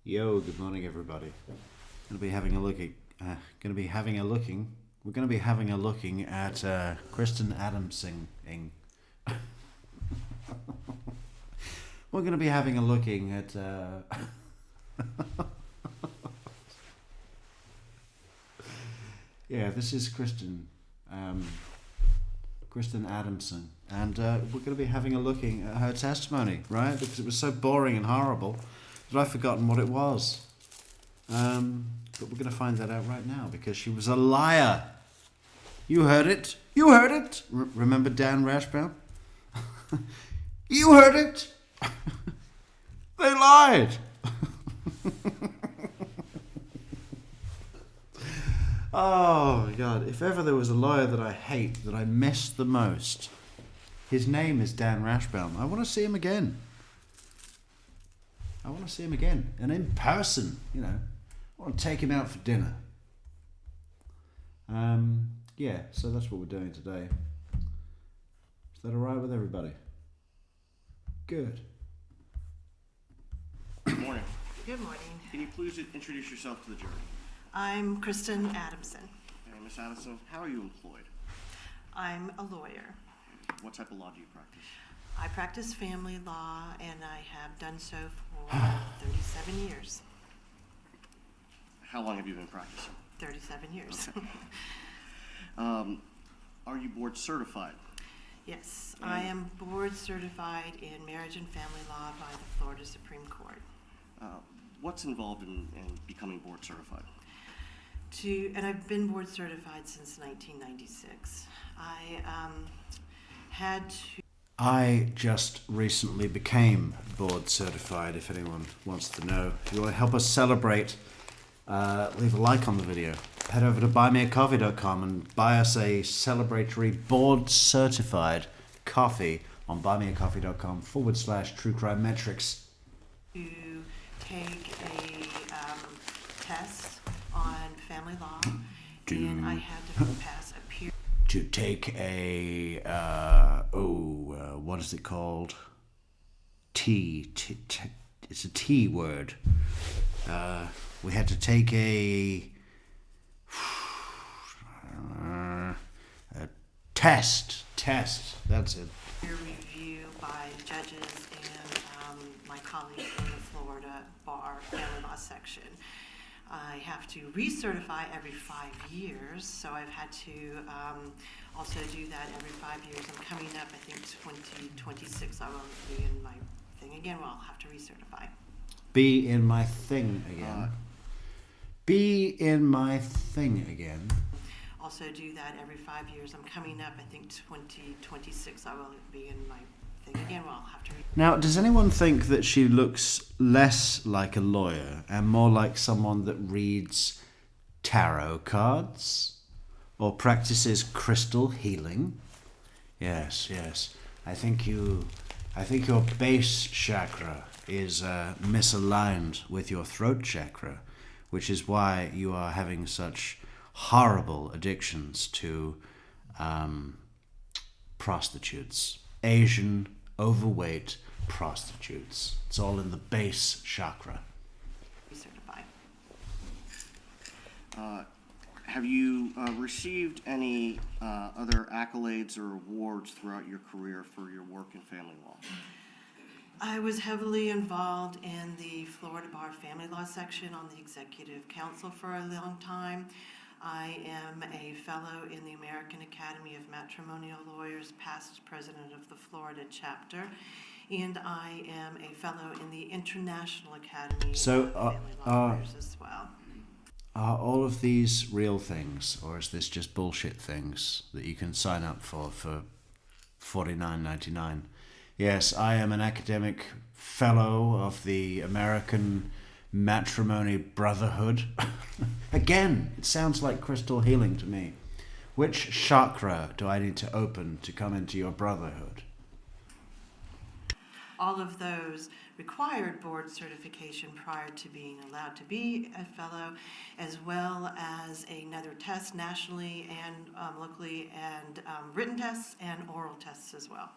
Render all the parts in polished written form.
Yo, good morning, everybody. We're gonna be having a looking at Kristen Adamson. We're gonna be having a looking at. Yeah, this is Kristen Adamson, and we're gonna be having a looking at her testimony, right? Because it was so boring and horrible that I've forgotten what it was. But we're going to find that out right now because she was a liar. You heard it. You heard it. Remember Dan Rashbaum? You heard it. They lied. Oh, my God. If ever there was a lawyer that I hate, that I miss the most, his name is Dan Rashbaum. I want to see him again. And in person, you know. I want to take him out for dinner. Yeah, so that's what we're doing today. Is that all right with everybody? Good. Good morning. Good morning. Can you please introduce yourself to the jury? I'm Kristen Adamson. Okay, Ms. Adelson, how are you employed? I'm a lawyer. What type of law do you practice? I practice family law, and I have done so for 37 years. How long have you been practicing? 37 years. Okay. Are you board certified? Yes, I am board certified in marriage and family law by the Florida Supreme Court. What's involved in becoming board certified? And I've been board certified since 1996. I just recently became board certified, if anyone wants to know. If you want to help us celebrate, leave a like on the video. Head over to buymeacoffee.com and buy us a celebratory board certified coffee on buymeacoffee.com/True Crime Metrix. To take a test on family law, and I had to pass a peer. To take a, what is it called? It's a T word. We had to take a test. That's it. Peer review by judges and my colleagues in the Florida Bar Family Law section. I have to recertify every 5 years, so I've had to also do that every 5 years. I'm coming up, I think 2026, I will be in my thing again. Well, I'll have to recertify. Be in my thing again. Be in my thing again. Also do that every 5 years. I'm coming up, I think 2026, I will be in my thing again. Well, I'll have to Now, does anyone think that she looks less like a lawyer and more like someone that reads tarot cards or practices crystal healing? Yes. I think your base chakra is misaligned with your throat chakra, which is why you are having such horrible addictions to prostitutes. Asian, overweight prostitutes. It's all in the base chakra. recertify. Have you received any other accolades or awards throughout your career for your work in family law? I was heavily involved in the Florida Bar Family Law section on the Executive Council for a long time. I am a fellow in the American Academy of Matrimonial Lawyers, past president of the Florida chapter, and I am a fellow in the International Academy of Family Law Lawyers as well. Are all of these real things, or is this just bullshit things that you can sign up for $49.99? Yes, I am an academic fellow of the American Matrimony Brotherhood. Again, it sounds like crystal healing to me. Which chakra do I need to open to come into your brotherhood? All of those required board certification prior to being allowed to be a fellow, as well as another test nationally and locally, and written tests and oral tests as well.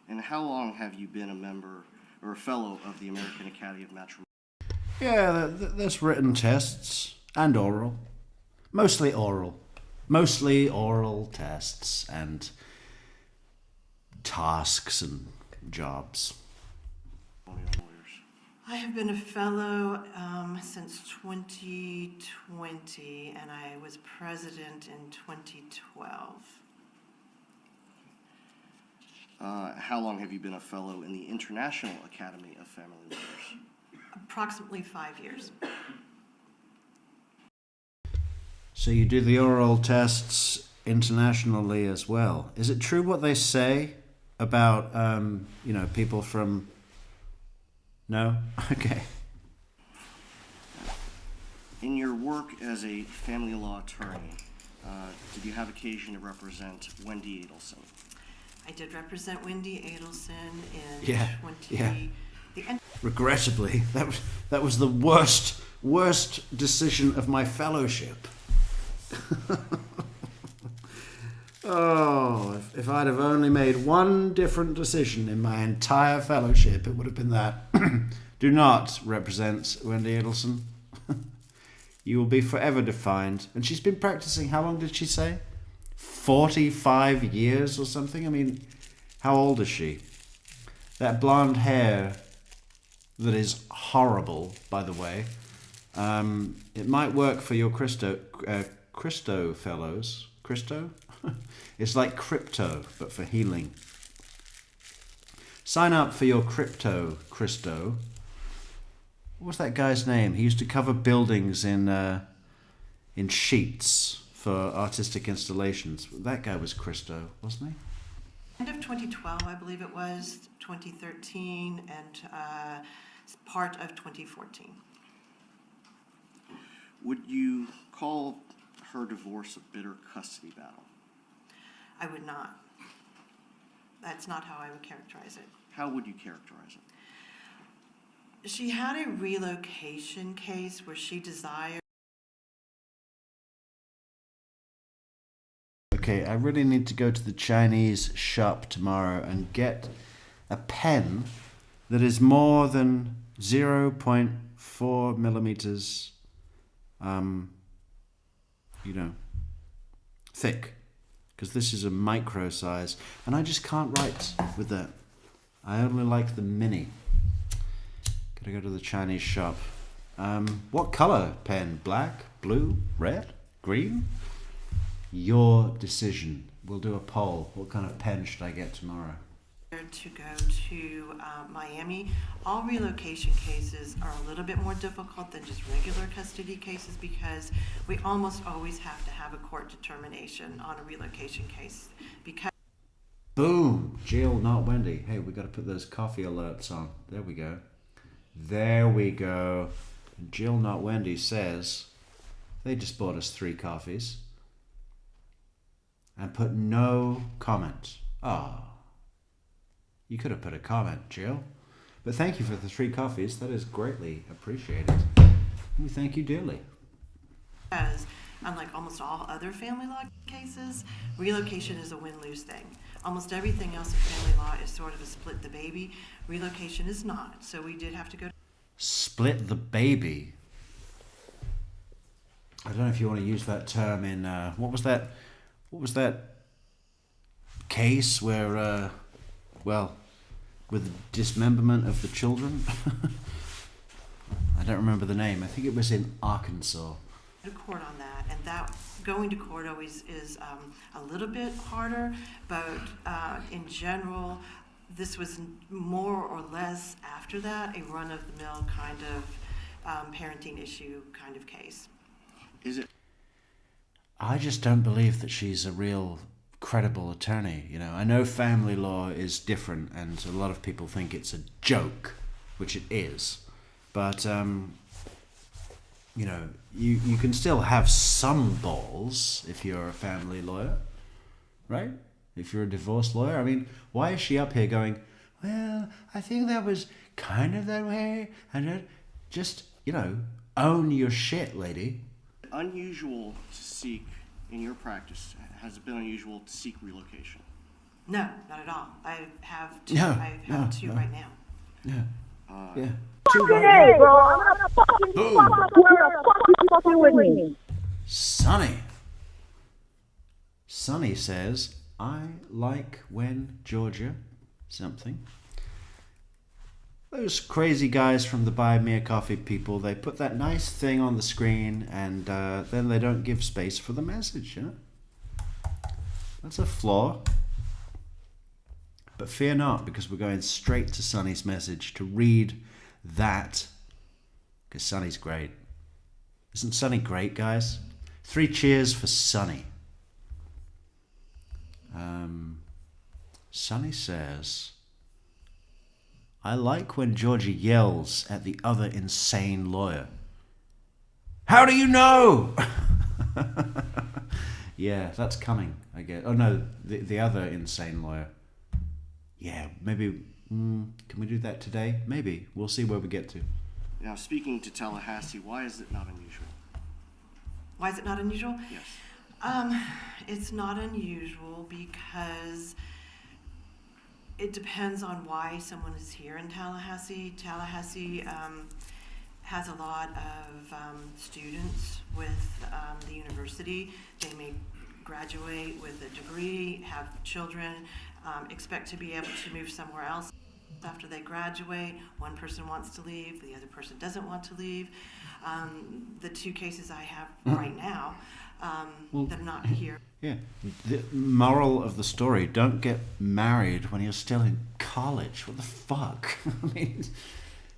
And how long have you been a member or a fellow of the American Academy of Matrimony? Yeah, there's written tests and oral. Mostly oral. Mostly oral tests and tasks and jobs. I have been a fellow since 2020, and I was president in 2012. How long have you been a fellow in the International Academy of Family Lawyers? Approximately 5 years. So you do the oral tests internationally as well. Is it true what they say about, people from... No? Okay. In your work as a family law attorney, did you have occasion to represent Wendi Adelson? I did represent Wendi Adelson in Yeah, 20... yeah. The end. Regrettably, that was the worst decision of my fellowship. Oh, if I'd have only made one different decision in my entire fellowship, it would have been that. Do not represent Wendi Adelson. You will be forever defined. And she's been practicing, how long did she say? 45 years or something? I mean, how old is she? That blonde hair that is horrible, by the way. It might work for your Christo fellows. Christo? It's like crypto, but for healing. Sign up for your crypto, Christo. What was that guy's name? He used to cover buildings in sheets for artistic installations. That guy was Christo, wasn't he? End of 2012, I believe it was, 2013, and part of 2014. Would you call her divorce a bitter custody battle? I would not. That's not how I would characterize it. How would you characterize it? She had a relocation case where she desired... Okay, I really need to go to the Chinese shop tomorrow and get a pen that is more than 0.4 millimeters, thick. Because this is a micro size, and I just can't write with that. I only like the mini. Gotta go to the Chinese shop. What color pen? Black, blue, red, green? Your decision. We'll do a poll. What kind of pen should I get tomorrow? to go to Miami. All relocation cases are a little bit more difficult than just regular custody cases because we almost always have to have a court determination on a relocation case. Because Boom! Jill, not Wendi. Hey, we got to put those coffee alerts on. There we go. There we go. And Jill, not Wendi says they just bought us 3 coffees and put no comment. Ah. You could have put a comment, Jill. But thank you for the 3 coffees. That is greatly appreciated. We thank you dearly. Because, unlike almost all other family law cases, relocation is a win-lose thing. Almost everything else in family law is sort of a split the baby. Relocation is not. So we did have to go. Split the baby. I don't know if you want to use that term in what was that case where with the dismemberment of the children? I don't remember the name. I think it was in Arkansas. To court on that, and that going to court always is a little bit harder, but in general, this was more or less after that a run-of-the-mill kind of parenting issue kind of case. Is it? I just don't believe that she's a real credible attorney. You know, I know family law is different, and a lot of people think it's a joke, which it is, but you know, you can still have some balls if you're a family lawyer, right? If you're a divorce lawyer. I mean, why is she up here going, well, I think that was kind of that way, and just, you know, own your shit, lady. Unusual to seek in your practice? Has it been unusual to seek relocation? No, not at all. I have two. No, I have two no. right now. Yeah. Yeah. fucking A, bro. I'm not fucking where the fuck you fucking with me. Sonny says, I like when Georgia something. Those crazy guys from the Buy Me a Coffee people, they put that nice thing on the screen and then they don't give space for the message. That's a flaw. But fear not, because we're going straight to Sonny's message to read that. Because Sonny's great. Isn't Sonny great, guys? 3 cheers for Sonny. Sonny says, I like when Georgia yells at the other insane lawyer. How do you know? Yeah, that's coming, I guess. Oh no, the other insane lawyer. Yeah, maybe, can we do that today? Maybe. We'll see where we get to. Now, speaking to Tallahassee, why is it not unusual? Why is it not unusual? Yes. It's not unusual because it depends on why someone is here in Tallahassee. Tallahassee has a lot of students with the university. They may graduate with a degree, have children, expect to be able to move somewhere else. After they graduate, one person wants to leave, the other person doesn't want to leave. The 2 cases I have right now, they're not here. Yeah. The moral of the story, don't get married when you're still in college. What the fuck? I mean,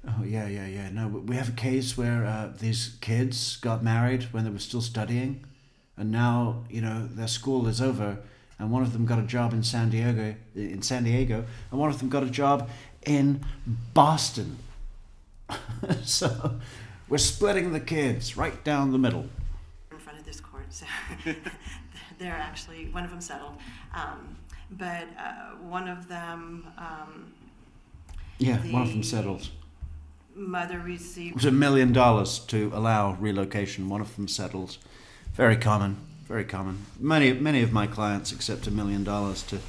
oh, yeah. No, we have a case where these kids got married when they were still studying. And now, their school is over. And one of them got a job in San Diego, and one of them got a job in Boston. So we're splitting the kids right down the middle. In front of this court, so they're actually, one of them settled. But one of them, one of them settled. Mother It received was $1 million to allow relocation. One of them settled. Very common. Very common. Many of my clients accept $1 million to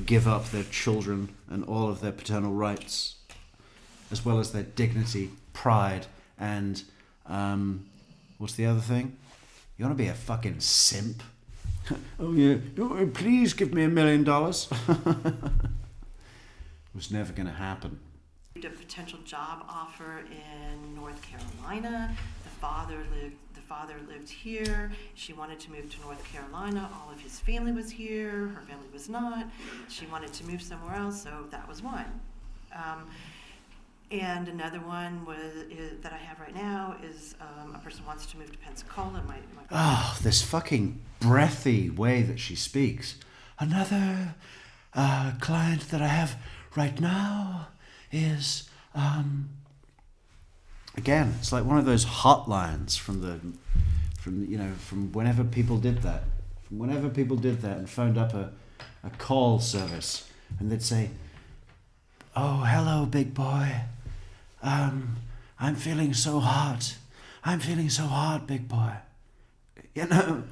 give up their children and all of their paternal rights, as well as their dignity, pride, and what's the other thing? You want to be a fucking simp? Oh yeah, please give me $1 million. It was never going to happen. a potential job offer in North Carolina. The father lived here. She wanted to move to North Carolina. All of his family was here. Her family was not. She wanted to move somewhere else, so that was one. And another one that I have right now is a person wants to move to Pensacola. Oh, this fucking breathy way that she speaks. Another client that I have right now is again, it's like one of those hotlines from whenever people did that. From whenever people did that and phoned up a call service, and they'd say, "Oh, hello, big boy. I'm feeling so hot. I'm feeling so hot, big boy." You know,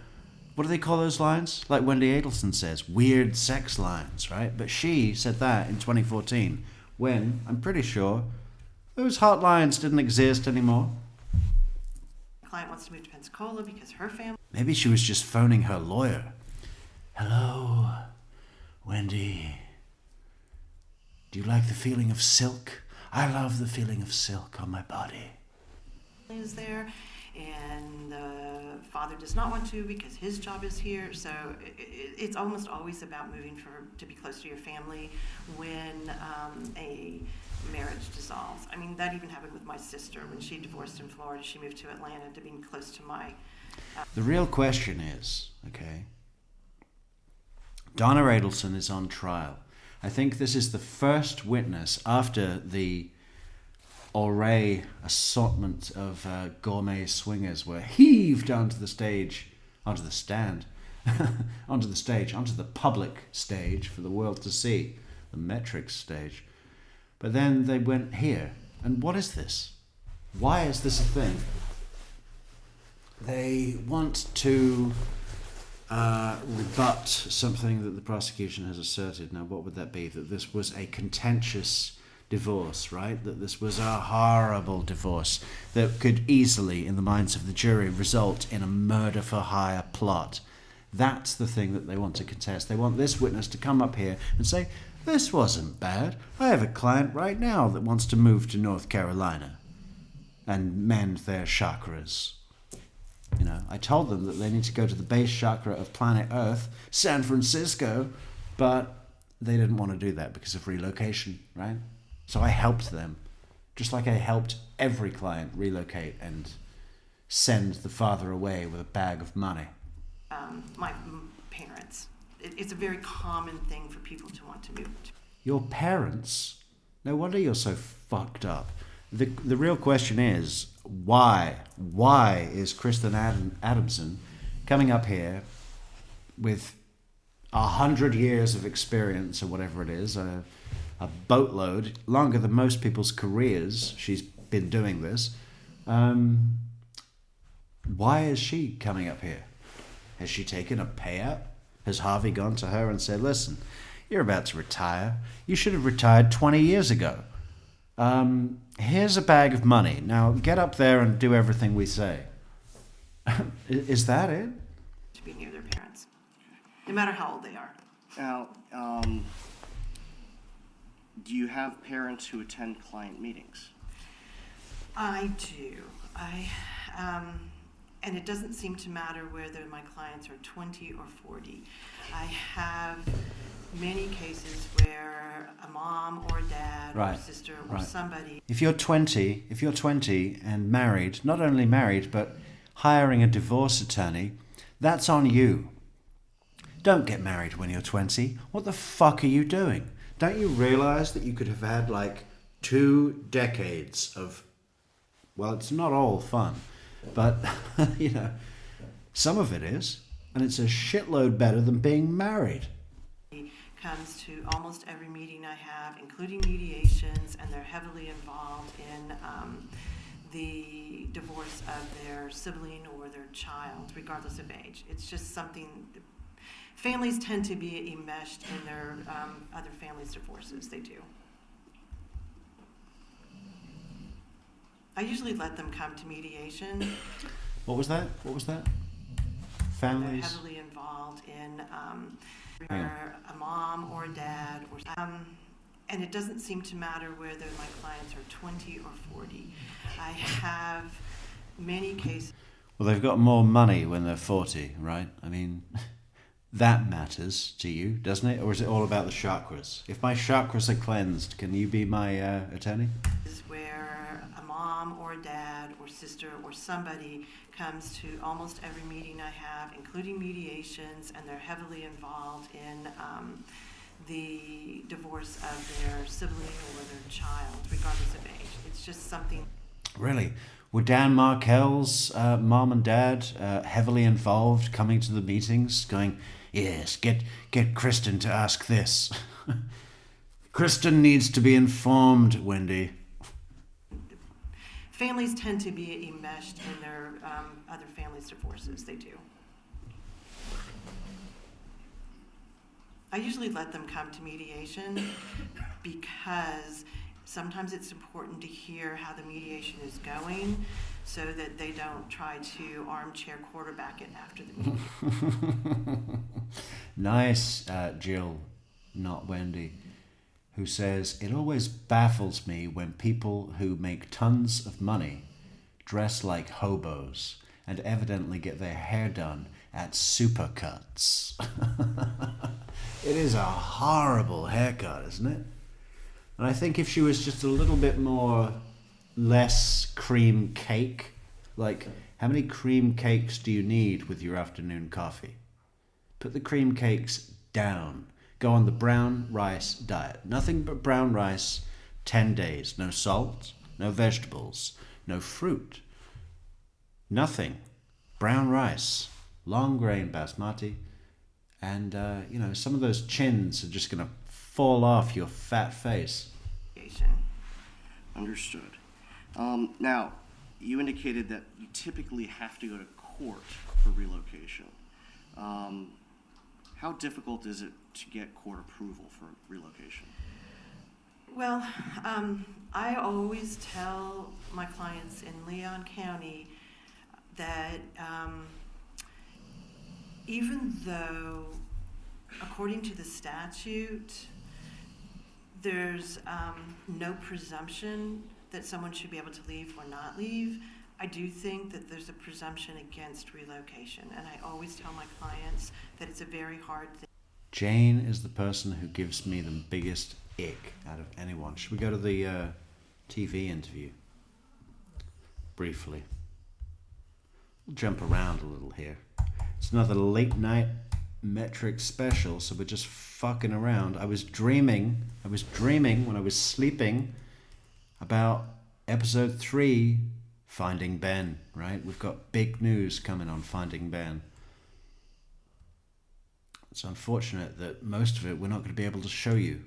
what do they call those lines? Like Wendi Adelson says, weird sex lines, right? But she said that in 2014, when, I'm pretty sure, those hotlines didn't exist anymore. The client wants to move to Pensacola because her family... Maybe she was just phoning her lawyer. "Hello, Wendi. Do you like the feeling of silk? I love the feeling of silk on my body." is there, and the father does not want to because his job is here. So it's almost always about moving to be close to your family when a marriage dissolves. I mean, that even happened with my sister when she divorced in Florida. She moved to Atlanta to being close to my... The real question is, okay, Donna Adelson is on trial. I think this is the first witness after the array assortment of gourmet swingers were heaved onto the stage, onto the stand, onto the public stage for the world to see, the Metrix stage. But then they went here. And what is this? Why is this a thing? They want to rebut something that the prosecution has asserted. Now, what would that be? That this was a contentious divorce, right? That this was a horrible divorce that could easily, in the minds of the jury, result in a murder for hire plot. That's the thing that they want to contest. They want this witness to come up here and say, this wasn't bad. I have a client right now that wants to move to North Carolina and mend their chakras. You know, I told them that they need to go to the base chakra of planet Earth, San Francisco, but they didn't want to do that because of relocation, right? So I helped them, just like I helped every client relocate and send the father away with a bag of money. My parents. It's a very common thing for people to want to move to. Your parents? No wonder you're so fucked up. The real question is, why? Why is Kristen Adamson coming up here with 100 years of experience or whatever it is, a boatload, longer than most people's careers, she's been doing this. Why is she coming up here? Has she taken a payout? Has Harvey gone to her and said, listen, you're about to retire. You should have retired 20 years ago. Here's a bag of money. Now get up there and do everything we say. Is that it? To be near their parents, no matter how old they are. Now, do you have parents who attend client meetings? I do. And it doesn't seem to matter whether my clients are 20 or 40. I have many cases where a mom or a dad or a sister or somebody. If you're 20 and married, not only married, but hiring a divorce attorney, that's on you. Don't get married when you're 20. What the fuck are you doing? Don't you realize that you could have had like 2 decades of, well, it's not all fun, but, you know, some of it is, and it's a shitload better than being married. Comes to almost every meeting I have, including mediations, and they're heavily involved in the divorce of their sibling or their child, regardless of age. It's just something, families tend to be enmeshed in their other families' divorces. They do. I usually let them come to mediation. What was that? Families? They're heavily involved in a mom or a dad, or and it doesn't seem to matter whether my clients are 20 or 40. I have many cases. Well, they've got more money when they're 40, right? I mean, that matters to you, doesn't it? Or is it all about the chakras? If my chakras are cleansed, can you be my attorney? Where a mom or a dad or sister or somebody comes to almost every meeting I have, including mediations, and they're heavily involved in the divorce of their sibling or their child, regardless of age. It's just something. Really? Were Dan Markel's mom and dad heavily involved, coming to the meetings, going, yes, get Kristen to ask this. Kristen needs to be informed, Wendi. Families tend to be enmeshed in their other families' divorces. They do. I usually let them come to mediation because sometimes it's important to hear how the mediation is going so that they don't try to armchair quarterback it after the meeting. Nice, Jill, not Wendi, who says, it always baffles me when people who make tons of money dress like hobos and evidently get their hair done at Supercuts. It is a horrible haircut, isn't it? And I think if she was just a little bit less cream cake, like how many cream cakes do you need with your afternoon coffee? Put the cream cakes down. Go on the brown rice diet. Nothing but brown rice, 10 days. No salt, no vegetables, no fruit. Nothing. Brown rice, long grain basmati, and some of those chins are just going to fall off your fat face. Understood. Now, you indicated that you typically have to go to court for relocation. How difficult is it to get court approval for relocation? Well, I always tell my clients in Leon County that even though, according to the statute, there's no presumption that someone should be able to leave or not leave, I do think that there's a presumption against relocation. And I always tell my clients that it's a very hard thing. Jane is the person who gives me the biggest ick out of anyone. Should we go to the TV interview? Briefly. We'll jump around a little here. It's another late night Metrix special, so we're just fucking around. I was dreaming when I was sleeping about episode 3, Finding Ben, right? We've got big news coming on Finding Ben. It's unfortunate that most of it we're not going to be able to show you.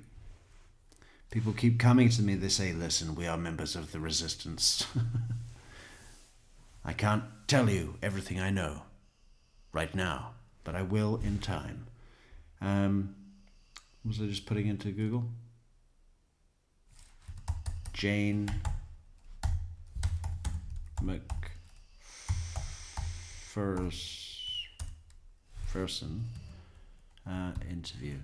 People keep coming to me, they say, listen, we are members of the resistance. I can't tell you everything I know right now, but I will in time. Was I just putting into Google? Jane McPherson interview.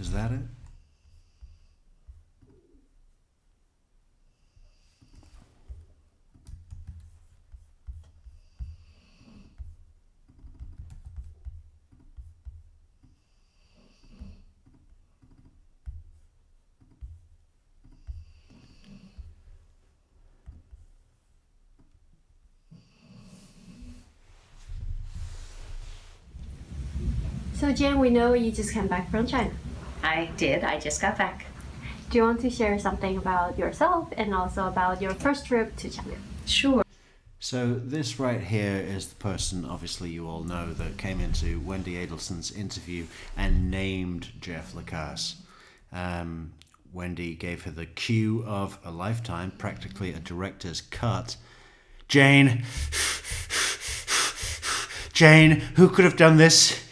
Is that it? So Jen, we know you just came back from China. I did. I just got back. Do you want to share something about yourself and also about your first trip to China? Sure. So this right here is the person, obviously you all know, that came into Wendi Adelson's interview and named Jeff Lacasse. Wendi gave her the cue of a lifetime, practically a director's cut. Jane, who could have done this?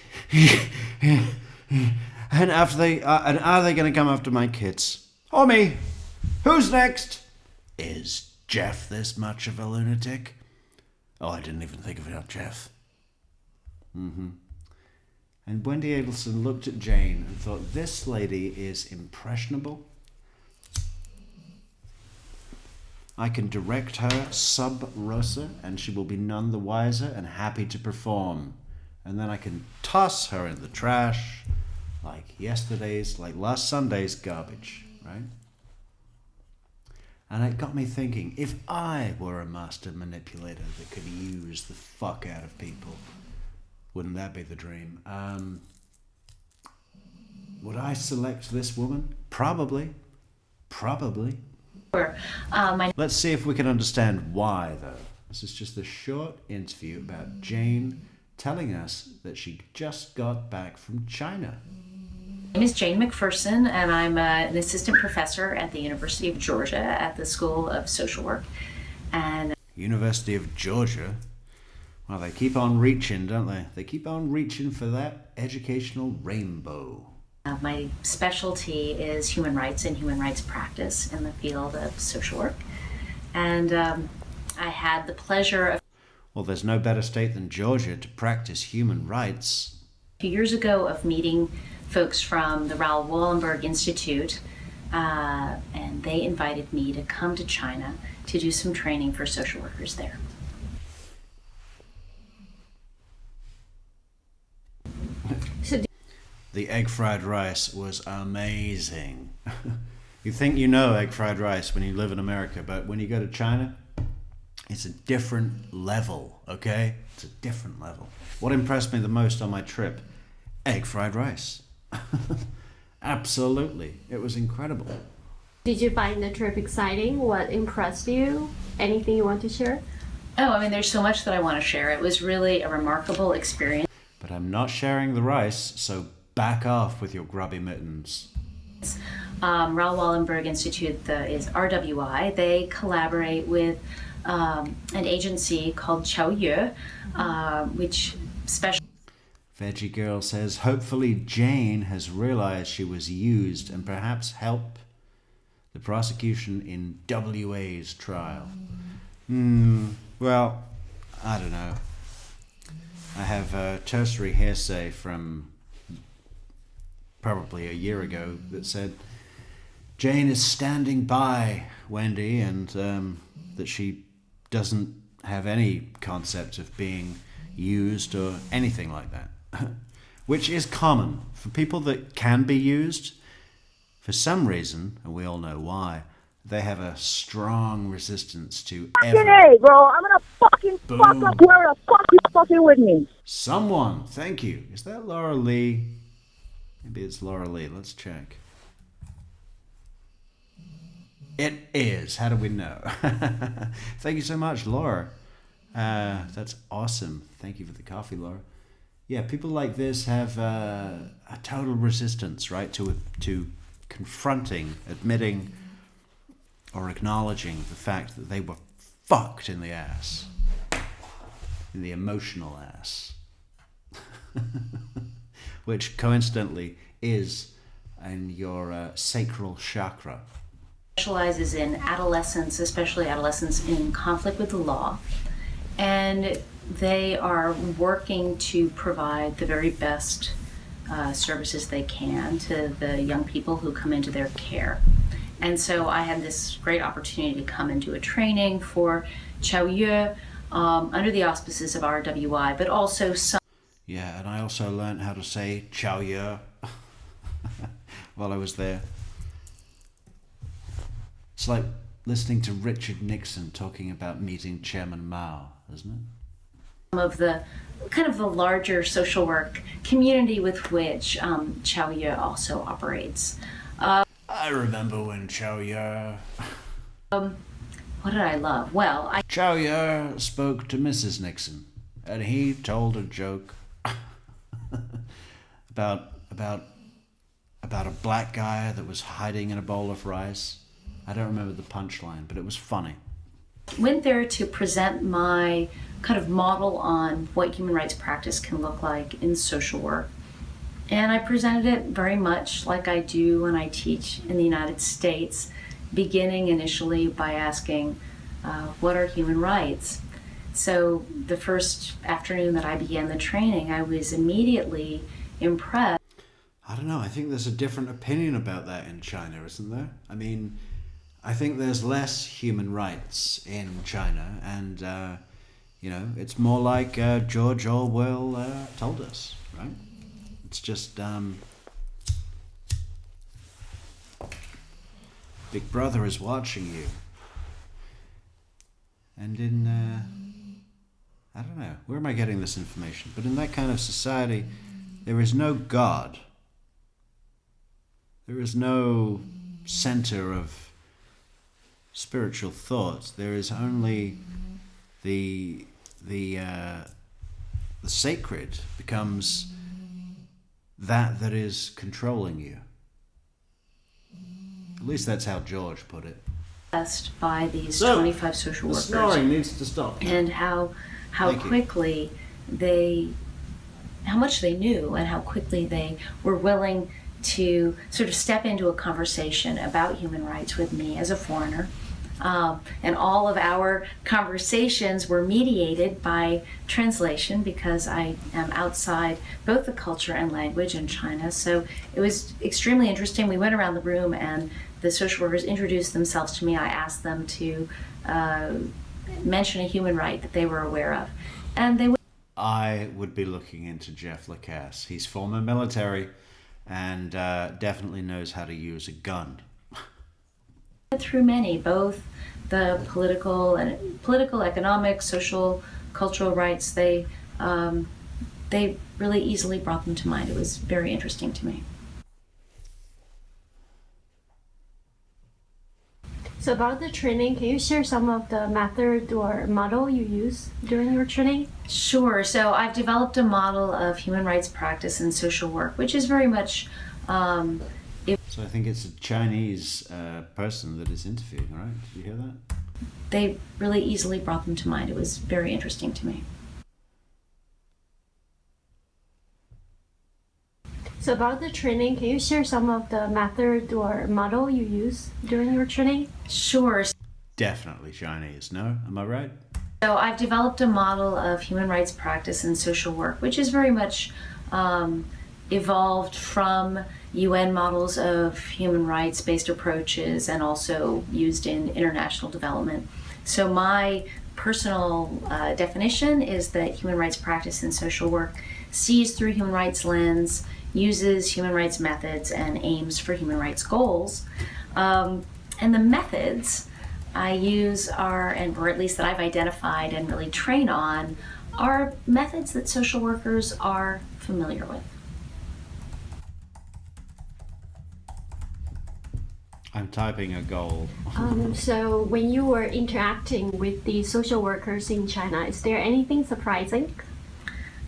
And are they going to come after my kids? Or me? Who's next? Is Jeff this much of a lunatic? Oh, I didn't even think of it, Jeff. And Wendi Adelson looked at Jane and thought, this lady is impressionable. I can direct her sub rosa, and she will be none the wiser and happy to perform. And then I can toss her in the trash like last Sunday's garbage, right? And it got me thinking, if I were a master manipulator that could use the fuck out of people, wouldn't that be the dream? Would I select this woman? Probably. Let's see if we can understand why, though. This is just a short interview about Jane telling us that she just got back from China. My name is Jane McPherson, and I'm an assistant professor at the University of Georgia at the School of Social Work. And University of Georgia? Well, they keep on reaching, don't they? They keep on reaching for that educational rainbow. my specialty is human rights and human rights practice in the field of social work. And I had the pleasure of Well, there's no better state than Georgia to practice human rights. a few years ago of meeting folks from the Raoul Wallenberg Institute, and they invited me to come to China to do some training for social workers there. The egg fried rice was amazing. You think you know egg fried rice when you live in America, but when you go to China, it's a different level, okay? It's a different level. What impressed me the most on my trip? Egg fried rice. Absolutely. It was incredible. Did you find the trip exciting? What impressed you? Anything you want to share? Oh, I mean, there's so much that I want to share. It was really a remarkable experience. But I'm not sharing the rice, so back off with your grubby mittens. Raoul Wallenberg Institute is RWI. They collaborate with an agency called Qiaoye, which specializes. Veggie Girl says, hopefully Jane has realized she was used and perhaps help the prosecution in WA's trial. Well, I don't know. I have a tertiary hearsay from probably a year ago that said Jane is standing by Wendi and that she doesn't have any concept of being used or anything like that. Which is common for people that can be used. For some reason, and we all know why, they have a strong resistance to ever. Hey, bro, I'm gonna fucking Boom. fuck up whoever the fuck you fucking with me. Someone, thank you. Is that Laura Lee? Maybe it's Laura Lee. Let's check. It is. How do we know? Thank you so much, Laura. That's awesome. Thank you for the coffee, Laura. Yeah, people like this have a total resistance, right, to confronting, admitting, or acknowledging the fact that they were fucked in the ass, in the emotional ass, which coincidentally is in your sacral chakra. Specializes in adolescents, especially adolescents in conflict with the law, and they are working to provide the very best services they can to the young people who come into their care. And so I had this great opportunity to come and do a training for Qiaoye under the auspices of RWI, but also some. Yeah, and I also learned how to say Qiaoye while I was there. It's like listening to Richard Nixon talking about meeting Chairman Mao, isn't it? Of the kind of the larger social work community with which Qiaoye also operates. I remember when Qiaoye... What did I love? Well, Qiaoye spoke to Mrs. Nixon, and he told a joke about a black guy that was hiding in a bowl of rice. I don't remember the punchline, but it was funny. Went there to present my kind of model on what human rights practice can look like in social work. And I presented it very much like I do when I teach in the United States, beginning initially by asking, what are human rights? So the first afternoon that I began the training, I was immediately impressed. I don't know, I think there's a different opinion about that in China, isn't there? I mean, I think there's less human rights in China, and it's more like George Orwell told us, right? It's just Big Brother is watching you, and in I don't know, where am I getting this information? But in that kind of society, there is no God. There is no center of spiritual thought. There is only the sacred becomes that is controlling you. At least that's how George put it. By these 25 social workers. Snoring needs to stop. And how quickly how much they knew and how quickly they were willing to sort of step into a conversation about human rights with me as a foreigner. And all of our conversations were mediated by translation because I am outside both the culture and language in China. So it was extremely interesting. We went around the room and the social workers introduced themselves to me. I asked them to mention a human right that they were aware of. And they would. I would be looking into Jeff Lacasse. He's former military and definitely knows how to use a gun. Through many, both the political, economic, social, cultural rights, they really easily brought them to mind. It was very interesting to me. So about the training, can you share some of the method or model you use during your training? Sure. So I've developed a model of human rights practice and social work, which is very much So So I think it's a Chinese person that is interviewing, right? Did you hear that? They really easily brought them to mind. It was very interesting to me. So about the training, can you share some of the method or model you use during your training? Sure. Definitely Chinese, no? Am I right? So I've developed a model of human rights practice and social work, which is very much evolved from UN models of human rights-based approaches and also used in international development. So my personal definition is that human rights practice and social work sees through human rights lens, uses human rights methods, and aims for human rights goals. And the methods I use are, or at least that I've identified and really train on, are methods that social workers are familiar with. I'm typing a goal. So when you were interacting with the social workers in China, is there anything surprising?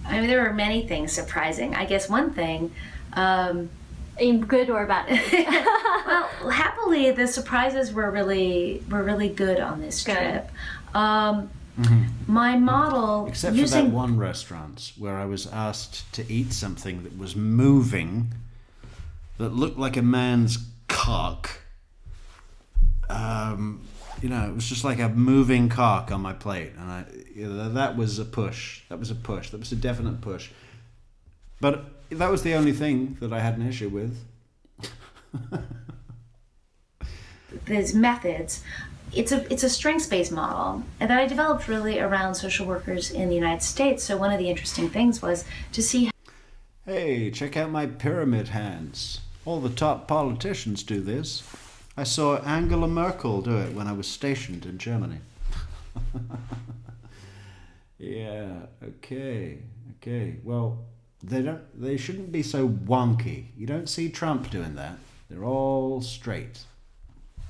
I mean, there were many things surprising. I guess one thing, In good or bad? well, happily, the surprises were really good on this Good. trip. My model, Except for that one restaurant where I was asked to eat something that was moving, that looked like a man's cock. It was just like a moving cock on my plate, and that was a push. That was a push. That was a definite push. But that was the only thing that I had an issue with. these methods, it's a strengths-based model that I developed really around social workers in the United States. So one of the interesting things was to see. Hey, check out my pyramid hands. All the top politicians do this. I saw Angela Merkel do it when I was stationed in Germany. Yeah, okay. Well, they shouldn't be so wonky. You don't see Trump doing that. They're all straight.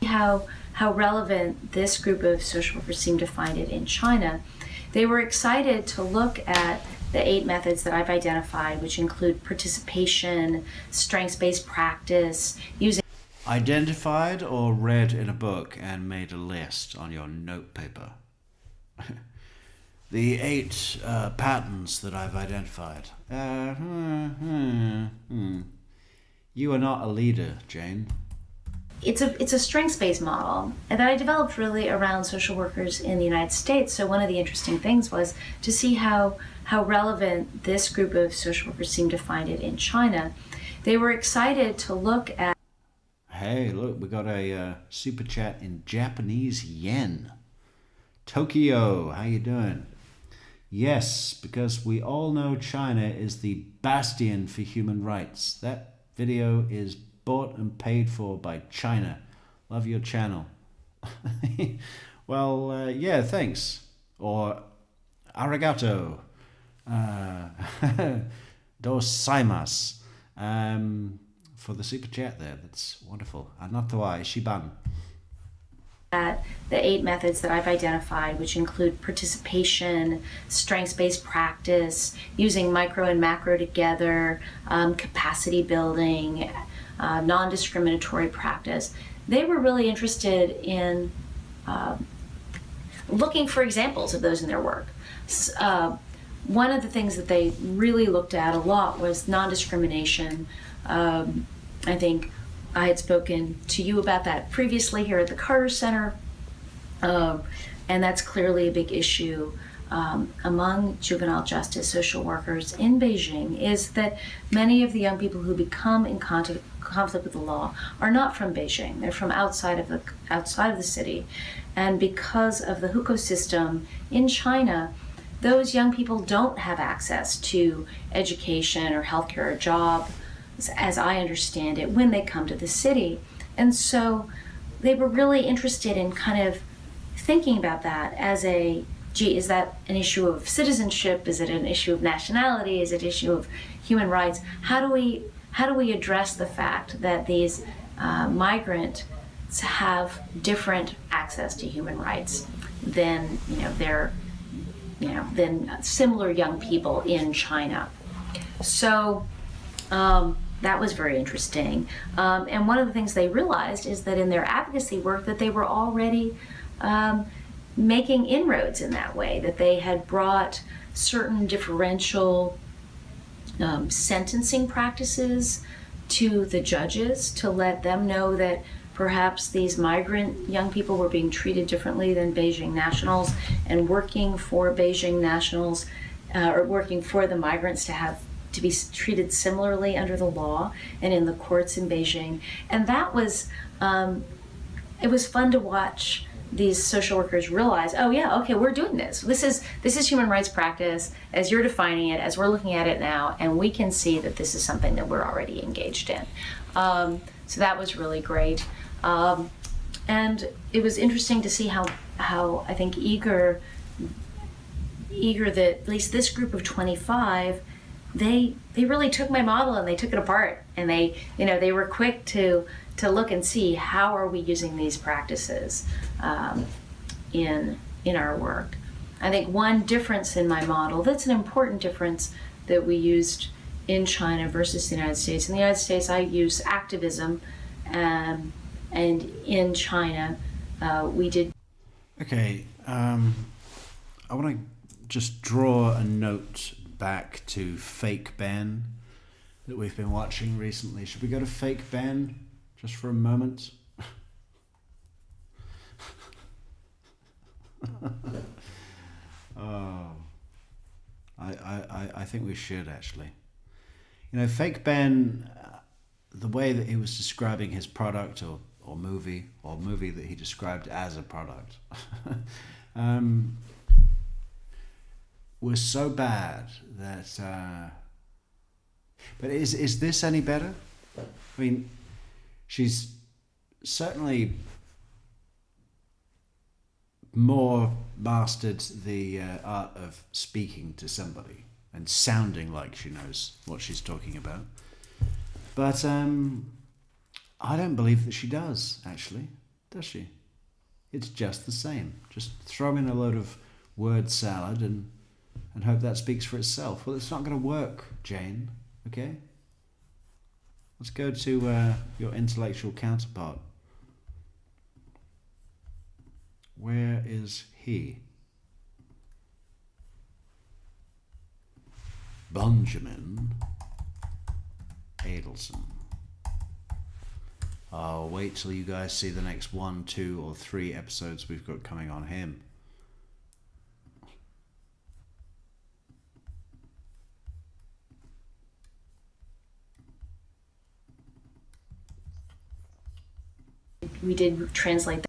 How relevant this group of social workers seem to find it in China. They were excited to look at the 8 methods that I've identified, which include participation, strengths-based practice, using Identified or read in a book and made a list on your notepaper. The 8 patterns that I've identified. You are not a leader, Jane. It's a strengths-based model that I developed really around social workers in the United States. So one of the interesting things was to see how relevant this group of social workers seemed to find it in China. They were excited to look at. Hey, look, we got a super chat in Japanese yen. Tokyo, how you doing? Yes, because we all know China is the bastion for human rights. That video is bought and paid for by China. Love your channel. Well, yeah, thanks. Or arigato. Dosaimasu. For the super chat there. That's wonderful. Anatoi Shiban. At the 8 methods that I've identified, which include participation, strengths-based practice, using micro and macro together, capacity building, non-discriminatory practice. They were really interested in looking for examples of those in their work. One of the things that they really looked at a lot was non-discrimination. I think I had spoken to you about that previously here at the Carter Center, and that's clearly a big issue among juvenile justice social workers in Beijing, is that many of the young people who become in conflict with the law are not from Beijing. They're from outside of the city, and because of the hukou system in China, those young people don't have access to education or healthcare or job, as I understand it, when they come to the city. And so they were really interested in kind of thinking about that as is that an issue of citizenship? Is it an issue of nationality? Is it an issue of human rights? How do we address the fact that these migrants have different access to human rights than than similar young people in China? So that was very interesting. And one of the things they realized is that in their advocacy work that they were already making inroads in that way, that they had brought certain differential sentencing practices to the judges to let them know that perhaps these migrant young people were being treated differently than Beijing nationals, and working for Beijing nationals or working for the migrants to be treated similarly under the law and in the courts in Beijing. And that was, it was fun to watch these social workers realize, oh yeah, okay, we're doing this. This is human rights practice as you're defining it, as we're looking at it now, and we can see that this is something that we're already engaged in. So that was really great. And it was interesting to see how I think eager that at least this group of 25, they really took my model and they took it apart, and they were quick to look and see how are we using these practices in our work. I think one difference in my model, that's an important difference that we used in China versus the United States. In the United States, I use activism, and in China, we did. Okay, I want to just draw a note back to Fake Ben that we've been watching recently. Should we go to Fake Ben just for a moment? Oh, I think we should actually. You know, Fake Ben, the way that he was describing his product or movie that he described as a product was so bad that but is this any better? I mean, she's certainly more mastered the art of speaking to somebody and sounding like she knows what she's talking about. But I don't believe that she does, actually. Does she? It's just the same. Just throw in a load of word salad and hope that speaks for itself. Well, it's not going to work, Jane. Okay? Let's go to your intellectual counterpart. Where is he? Benjamin Adelson. I'll wait till you guys see the next 1, 2, or 3 episodes we've got coming on him. We did translate that.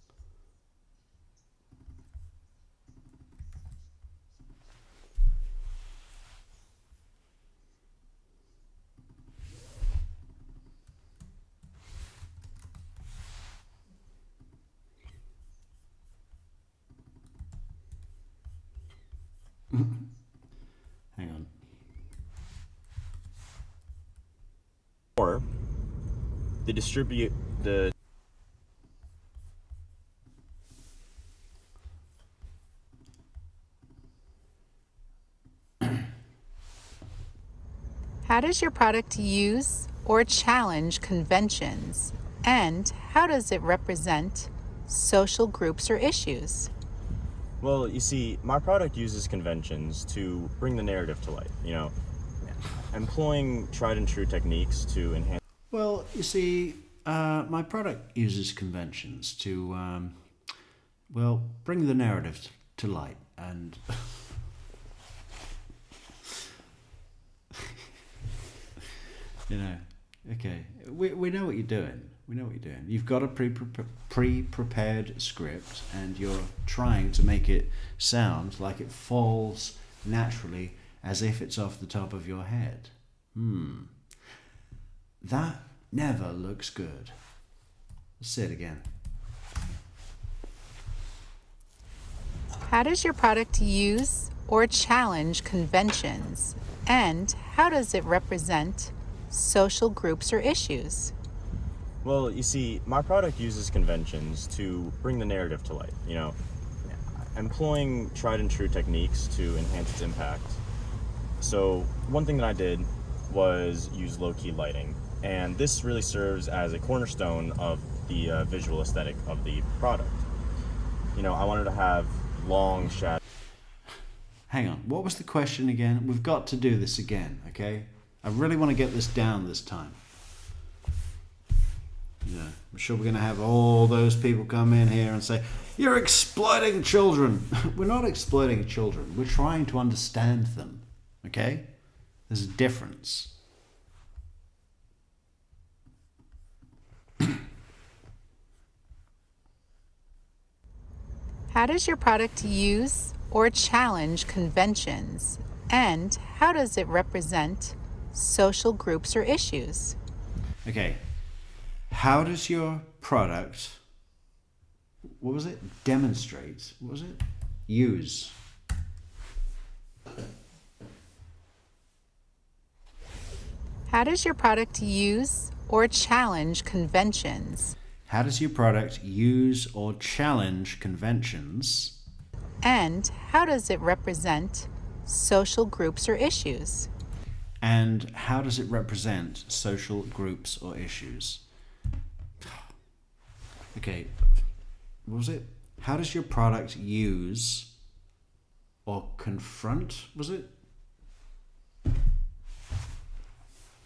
Hang on. Or the distribute the How does your product use or challenge conventions? And how does it represent social groups or issues? Well, you see, my product uses conventions to bring the narrative to life, you know, employing tried and true techniques to enhance. Well, you see, my product uses conventions to, well, bring the narrative to light and... You know, okay, we know what you're doing. We know what you're doing. You've got a pre-prepared script and you're trying to make it sound like it falls naturally as if it's off the top of your head. That never looks good. Let's say it again. How does your product use or challenge conventions? And how does it represent social groups or issues? Well, you see, my product uses conventions to bring the narrative to life, you know, employing tried and true techniques to enhance its impact. So one thing that I did was use low-key lighting And this really serves as a cornerstone of the visual aesthetic of the product. You know, I wanted to have long shadows. Hang on, what was the question again? We've got to do this again, okay? I really want to get this down this time. Yeah, I'm sure we're going to have all those people come in here and say, you're exploiting children. We're not exploiting children. We're trying to understand them, okay? There's a difference. How does your product use or challenge conventions? And how does it represent social groups or issues? Okay, how does your product, what was it? Demonstrate, what was it? Use. How does your product use or challenge conventions? How does your product use or challenge conventions? And how does it represent social groups or issues? And how does it represent social groups or issues? Okay, what was it? How does your product use or confront, was it?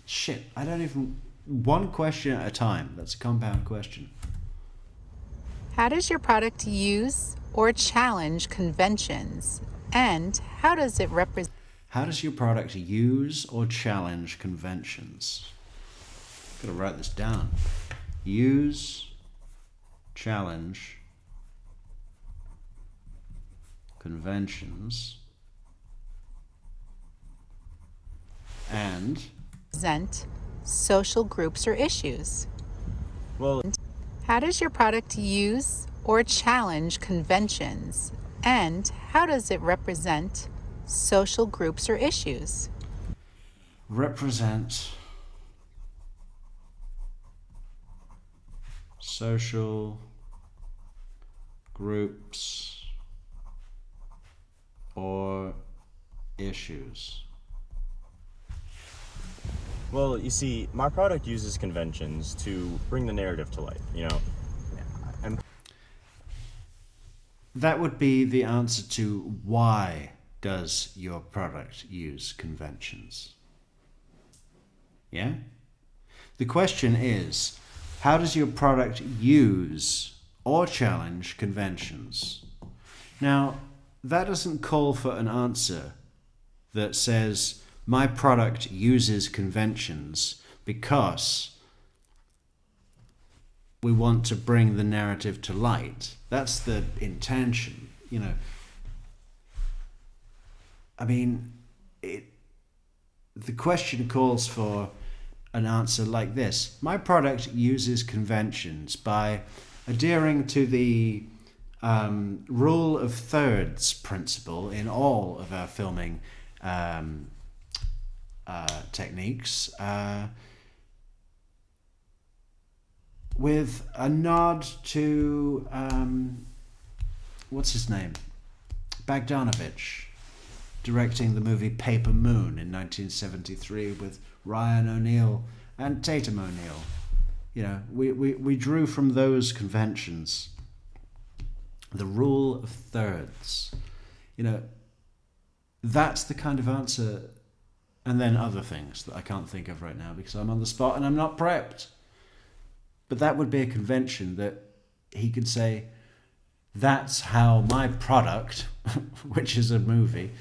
Shit, I don't even... One question at a time. That's a compound question. How does your product use or challenge conventions? And how does it represent? How does your product use or challenge conventions? Gotta write this down. Use, challenge, conventions, and Represent social groups or issues. Well, How does your product use or challenge conventions? And how does it represent social groups or issues? represent social groups or issues. well, you see, my product uses conventions to bring the narrative to life, you know. And That would be the answer to why does your product use conventions? Yeah? The question is, how does your product use or challenge conventions? Now, that doesn't call for an answer that says, my product uses conventions because we want to bring the narrative to light. That's the intention, you know. I mean, the question calls for an answer like this. My product uses conventions by adhering to the rule of thirds principle in all of our filming techniques, with a nod to what's his name, Bogdanovich, directing the movie Paper Moon in 1973 with Ryan O'Neal and Tatum O'Neal. You know, we drew from those conventions. The rule of thirds. You know, that's the kind of answer, and then other things that I can't think of right now because I'm on the spot and I'm not prepped. But that would be a convention that he could say, that's how my product, which is a movie,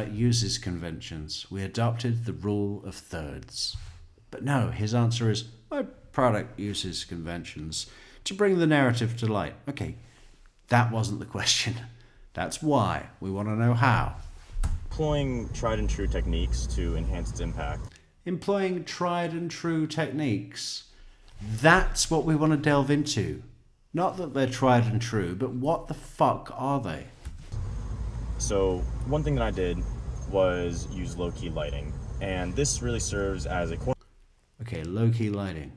uses conventions. We adopted the rule of thirds. But no, his answer is, my product uses conventions to bring the narrative to light. Okay, that wasn't the question. That's why. We want to know how. employing tried and true techniques to enhance its impact. Employing tried and true techniques. That's what we want to delve into. Not that they're tried and true, but what the fuck are they? So one thing that I did was use low-key lighting, and this really serves as a Okay, low-key lighting.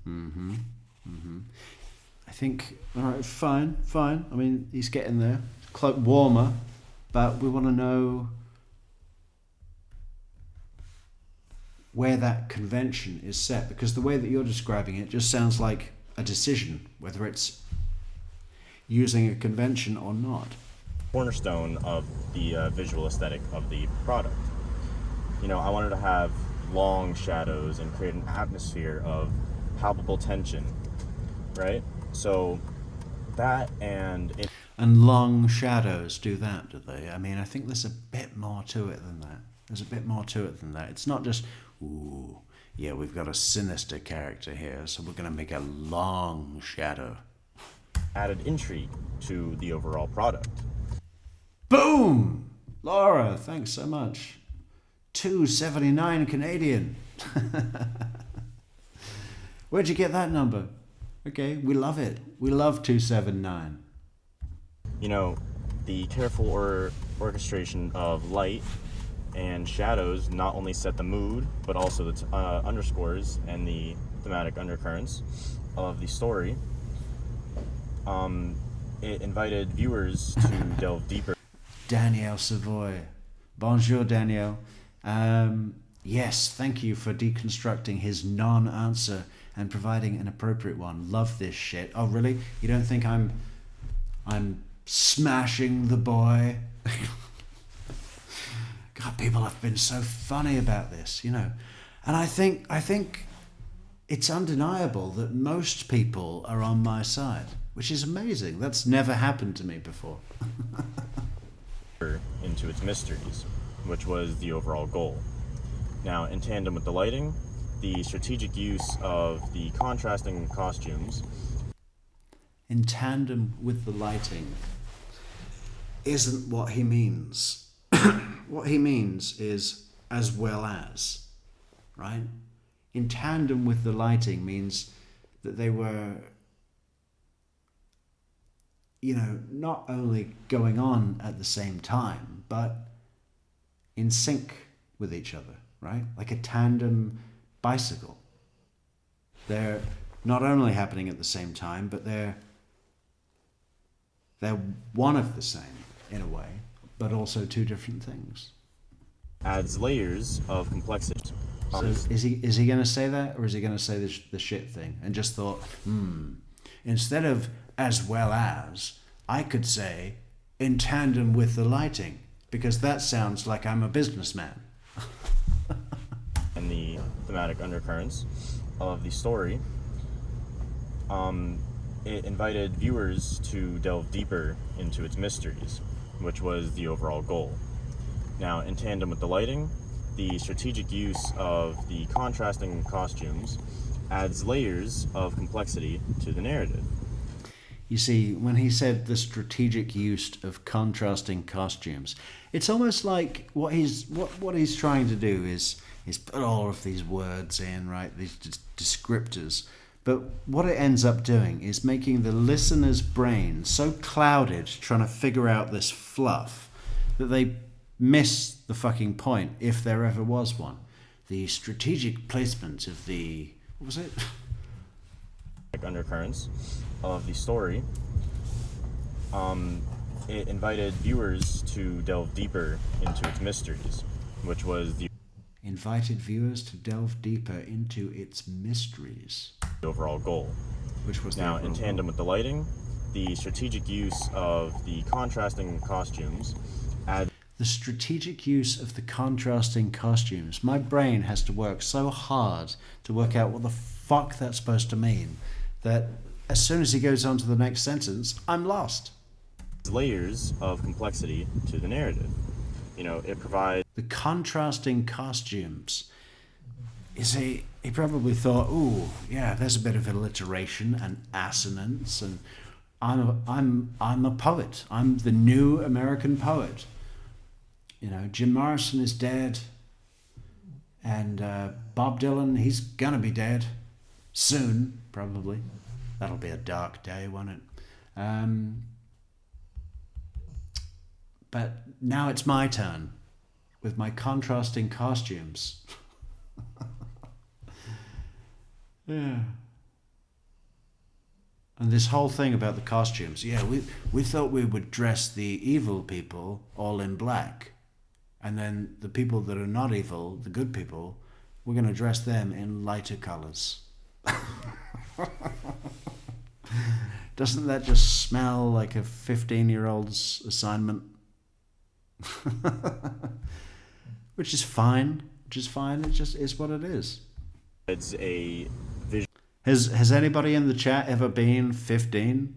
I think, all right, fine. I mean, he's getting there. Cloak warmer, but we want to know where that convention is set, because the way that you're describing it just sounds like a decision, whether it's using a convention or not. Cornerstone of the visual aesthetic of the product. I wanted to have long shadows and create an atmosphere of palpable tension, right? So that and long shadows do that, do they? I mean, I think there's a bit more to it than that. It's not just, ooh, yeah, we've got a sinister character here, so we're going to make a long shadow. added intrigue to the overall product. Boom! Laura, thanks so much. $2.79 Canadian. Where'd you get that number? Okay, we love it. We love $2.79. The careful orchestration of light and shadows not only set the mood, but also the underscores and the thematic undercurrents of the story. It invited viewers to delve deeper. Danielle Savoy. Bonjour, Danielle. Yes, thank you for deconstructing his non-answer and providing an appropriate one. Love this shit. Oh, really? You don't think I'm smashing the boy? God, people have been so funny about this, And I think it's undeniable that most people are on my side, which is amazing. That's never happened to me before. Into its mysteries, which was the overall goal. Now, in tandem with the lighting, the strategic use of the contrasting costumes. In tandem with the lighting isn't what he means. What he means is as well as, right? In tandem with the lighting means that they were, not only going on at the same time, but in sync with each other, right? Like a tandem bicycle. They're not only happening at the same time, but they're one of the same in a way, but also two different things. Adds layers of complexity. So is he going to say that, or is he going to say the shit thing? And just thought, instead of as well as, I could say in tandem with the lighting, because that sounds like I'm a businessman. And the thematic undercurrents of the story. It invited viewers to delve deeper into its mysteries, which was the overall goal. Now, in tandem with the lighting, the strategic use of the contrasting costumes adds layers of complexity to the narrative. You see, when he said the strategic use of contrasting costumes, it's almost like what he's trying to do is put all of these words in, right? These descriptors. But what it ends up doing is making the listener's brain so clouded trying to figure out this fluff that they miss the fucking point, if there ever was one. The strategic placement of the... what was it? Undercurrents of the story. It invited viewers to delve deeper into its mysteries, which was the... Invited viewers to delve deeper into its mysteries. The overall goal. Which was now, in tandem with the lighting, the strategic use of the contrasting costumes add... The strategic use of the contrasting costumes. My brain has to work so hard to work out what the fuck that's supposed to mean that as soon as he goes on to the next sentence, I'm lost. Layers of complexity to the narrative. It provides... The contrasting costumes. He probably thought, ooh, yeah, there's a bit of alliteration and assonance, and I'm a poet. I'm the new American poet. Jim Morrison is dead, and Bob Dylan, he's gonna be dead soon, probably. That'll be a dark day, won't it? But now it's my turn with my contrasting costumes. Yeah. And this whole thing about the costumes, yeah, we thought we would dress the evil people all in black. And then the people that are not evil, the good people, We're going to dress them in lighter colors. Doesn't that just smell like a 15-year-old's assignment? Which is fine. It just is what it is. It's a vision. Has anybody in the chat ever been 15?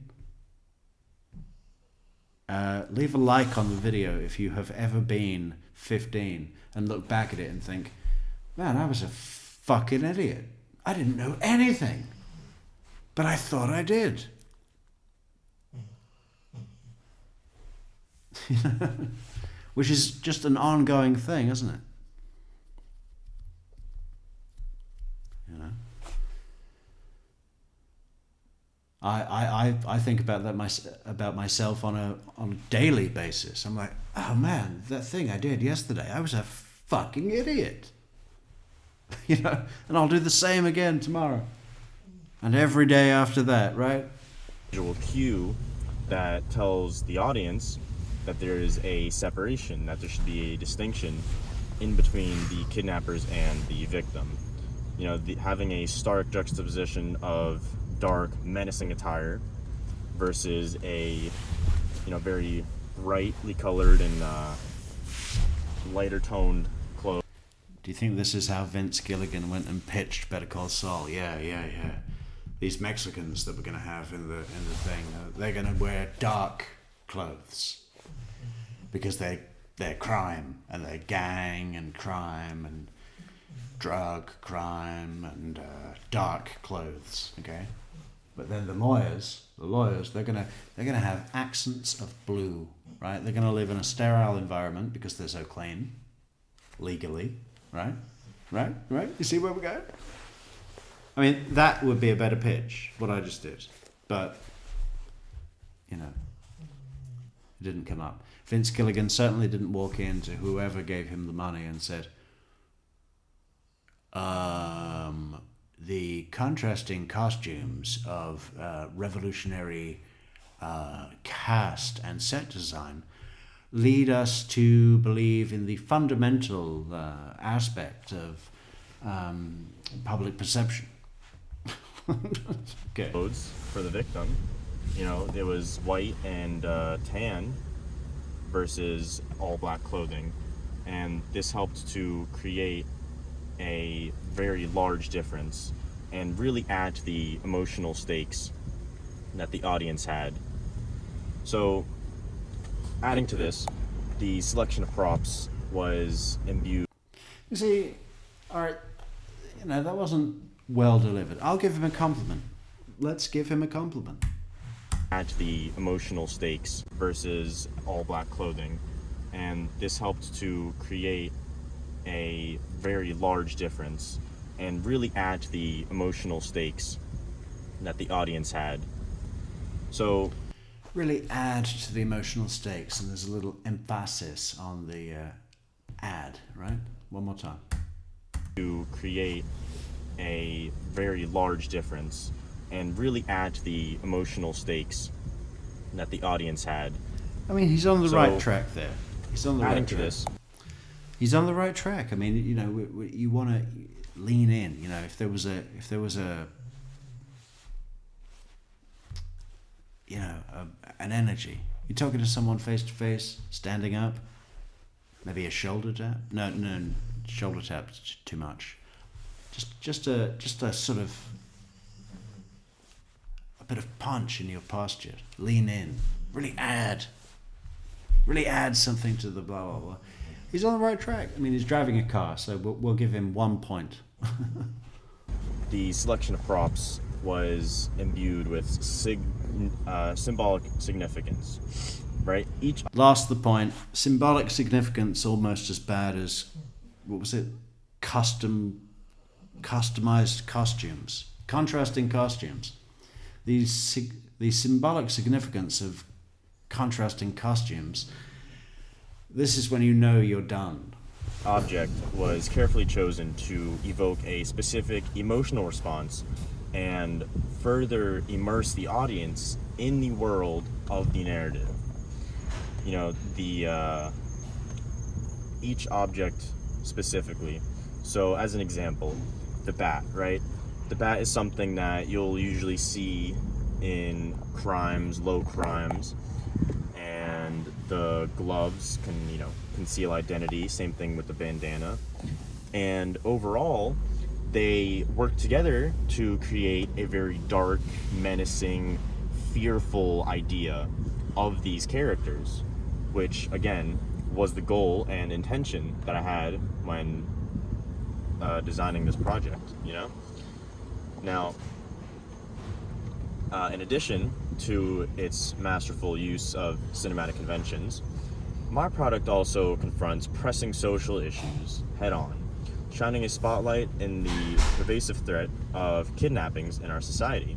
Leave a like on the video if you have ever been 15 and look back at it and think, man, I was a fucking idiot. I didn't know anything, but I thought I did. Which is just an ongoing thing, isn't it? You know, I think about that about myself on a daily basis. I'm like, oh man, that thing I did yesterday, I was a fucking idiot. You know, and I'll do the same again tomorrow, and every day after that, right? Visual cue that tells the audience that there is a separation, that there should be a distinction in between the kidnappers and the victim. You know, having a stark juxtaposition of dark, menacing attire versus a, you know, very brightly colored and lighter toned clothes. Do you think this is how Vince Gilligan went and pitched Better Call Saul? Yeah. These Mexicans that we're going to have in the thing, they're going to wear dark clothes because they're crime, and they're gang and crime and drug crime and dark clothes. Okay, but then the lawyers, they're gonna have accents of blue, right? They're gonna live in a sterile environment because they're so clean, legally, right? You see where we're going? I mean, that would be a better pitch, what I just did, but you know, it didn't come up. Vince Gilligan certainly didn't walk into whoever gave him the money and said, the contrasting costumes of revolutionary cast and set design lead us to believe in the fundamental aspect of public perception. Okay. Clothes for the victim. You know, it was white and tan versus all black clothing, and this helped to create a very large difference and really add to the emotional stakes that the audience had. So, adding to this, the selection of props was imbued. You see, Art, you know, that wasn't well delivered. I'll give him a compliment. Let's give him a compliment. Add to the emotional stakes versus all black clothing, and this helped to create a very large difference and really add to the emotional stakes that the audience had. So, really add to the emotional stakes, and there's a little emphasis on the add, right? One more time. To create a very large difference and really add to the emotional stakes that the audience had. I mean, he's on the right track there. He's on the adding right to track. this, He's on the right track. I mean, you know, you want to lean in. You know, if there was a, you know, an energy. You're talking to someone face to face, standing up. Maybe a shoulder tap. No, shoulder tap's too much. Just a sort of a bit of punch in your posture. Lean in. Really add something to the blah blah blah. He's on the right track. I mean, he's driving a car, so we'll give him 1 point. the selection of props was imbued with symbolic significance, right? Each Lost the point. Symbolic significance almost as bad as, what was it? Customized costumes. Contrasting costumes. The symbolic significance of contrasting costumes. This is when you know you're done. object was carefully chosen to evoke a specific emotional response and further immerse the audience in the world of the narrative. You know, each object specifically So as an example, the bat, right? The bat is something that you'll usually see in crimes, low crimes, and the gloves can, conceal identity. Same thing with the bandana. And overall, they work together to create a very dark, menacing, fearful idea of these characters, which again was the goal and intention that I had when designing this project. Now, in addition to its masterful use of cinematic conventions, my product also confronts pressing social issues head-on, shining a spotlight in the pervasive threat of kidnappings in our society.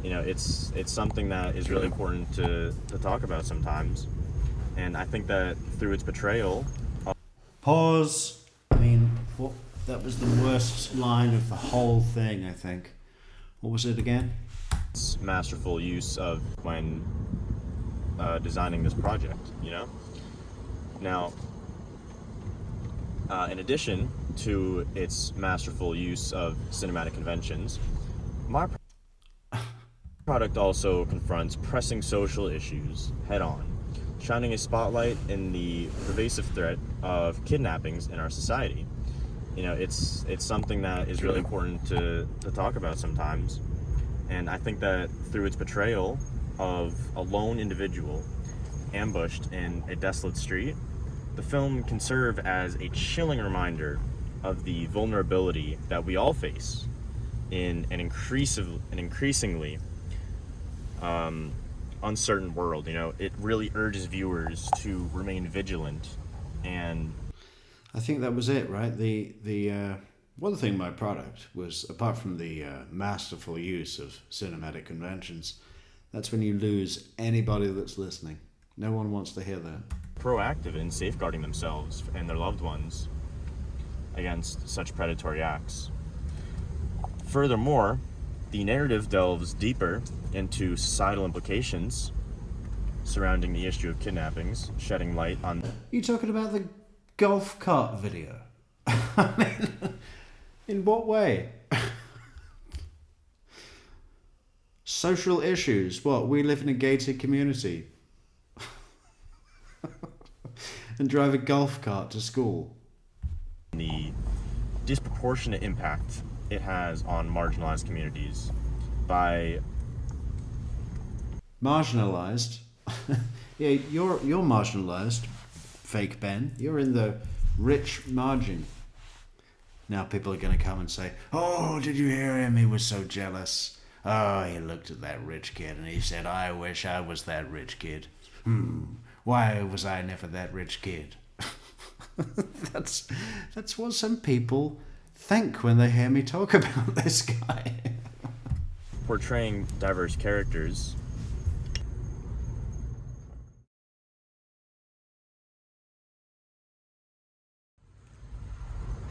It's something that is really important to talk about sometimes, and I think that through its portrayal of... Pause. That was the worst line of the whole thing, I think. What was it again? Its masterful use of when designing this project, Now, in addition to its masterful use of cinematic conventions, my product also confronts pressing social issues head-on, shining a spotlight in the pervasive threat of kidnappings in our society. It's something that is really important to talk about sometimes, and I think that through its portrayal of a lone individual ambushed in a desolate street, the film can serve as a chilling reminder of the vulnerability that we all face in an increasingly uncertain world. It really urges viewers to remain vigilant. And I think that was it, right? The one thing my product was, apart from the masterful use of cinematic conventions, that's when you lose anybody that's listening. No one wants to hear that. Proactive in safeguarding themselves and their loved ones against such predatory acts. Furthermore, the narrative delves deeper into societal implications surrounding the issue of kidnappings, shedding light on... You talking about the golf cart video? I mean, in what way? Social issues. What? We live in a gated community. And drive a golf cart to school. The disproportionate impact it has on marginalized communities by... Marginalized? Yeah, you're marginalized, fake Ben. You're in the rich margin. Now people are going to come and say, oh, did you hear him? He was so jealous. Oh, he looked at that rich kid and he said, I wish I was that rich kid. Why was I never that rich kid? That's what some people think when they hear me talk about this guy. Portraying diverse characters.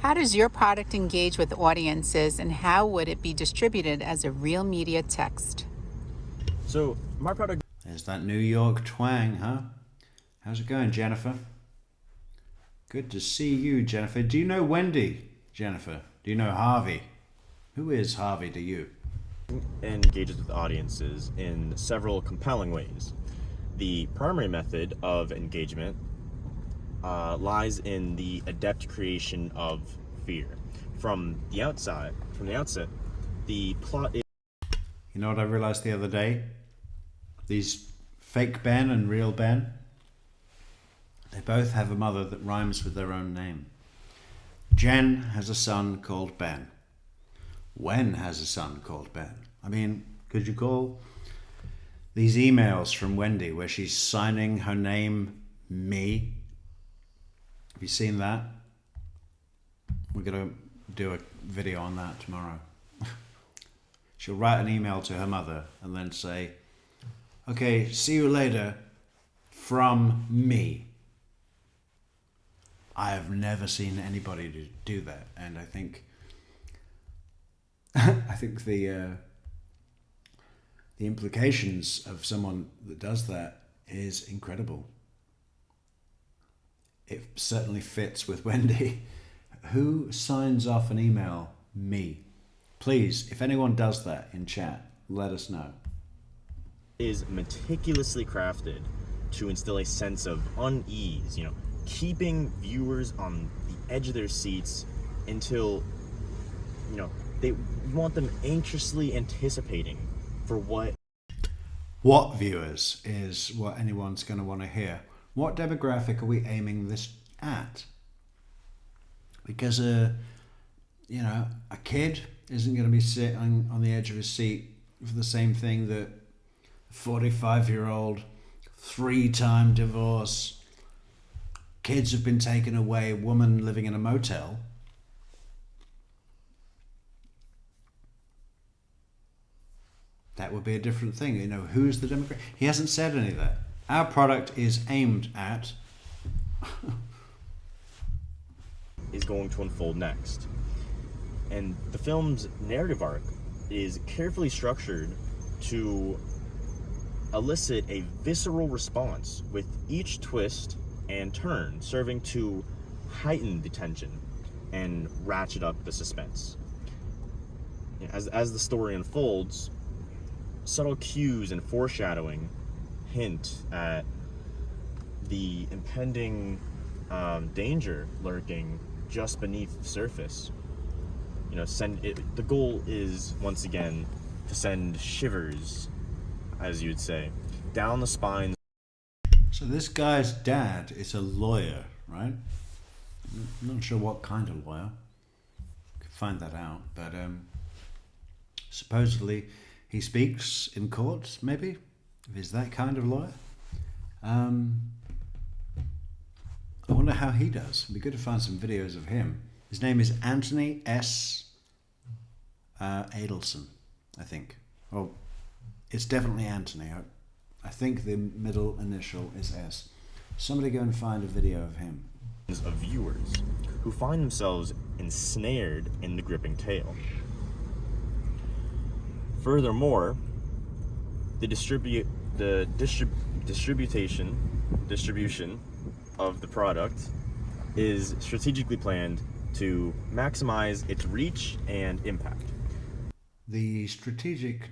How does your product engage with audiences, and how would it be distributed as a real media text? So, my product... There's that New York twang, huh? How's it going, Jennifer? Good to see you, Jennifer. Do you know Wendi, Jennifer? Do you know Harvey? Who is Harvey to you? Engages with audiences in several compelling ways. The primary method of engagement lies in the adept creation of fear. From the outset, the plot is... You know what I realized the other day? These fake Ben and real Ben, they both have a mother that rhymes with their own name. Jen has a son called Ben. Wen has a son called Ben. I mean, could you call these emails from Wendi where she's signing her name me? Have you seen that? We're going to do a video on that tomorrow. She'll write an email to her mother and then say, okay, see you later, from me. I have never seen anybody do that, and I think the implications of someone that does that is incredible. It certainly fits with Wendi. who signs off an email? Me. Please, if anyone does that in chat, let us know. Is meticulously crafted to instill a sense of unease, keeping viewers on the edge of their seats until, they want them anxiously anticipating for what viewers is what anyone's going to want to hear. What demographic are we aiming this at? Because, a kid isn't going to be sitting on the edge of his seat for the same thing that a 45-year-old, 3-time divorce, kids have been taken away, woman living in a motel. That would be a different thing. Who's the demographic? He hasn't said any of that. Our product is aimed at is going to unfold next. And the film's narrative arc is carefully structured to elicit a visceral response, with each twist and turn serving to heighten the tension and ratchet up the suspense. As the story unfolds, subtle cues and foreshadowing hint at the impending danger lurking just beneath the surface. The goal is, once again, to send shivers, as you'd say, down the spines. So this guy's dad is a lawyer, right? I'm not sure what kind of lawyer. Could find that out, but supposedly he speaks in court, maybe, if he's that kind of lawyer. I wonder how he does. It'd be good to find some videos of him. His name is Anthony S. Adelson, I think. Well, it's definitely Anthony. I think the middle initial is S. Somebody go and find a video of him. Of viewers who find themselves ensnared in the gripping tale. Furthermore, the distribution of the product is strategically planned to maximize its reach and impact. The strategic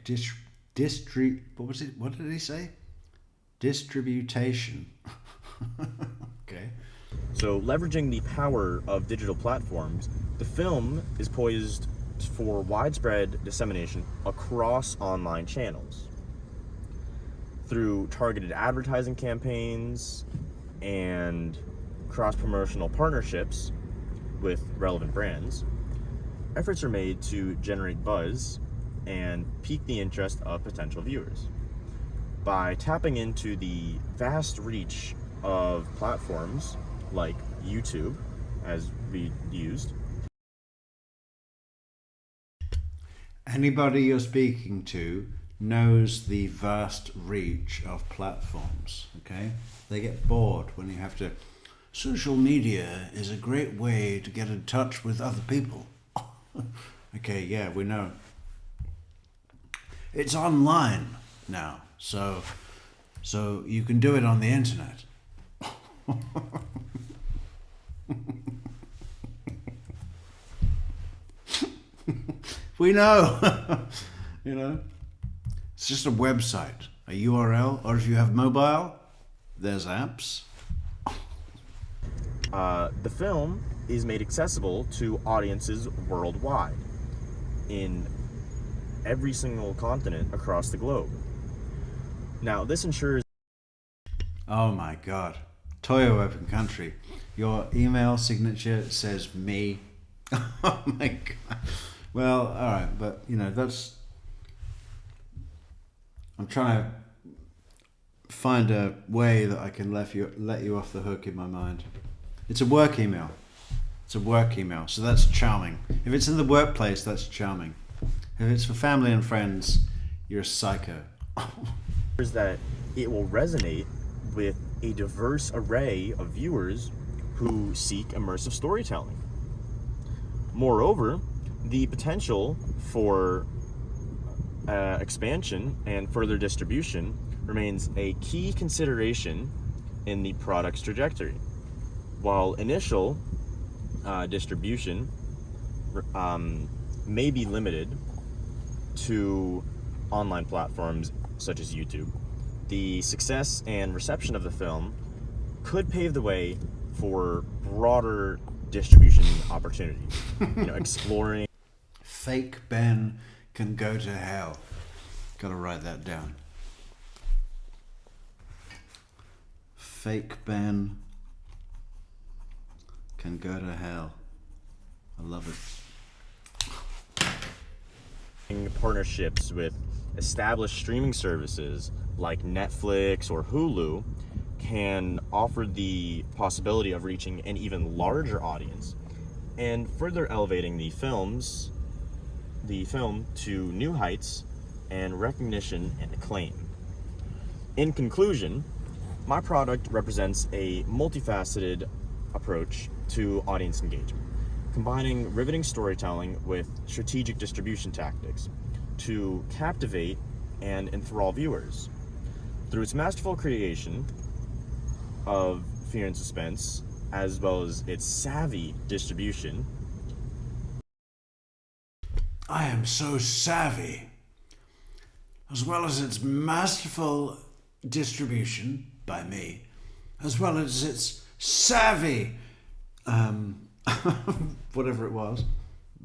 what did he say? Distributation. Okay. So, leveraging the power of digital platforms, the film is poised for widespread dissemination across online channels through targeted advertising campaigns and cross-promotional partnerships with relevant brands. Efforts are made to generate buzz and pique the interest of potential viewers. By tapping into the vast reach of platforms like YouTube, as we used. Anybody you're speaking to knows the vast reach of platforms, okay? They get bored when you have to... Social media is a great way to get in touch with other people. Okay, yeah, we know. It's online now, so you can do it on the internet. We know. It's just a website, a URL, or if you have mobile, there's apps. The film is made accessible to audiences worldwide in every single continent across the globe. Now, this ensures... Oh my God. Toyo Open Country. Your email signature says me. Oh my God. Well, all right, but that's... I'm trying to find a way that I can let you off the hook in my mind. It's a work email. So that's charming. If it's in the workplace, that's charming. If it's for family and friends, you're a psycho. is that it will resonate with a diverse array of viewers who seek immersive storytelling. Moreover, the potential for expansion and further distribution remains a key consideration in the product's trajectory. While initial distribution may be limited to online platforms such as YouTube. The success and reception of the film could pave the way for broader distribution opportunities. Exploring. Fake Ben can go to hell. Gotta write that down. Fake Ben can go to hell. I love it. Partnerships with established streaming services like Netflix or Hulu can offer the possibility of reaching an even larger audience and further elevating the film to new heights and recognition and acclaim. In conclusion, my product represents a multifaceted approach to audience engagement, combining riveting storytelling with strategic distribution tactics to captivate and enthrall viewers. Through its masterful creation of fear and suspense, as well as its savvy distribution. I am so savvy. As well as its masterful distribution by me, as well as its savvy, whatever it was,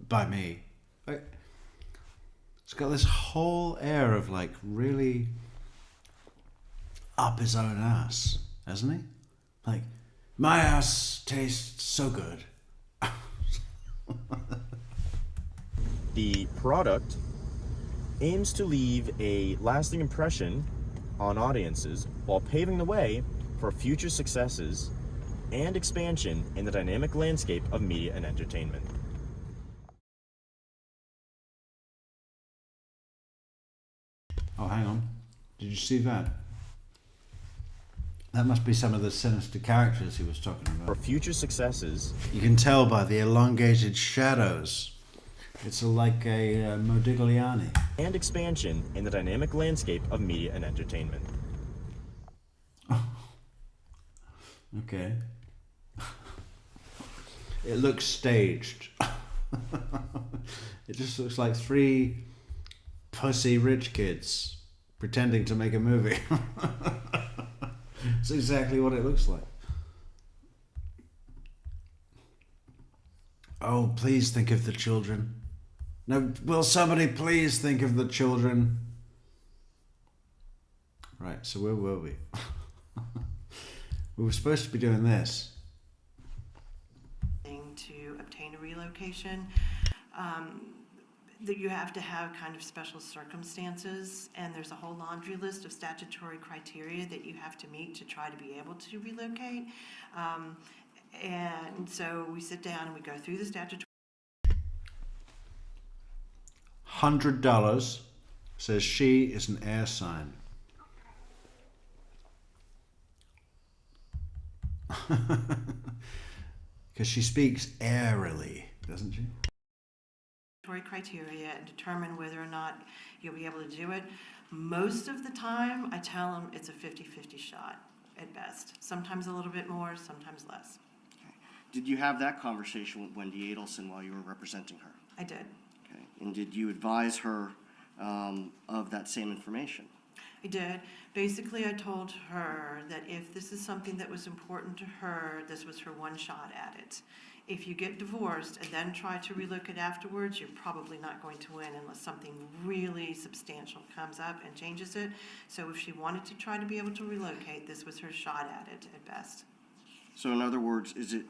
by me. It's got this whole air of like really up his own ass, hasn't he? Like, my ass tastes so good. The product aims to leave a lasting impression on audiences while paving the way for future successes and expansion in the dynamic landscape of media and entertainment. Oh, hang on. Did you see that? That must be some of the sinister characters he was talking about. For future successes, you can tell by the elongated shadows. It's like a Modigliani. And expansion in the dynamic landscape of media and entertainment. Okay. It looks staged. It just looks like three pussy rich kids pretending to make a movie. It's exactly what it looks like. Oh, please think of the children. No, will somebody please think of the children? Right, so where were we? We were supposed to be doing this. To obtain a relocation, that you have to have kind of special circumstances, and there's a whole laundry list of statutory criteria that you have to meet to try to be able to relocate. And so we sit down and we go through the statutory. $100 says she is an air sign. Because she speaks airily, doesn't she? Criteria and determine whether or not you'll be able to do it. Most of the time, I tell them it's a 50-50 shot at best. Sometimes a little bit more, sometimes less. Okay. Did you have that conversation with Wendi Adelson while you were representing her? I did. Okay. And did you advise her of that same information? I did. Basically, I told her that if this is something that was important to her, this was her one shot at it. If you get divorced and then try to relook it afterwards, you're probably not going to win unless something really substantial comes up and changes it. So if she wanted to try to be able to relocate, this was her shot at it at best. So in other words, is it,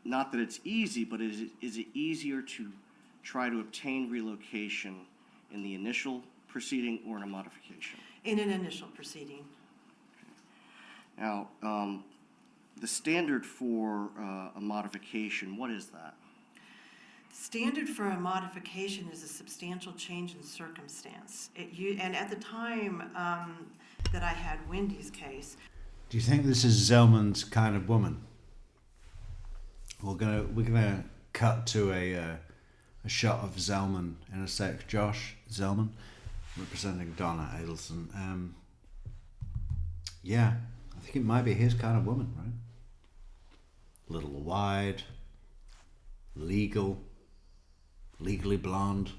not that it's easy, but is it easier to try to obtain relocation in the initial proceeding or in a modification? In an initial proceeding. Okay. Now, the standard for a modification, what is that? Standard for a modification is a substantial change in circumstance. And at the time that I had Wendy's case. Do you think this is Zellman's kind of woman? We're gonna cut to a shot of Zellman in a sec. Josh Zellman, representing Donna Adelson. Yeah, I think it might be his kind of woman, right? little wide, legal, legally blonde.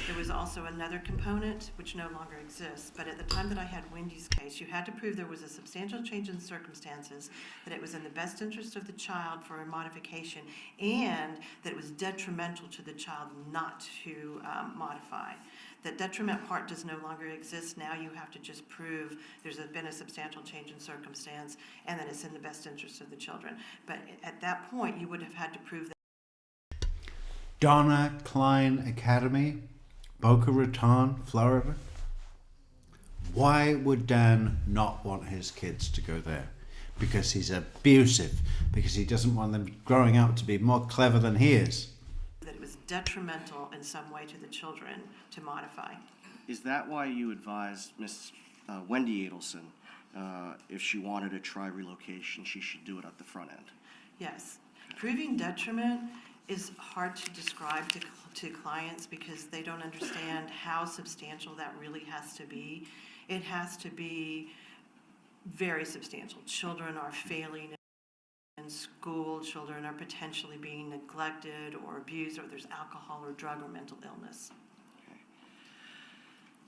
There was also another component which no longer exists, but at the time that I had Wendy's case, you had to prove there was a substantial change in circumstances, that it was in the best interest of the child for a modification, and that it was detrimental to the child not to modify. That detriment part does no longer exist. Now you have to just prove there's been a substantial change in circumstance and that it's in the best interest of the children. But at that point, you would have had to prove that. Donna Klein Academy, Boca Raton, Florida. Why would Dan not want his kids to go there? Because he's abusive, because he doesn't want them growing up to be more clever than he is. That it was detrimental in some way to the children to modify. Is that why you advised Miss Wendi Adelson, if she wanted to try relocation, she should do it at the front end? Yes. Proving detriment is hard to describe to clients because they don't understand how substantial that really has to be. It has to be very substantial. Children are failing in school, children are potentially being neglected or abused, or there's alcohol or drug or mental illness. Okay.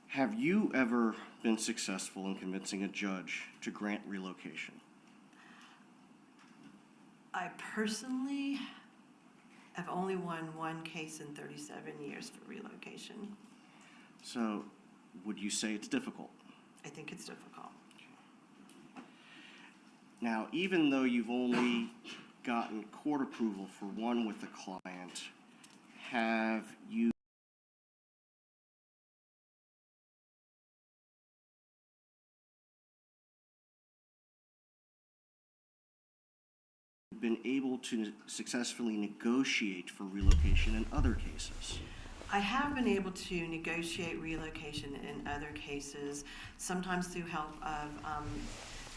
Have you ever been successful in convincing a judge to grant relocation? I personally have only won one case in 37 years for relocation. So, would you say it's difficult? I think it's difficult. Now, even though you've only gotten court approval for one with a client, have you been able to successfully negotiate for relocation in other cases? I have been able to negotiate relocation in other cases, sometimes through help of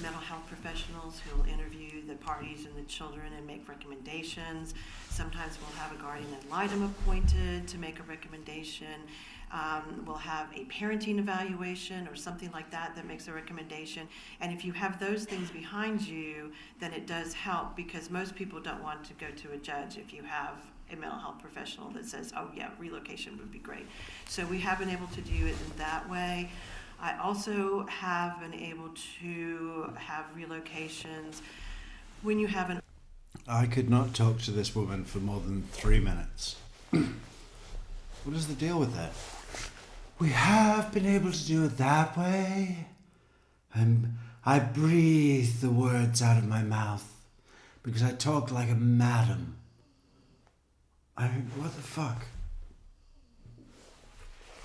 mental health professionals who will interview the parties and the children and make recommendations. Sometimes we'll have a guardian ad litem appointed to make a recommendation. We'll have a parenting evaluation or something like that that makes a recommendation. And if you have those things behind you, then it does help, because most people don't want to go to a judge if you have a mental health professional that says, oh yeah, relocation would be great. So we have been able to do it in that way. I also have been able to have relocations when you have an... I could not talk to this woman for more than 3 minutes. What is the deal with that? We have been able to do it that way. I breathe the words out of my mouth because I talk like a madam. I mean, what the fuck?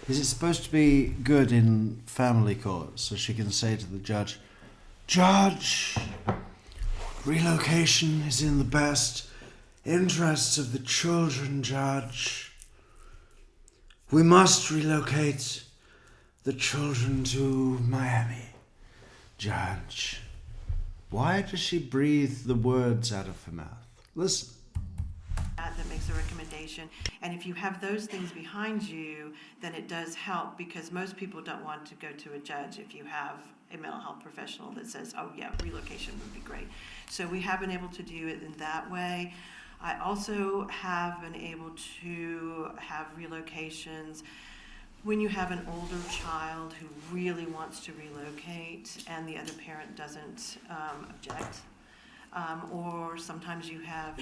Is it supposed to be good in family court so she can say to the judge, Judge, relocation is in the best interests of the children, Judge. We must relocate the children to Miami, Judge. Why does she breathe the words out of her mouth? Listen. That makes a recommendation. And if you have those things behind you, then it does help, because most people don't want to go to a judge if you have a mental health professional that says, oh yeah, relocation would be great. So we have been able to do it in that way. I also have been able to have relocations when you have an older child who really wants to relocate and the other parent doesn't object. Or sometimes you have...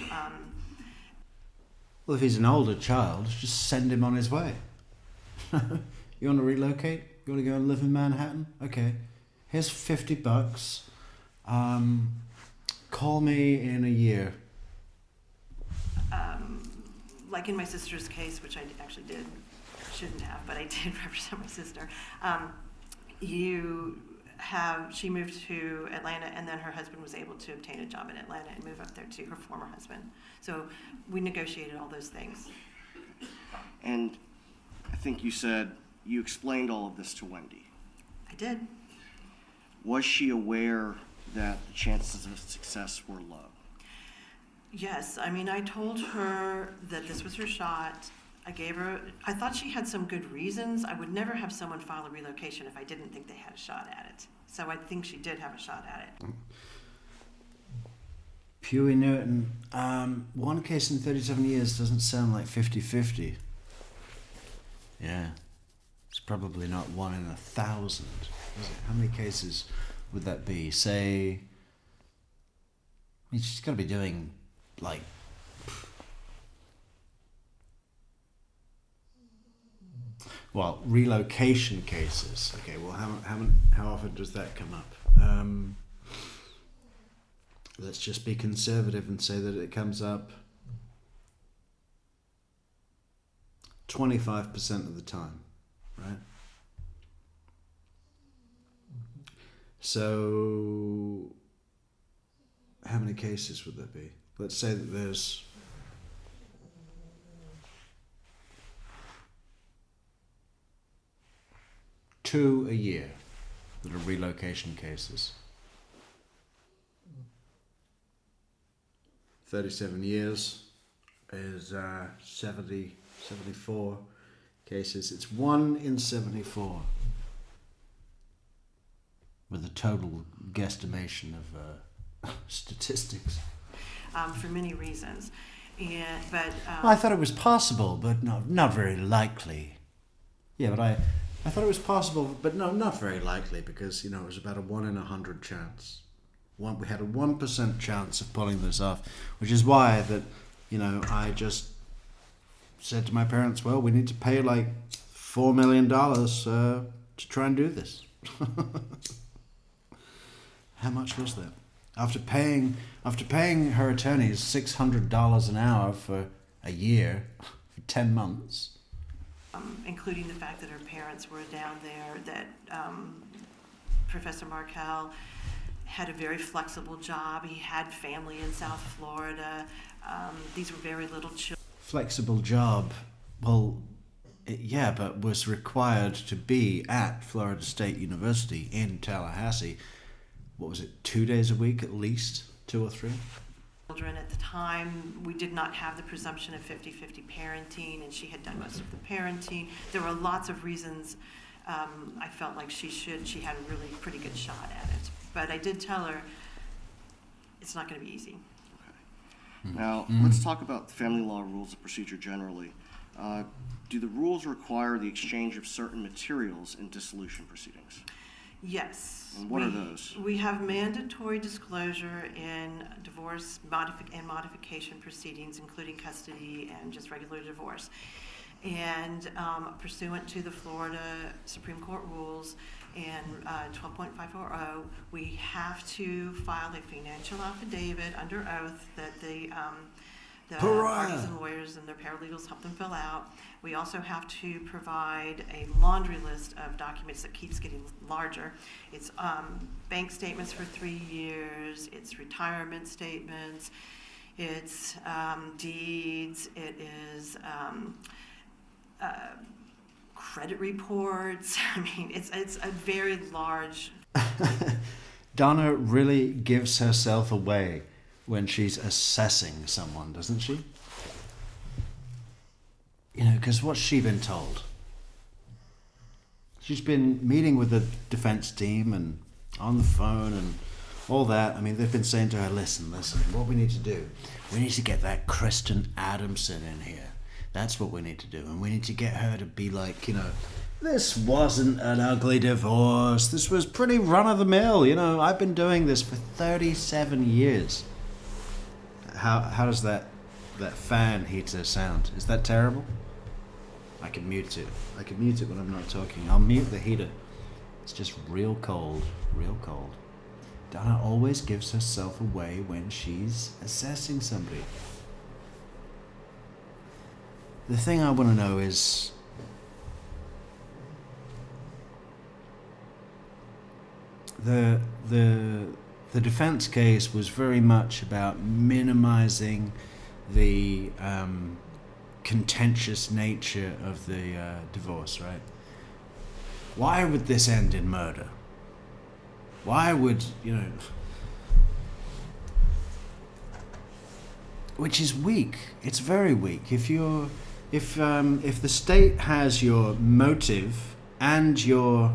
Well, if he's an older child, just send him on his way. You want to relocate? You want to go and live in Manhattan? Okay. Here's $50. Call me in a year. Like in my sister's case, which I actually did, shouldn't have, but I did represent my sister. She moved to Atlanta, and then her husband was able to obtain a job in Atlanta and move up there to her former husband. So we negotiated all those things. And I think you said you explained all of this to Wendi. I did. Was she aware that the chances of success were low? Yes, I mean, I told her that this was her shot. I thought she had some good reasons. I would never have someone file a relocation if I didn't think they had a shot at it. So I think she did have a shot at it. Pewee Newton. One case in 37 years doesn't sound like 50-50. Yeah. It's probably not 1 in 1,000. Is it? How many cases would that be? Say, I mean, she's got to be doing like relocation cases. Okay, well, how often does that come up? Let's just be conservative and say that it comes up 25% of the time, right? So, how many cases would there be? Let's say that there's 2 a year that are relocation cases. 37 years is 74 cases. It's 1 in 74 with a total guesstimation of statistics. For many reasons. But Well, I thought it was possible, but not very likely. Yeah, but I thought it was possible, but no, not very likely, because, it was about a 1 in 100 chance. We had a 1% chance of pulling this off, which is why that, I just said to my parents, well, we need to pay like $4 million to try and do this. How much was that? After paying her attorneys $600 an hour for a year, for 10 months. including the fact that her parents were down there, that Professor Markel had a very flexible job. He had family in South Florida. These were very little children. Flexible job. Well, yeah, but was required to be at Florida State University in Tallahassee. What was it, 2 days a week at least? 2 or 3? Children at the time, we did not have the presumption of 50-50 parenting, and she had done most of the parenting. There were lots of reasons I felt like she had a really pretty good shot at it. But I did tell her it's not going to be easy. Okay. Now, let's talk about the family law rules of procedure generally. Do the rules require the exchange of certain materials in dissolution proceedings? Yes. And what are those? We have mandatory disclosure in divorce and modification proceedings, including custody and just regular divorce. And pursuant to the Florida Supreme Court rules and 12.540, we have to file a financial affidavit under oath that the parties and lawyers and their paralegals help them fill out. We also have to provide a laundry list of documents that keeps getting larger. It's bank statements for 3 years, it's retirement statements, it's deeds, it is credit reports. I mean, it's a very large. Donna really gives herself away when she's assessing someone, doesn't she? Because what's she been told? She's been meeting with the defense team and on the phone and all that. I mean, they've been saying to her, listen, what we need to do, we need to get that Kristen Adamson in here. That's what we need to do. And we need to get her to be like, this wasn't an ugly divorce. This was pretty run-of-the-mill. I've been doing this for 37 years. How does that fan heater sound? Is that terrible? I can mute it. I can mute it when I'm not talking. I'll mute the heater. It's just real cold, real cold. Donna always gives herself away when she's assessing somebody. The thing I want to know is, the defense case was very much about minimizing the contentious nature of the divorce, right? Why would this end in murder? Why would, which is weak. It's very weak. If the state has your motive and your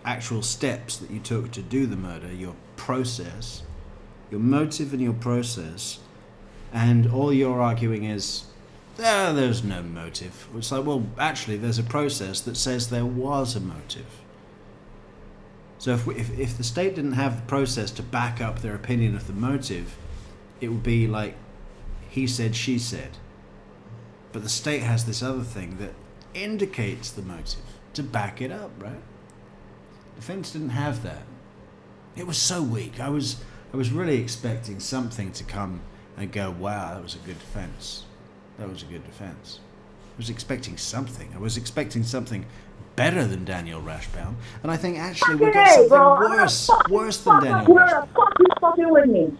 actual steps that you took to do the murder, your process, your motive and your process, and all you're arguing is, there's no motive. It's like, well, actually, there's a process that says there was a motive. So if the state didn't have the process to back up their opinion of the motive, it would be like he said, she said. But the state has this other thing that indicates the motive to back it up, right? Defense didn't have that. It was so weak. I was really expecting something to come and go, wow, that was a good defense. That was a good defense. I was expecting something. I was expecting something better than Daniel Rashbaum, and I think actually we got something worse than Daniel Rashbaum. Fucking with me.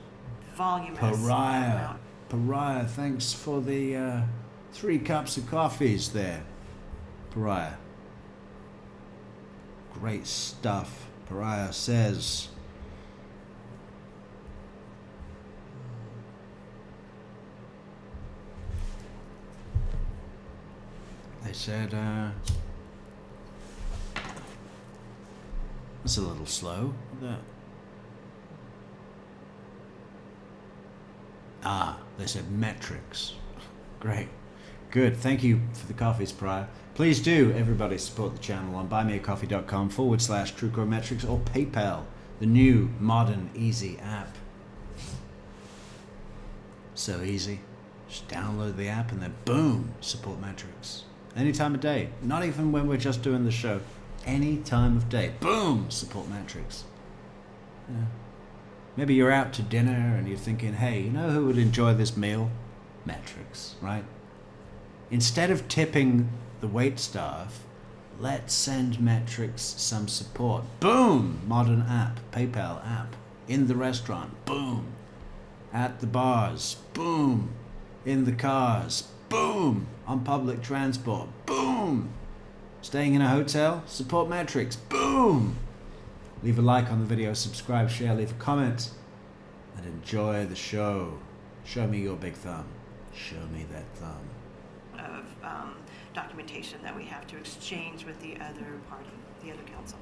Voluminous. Pariah, thanks for the 3 cups of coffees there, Pariah. Great stuff. Pariah says, they said, it's a little slow. They said Metrix. Great. Good. Thank you for the coffees, Pariah. Please do, everybody, support the channel on buymeacoffee.com/TrueCore Metrix or PayPal, the new, modern, easy app. So easy. Just download the app and then boom, support Metrix. Any time of day. Not even when we're just doing the show. Any time of day. Boom, support Metrix. Yeah. Maybe you're out to dinner and you're thinking, hey, you know who would enjoy this meal? Metrix, right? Instead of tipping the wait staff, let's send Metrix some support. Boom! Modern app, PayPal app. In the restaurant, boom. At the bars, boom. In the cars, boom. On public transport, boom. Staying in a hotel, support Metrix, boom. Leave a like on the video, subscribe, share, leave a comment, and enjoy the show. Show me your big thumb. Show me that thumb. Of documentation that we have to exchange with the other party, the other counsel.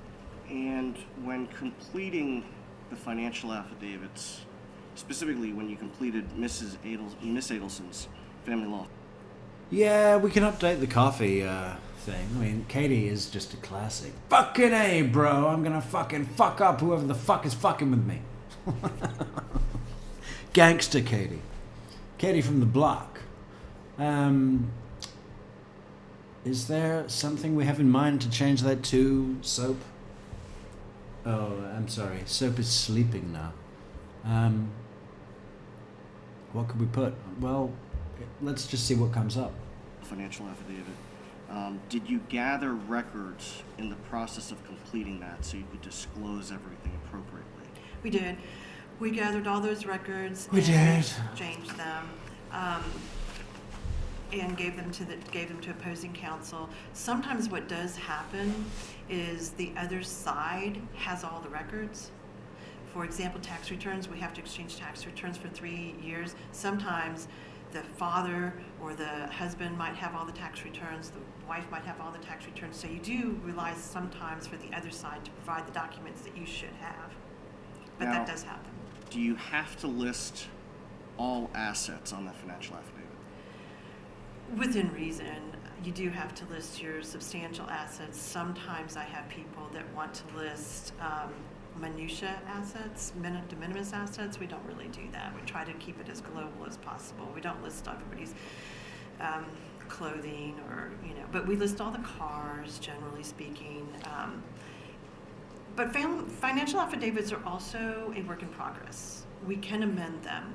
And when completing the financial affidavits, specifically when you completed Miss Adelson's family law. Yeah, we can update the coffee thing. I mean, Katie is just a classic. Fucking A, bro. I'm gonna fucking fuck up whoever the fuck is fucking with me. Gangster Katie. Katie from the block. Is there something we have in mind to change that to, Soap? Oh, I'm sorry. Soap is sleeping now. What could we put? Well, let's just see what comes up. Financial affidavit. Did you gather records in the process of completing that so you could disclose everything appropriately? We did. We gathered all those records. We did. Changed them, and gave them to opposing counsel. Sometimes what does happen is the other side has all the records. For example, tax returns. We have to exchange tax returns for 3 years. Sometimes the father or the husband might have all the tax returns, the wife might have all the tax returns, so you do rely sometimes for the other side to provide the documents that you should have. But Now, that does happen. do you have to list all assets on that financial affidavit? Within reason, you do have to list your substantial assets. Sometimes I have people that want to list minutia assets, de minimis assets. We don't really do that. We try to keep it as global as possible. We don't list everybody's clothing or, but we list all the cars, generally speaking. But financial affidavits are also a work in progress. We can amend them.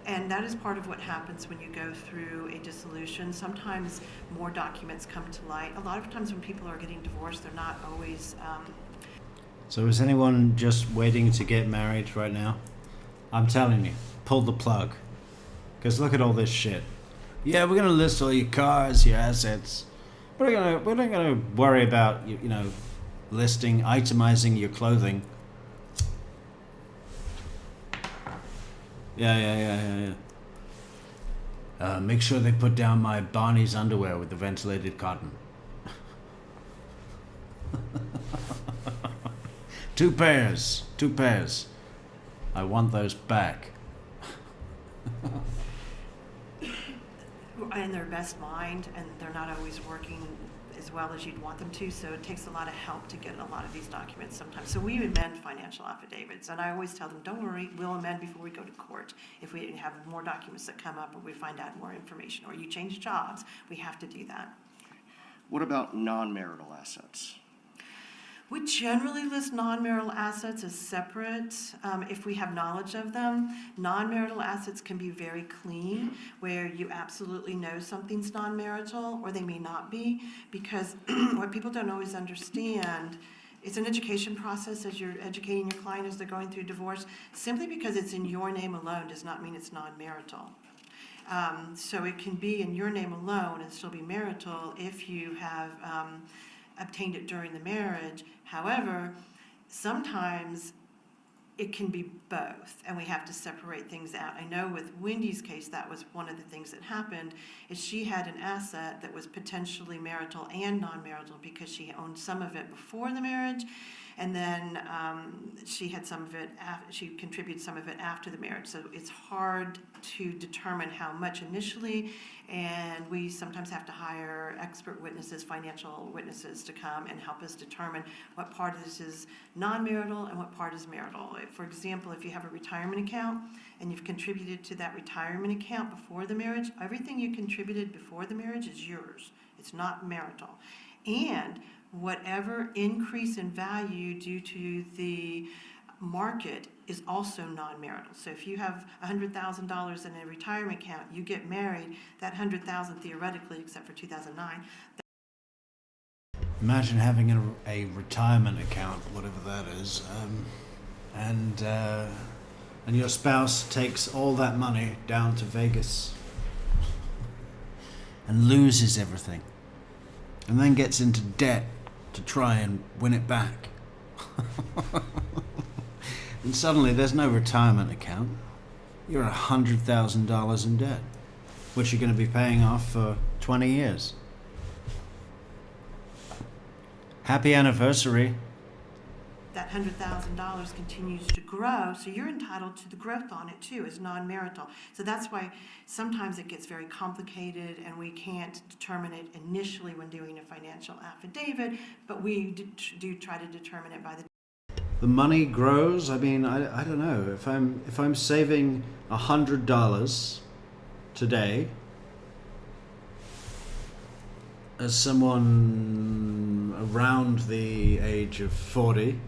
And that is part of what happens when you go through a dissolution. Sometimes more documents come to light. A lot of times when people are getting divorced, they're not always... So is anyone just waiting to get married right now? I'm telling you, pull the plug. Because look at all this shit. Yeah, we're going to list all your cars, your assets. We're not going to worry about, listing, itemizing your clothing. Yeah. Make sure they put down my Barney's underwear with the ventilated cotton. 2 pairs. 2 pairs. I want those back. In their best mind, and they're not always working as well as you'd want them to, so it takes a lot of help to get a lot of these documents sometimes. So we amend financial affidavits, and I always tell them, don't worry, we'll amend before we go to court. If we have more documents that come up or we find out more information, or you change jobs, we have to do that. What about non-marital assets? We generally list non-marital assets as separate if we have knowledge of them. Non-marital assets can be very clean, where you absolutely know something's non-marital, or they may not be, because what people don't always understand, it's an education process as you're educating your client as they're going through divorce. Simply because it's in your name alone does not mean it's non-marital. So it can be in your name alone and still be marital if you have obtained it during the marriage. However, sometimes it can be both, and we have to separate things out. I know with Wendy's case, that was one of the things that happened, is she had an asset that was potentially marital and non-marital because she owned some of it before the marriage, and then she had some of it, she contributed some of it after the marriage. So it's hard to determine how much initially, and we sometimes have to hire expert witnesses, financial witnesses, to come and help us determine what part of this is non-marital and what part is marital. For example, if you have a retirement account and you've contributed to that retirement account before the marriage, everything you contributed before the marriage is yours. It's not marital. And whatever increase in value due to the market is also non-marital. So if you have $100,000 in a retirement account, you get married, that $100,000 theoretically, except for 2009. Imagine having a retirement account, whatever that is, and your spouse takes all that money down to Vegas and loses everything, and then gets into debt to try and win it back. And suddenly there's no retirement account. You're $100,000 in debt, which you're going to be paying off for 20 years. Happy anniversary. That $100,000 continues to grow, so you're entitled to the growth on it too as non-marital. So that's why sometimes it gets very complicated and we can't determine it initially when doing a financial affidavit, but we do try to determine it by the money grows. I mean, I don't know. If I'm saving $100 today, as someone around the age of 40,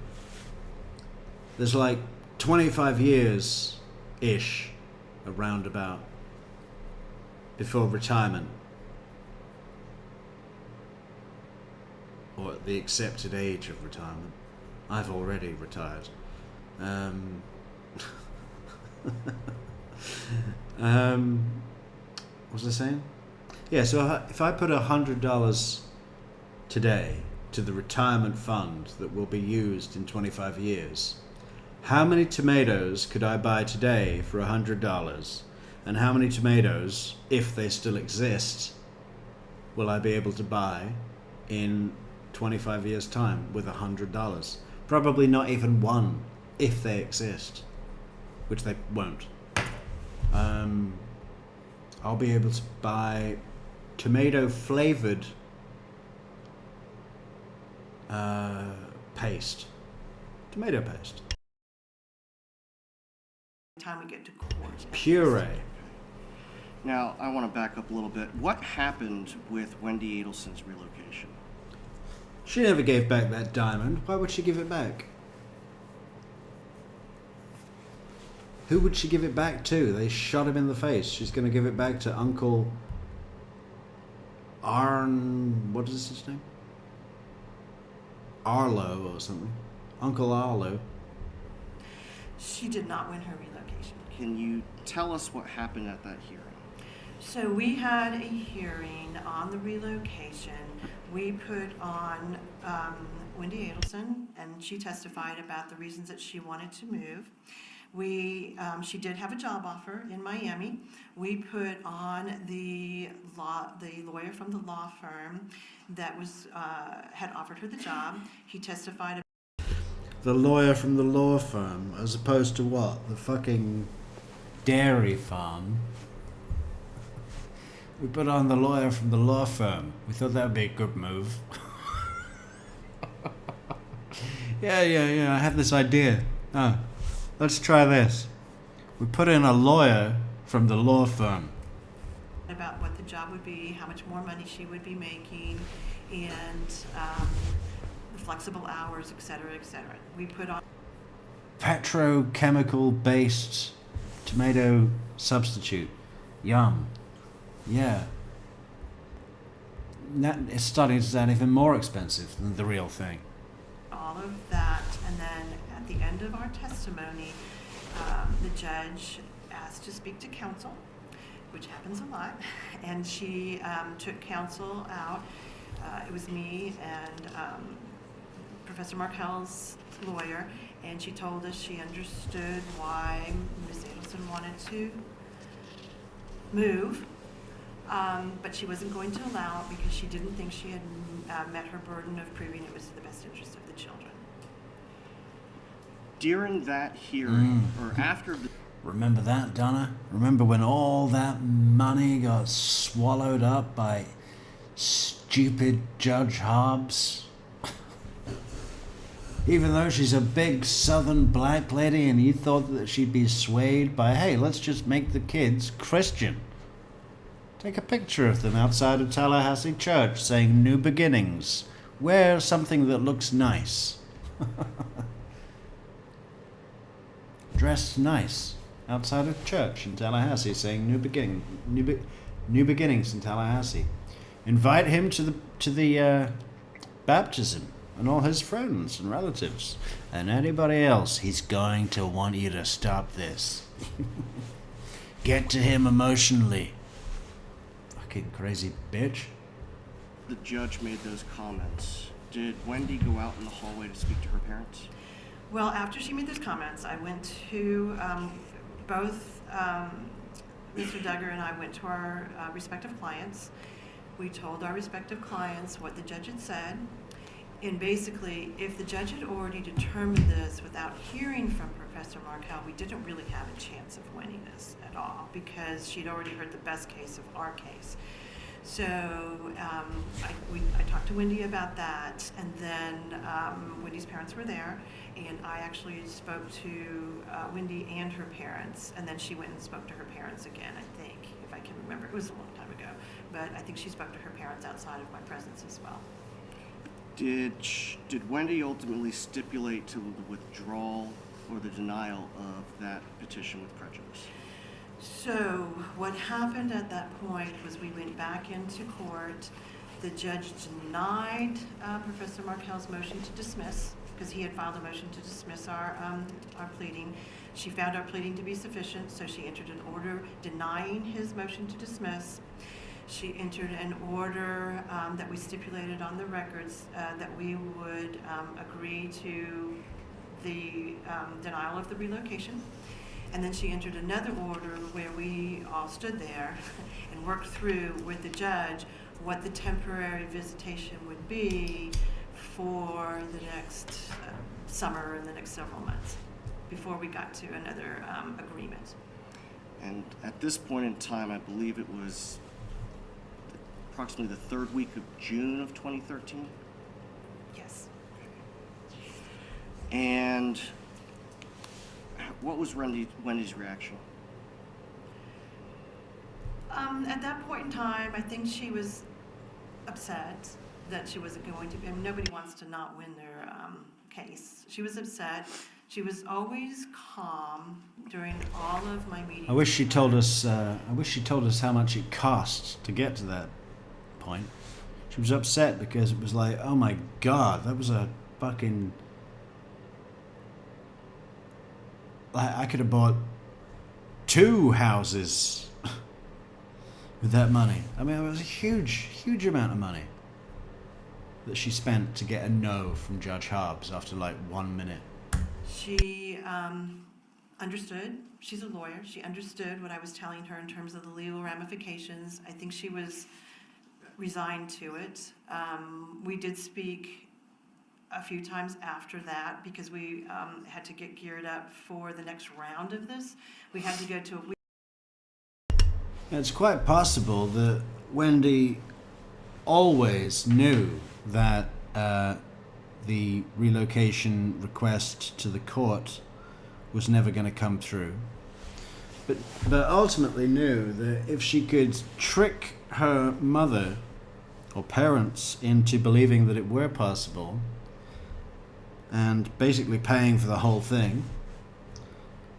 there's like 25 years-ish, around about, before retirement, or the accepted age of retirement. I've already retired. What was I saying? Yeah, so if I put $100 today to the retirement fund that will be used in 25 years, how many tomatoes could I buy today for $100? And how many tomatoes, if they still exist, will I be able to buy in 25 years' time with $100? Probably not even one, if they exist, which they won't. I'll be able to buy tomato-flavored paste. Tomato paste. time we get to court. Puree. Now, I want to back up a little bit. What happened with Wendi Adelson's relocation? She never gave back that diamond. Why would she give it back? Who would she give it back to? They shot him in the face. She's going to give it back to Uncle what is his name? Arlo or something. Uncle Arlo. She did not win her relocation. Can you tell us what happened at that hearing? So we had a hearing on the relocation. We put on Wendi Adelson, and she testified about the reasons that she wanted to move. She did have a job offer in Miami. We put on the lawyer from the law firm that had offered her the job. He testified. The lawyer from the law firm, as opposed to what? The fucking dairy farm. We put on the lawyer from the law firm. We thought that would be a good move. Yeah, I had this idea. Oh, let's try this. We put in a lawyer from the law firm. About what the job would be, how much more money she would be making, and the flexible hours, et cetera, et cetera. We put on Petrochemical-based tomato substitute. Yum. Yeah. It's starting to sound even more expensive than the real thing. all of that, and then at the end of our testimony, the judge asked to speak to counsel, which happens a lot, and she took counsel out. It was me and Professor Markel's lawyer, and she told us she understood why Ms. Adelson wanted to move, but she wasn't going to allow it because she didn't think she had met her burden of proving it was in the best interest of the children. During that hearing, or after the... Remember that, Donna? Remember when all that money got swallowed up by stupid Judge Hobbs? Even though she's a big southern black lady and you thought that she'd be swayed by, hey, let's just make the kids Christian. Take a picture of them outside of Tallahassee Church saying New Beginnings. Wear something that looks nice. Dress nice outside of church in Tallahassee saying New Beginnings in Tallahassee. Invite him to the baptism and all his friends and relatives and anybody else. He's going to want you to stop this. Get to him emotionally. Fucking crazy bitch. The judge made those comments. Did Wendi go out in the hallway to speak to her parents? Well, after she made those comments, I went to both Mr. Duggar and I went to our respective clients. We told our respective clients what the judge had said. And basically, if the judge had already determined this without hearing from Professor Markel, we didn't really have a chance of winning this at all because she'd already heard the best case of our case. So I talked to Wendi about that, and then Wendi's parents were there, and I actually spoke to Wendi and her parents, and then she went and spoke to her parents again, I think, if I can remember. It was a long time ago, but I think she spoke to her parents outside of my presence as well. Did Wendi ultimately stipulate to the withdrawal or the denial of that petition with prejudice? So what happened at that point was we went back into court. The judge denied Professor Markel's motion to dismiss because he had filed a motion to dismiss our pleading. She found our pleading to be sufficient, so she entered an order denying his motion to dismiss. She entered an order that we stipulated on the records that we would agree to the denial of the relocation. And then she entered another order where we all stood there and worked through with the judge what the temporary visitation would be for the next summer and the next several months before we got to another agreement. And at this point in time, I believe it was approximately the third week of June of 2013? Yes. And what was Wendi's reaction? At that point in time, I think she was upset that she wasn't going to. And nobody wants to not win their case. She was upset. She was always calm during all of my meetings. I wish she told us. I wish she told us how much it cost to get to that point. She was upset because it was like, oh my god, that was a fucking. Like, I could have bought 2 houses with that money. I mean, it was a huge amount of money that she spent to get a no from Judge Hobbs after like 1 minute. She understood. She's a lawyer. She understood what I was telling her in terms of the legal ramifications. I think she was resigned to it. We did speak a few times after that because we had to get geared up for the next round of this. We had to go to It's quite possible that Wendi always knew that the relocation request to the court was never going to come through. But ultimately knew that if she could trick her mother or parents into believing that it were possible and basically paying for the whole thing,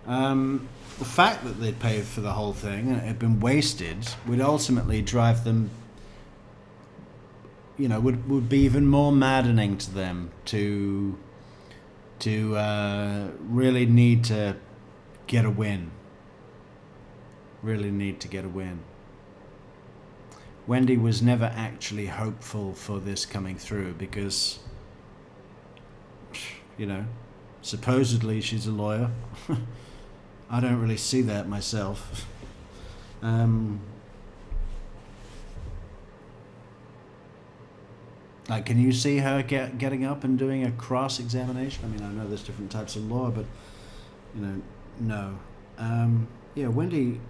the fact that they'd paid for the whole thing and it had been wasted would ultimately drive them, you know, would be even more maddening to them to really need to get a win. Really need to get a win. Wendi was never actually hopeful for this coming through because, you know, supposedly she's a lawyer. I don't really see that myself. Like, can you see her getting up and doing a cross-examination? I mean, I know there's different types of law, but, you know, no. Yeah, Wendi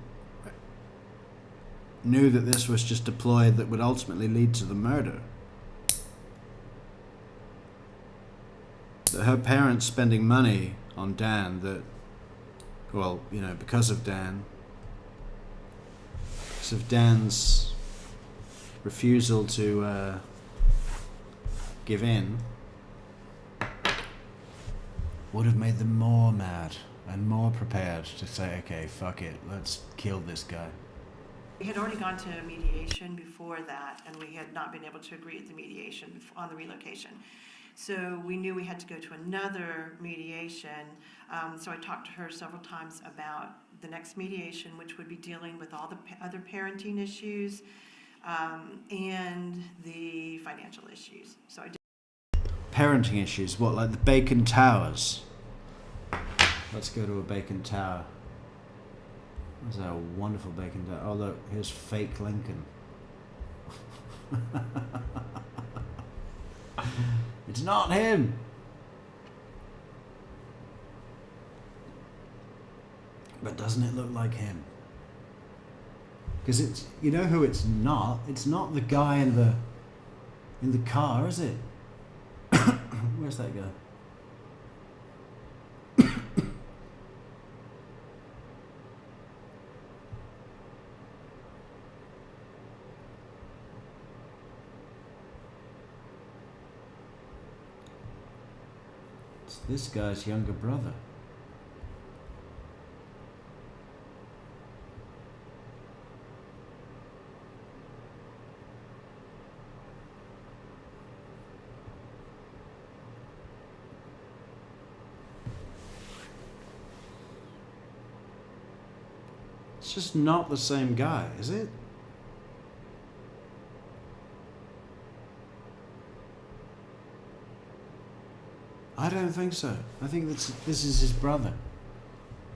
knew that this was just a ploy that would ultimately lead to the murder. That her parents spending money on Dan that, well, you know, because of Dan, because of Dan's refusal to give in, would have made them more mad and more prepared to say, okay, fuck it, let's kill this guy. We had already gone to mediation before that, and we had not been able to agree at the mediation on the relocation. So we knew we had to go to another mediation. So I talked to her several times about the next mediation, which would be dealing with all the other parenting issues and the financial issues. So I did. Parenting issues, what, like the Bacon Towers? Let's go to a Bacon Tower. There's a wonderful Bacon Tower. Oh look, here's fake Lincoln. It's not him. But doesn't it look like him? Because it's, you know who it's not? It's not the guy in the car, is it? Where's that guy? It's this guy's younger brother. It's just not the same guy, is it? I don't think so. I think this is his brother.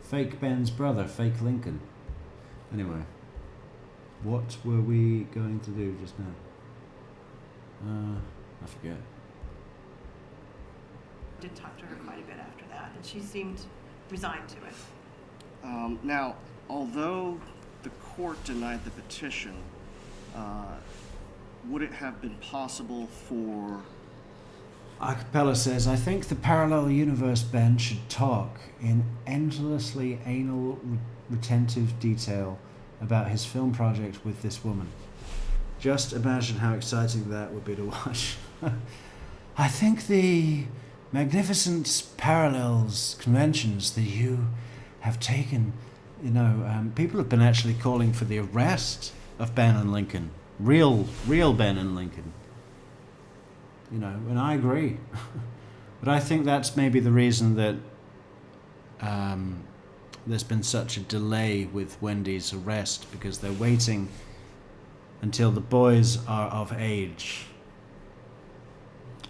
Fake Ben's brother, fake Lincoln. Anyway, what were we going to do just now? I forget. I did talk to her quite a bit after that, and she seemed resigned to it. Now, although the court denied the petition, would it have been possible for... Acapella says, I think the parallel universe Ben should talk in endlessly anal retentive detail about his film project with this woman. Just imagine how exciting that would be to watch. I think the magnificent parallels conventions that you have taken, you know, people have been actually calling for the arrest of Ben and Lincoln. Real Ben and Lincoln. You know, and I agree. But I think that's maybe the reason that there's been such a delay with Wendi's arrest, because they're waiting until the boys are of age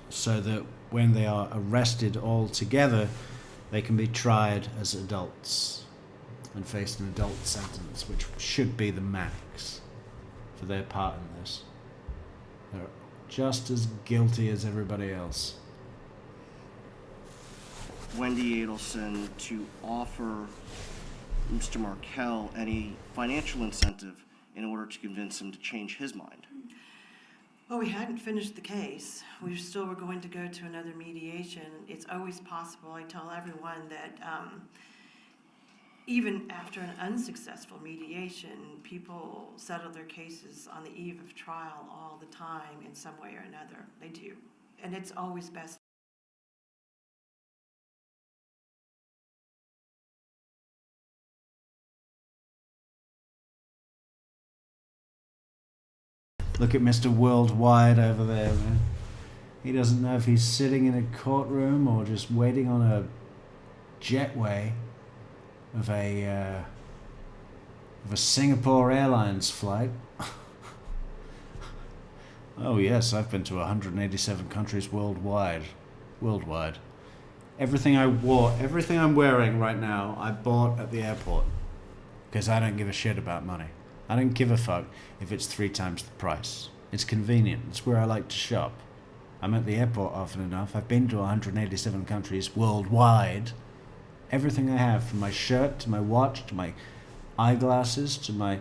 so that when they are arrested all together, they can be tried as adults and face an adult sentence, which should be the max for their part in this. They're just as guilty as everybody else. Wendi Adelson to offer Mr. Markel any financial incentive in order to convince him to change his mind? Well, we hadn't finished the case. We still were going to go to another mediation. It's always possible. I tell everyone that even after an unsuccessful mediation, people settle their cases on the eve of trial all the time in some way or another. They do. And it's always best. Look at Mr. Worldwide over there, man. He doesn't know if he's sitting in a courtroom or just waiting on a jetway of a Singapore Airlines flight. Oh yes, I've been to 187 countries worldwide. Everything I'm wearing right now, I bought at the airport. Because I don't give a shit about money. I don't give a fuck if it's 3 times the price. It's convenient. It's where I like to shop. I'm at the airport often enough. I've been to 187 countries worldwide. Everything I have, from my shirt to my watch to my eyeglasses to my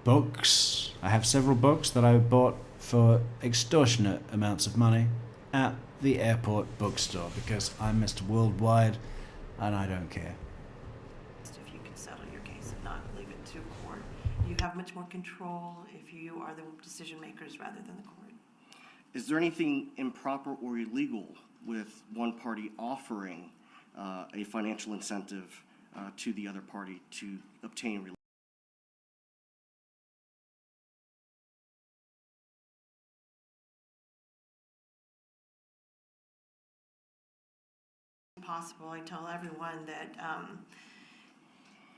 books. I have several books that I bought for extortionate amounts of money at the airport bookstore because I'm Mr. Worldwide and I don't care. If you can settle your case and not leave it to court, you have much more control if you are the decision makers rather than the court. Is there anything improper or illegal with one party offering a financial incentive to the other party to obtain relief? Possible. I tell everyone that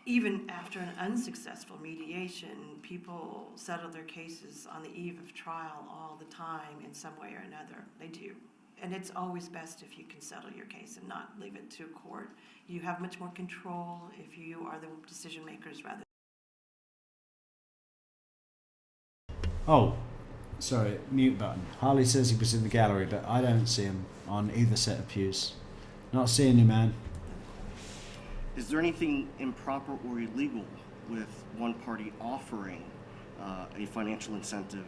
even after an unsuccessful mediation, people settle their cases on the eve of trial all the time in some way or another. They do. And it's always best if you can settle your case and not leave it to court. You have much more control if you are the decision makers rather. Oh, sorry, mute button. Harley says he was in the gallery, but I don't see him on either set of pews. Not seeing you, man. Is there anything improper or illegal with one party offering a financial incentive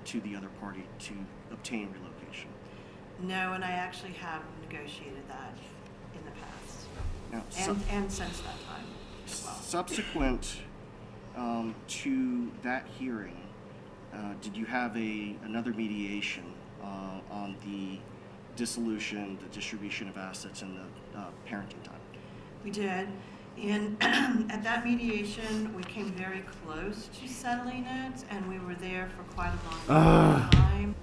to the other party to obtain relocation? No, and I actually have negotiated that in the past. Now, And since that time as well. subsequent to that hearing, did you have another mediation on the dissolution, the distribution of assets, and the parenting time? We did. And at that mediation, we came very close to settling it, and we were there for quite a long time.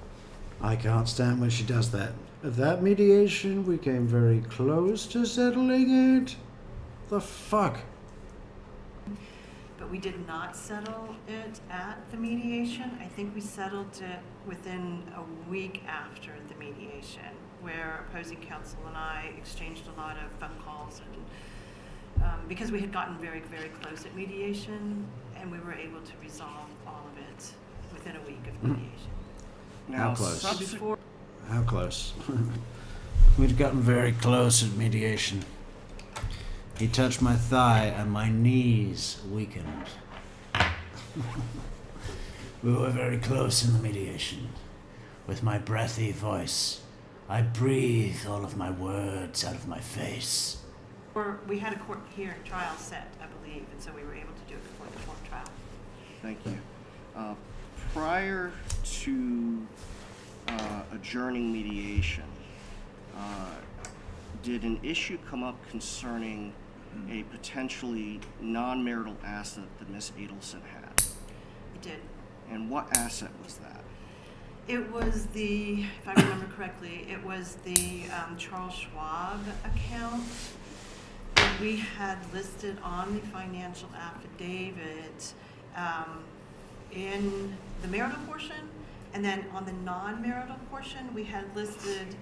I can't stand when she does that. At that mediation, we came very close to settling it. The fuck? But we did not settle it at the mediation. I think we settled it within a week after the mediation, where opposing counsel and I exchanged a lot of phone calls, and because we had gotten very, very close at mediation, and we were able to resolve all of it within a week of mediation. How close? Before How close? We'd gotten very close at mediation. He touched my thigh and my knees weakened. We were very close in the mediation. With my breathy voice, I breathe all of my words out of my face. we had a court trial set, I believe, and so we were able to do it before the court trial. Thank you. Prior to adjourning mediation, did an issue come up concerning a potentially non-marital asset that Ms. Adelson had? It did. And what asset was that? It was the, if I remember correctly, it was the Charles Schwab account that we had listed on the financial affidavit in the marital portion, and then on the non-marital portion, we had listed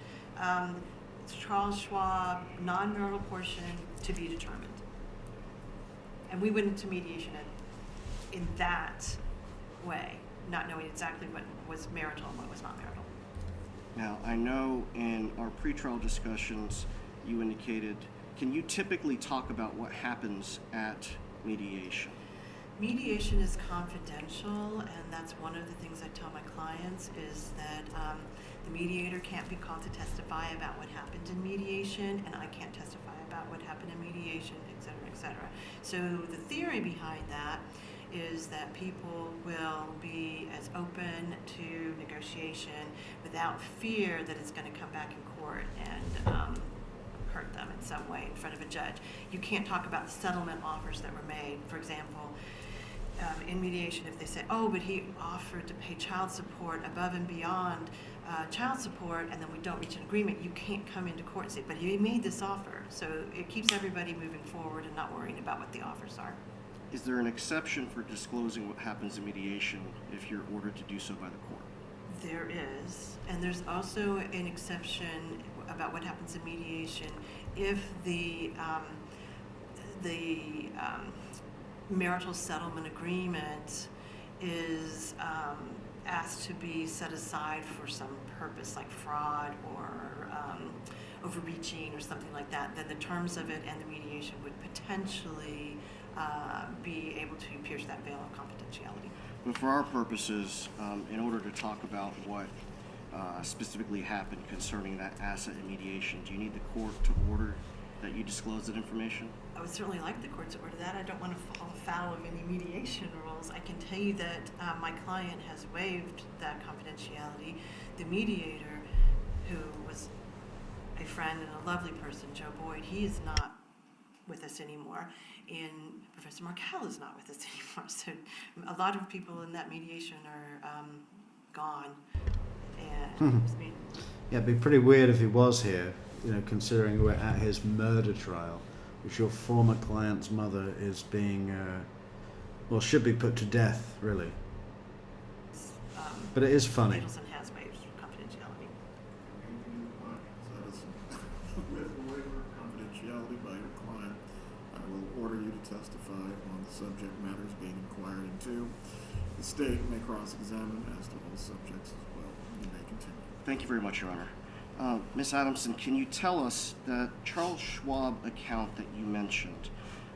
Charles Schwab non-marital portion to be determined. And we went into mediation in that way, not knowing exactly what was marital and what was not marital. Now, I know in our pretrial discussions, you indicated, can you typically talk about what happens at mediation? Mediation is confidential, and that's one of the things I tell my clients is that the mediator can't be called to testify about what happened in mediation, and I can't testify about what happened in mediation, et cetera, et cetera. So the theory behind that is that people will be as open to negotiation without fear that it's going to come back in court and hurt them in some way in front of a judge. You can't talk about the settlement offers that were made. For example, in mediation, if they say, oh, but he offered to pay child support above and beyond child support, and then we don't reach an agreement, you can't come into court and say, but he made this offer. So it keeps everybody moving forward and not worrying about what the offers are. Is there an exception for disclosing what happens in mediation if you're ordered to do so by the court? There is, and there's also an exception about what happens in mediation if the marital settlement agreement is asked to be set aside for some purpose like fraud or overreaching or something like that, then the terms of it and the mediation would potentially be able to pierce that veil of confidentiality. But for our purposes, in order to talk about what specifically happened concerning that asset in mediation, do you need the court to order that you disclose that information? I would certainly like the court to order that. I don't want to fall foul of any mediation rules. I can tell you that my client has waived that confidentiality. The mediator, who was a friend and a lovely person, Joe Boyd, he is not with us anymore, and Professor Markell is not with us anymore. So a lot of people in that mediation are gone. And Yeah, it'd be pretty weird if he was here, considering we're at his murder trial, which your former client's mother is being, should be put to death, really. But it is funny. Adelson has waived confidentiality. With a waiver of confidentiality by your client, I will order you to testify on the subject matters being inquired into. The state may cross-examine as to all subjects as well. You may continue. Thank you very much, Your Honor. Ms. Adamson, can you tell us that Charles Schwab account that you mentioned,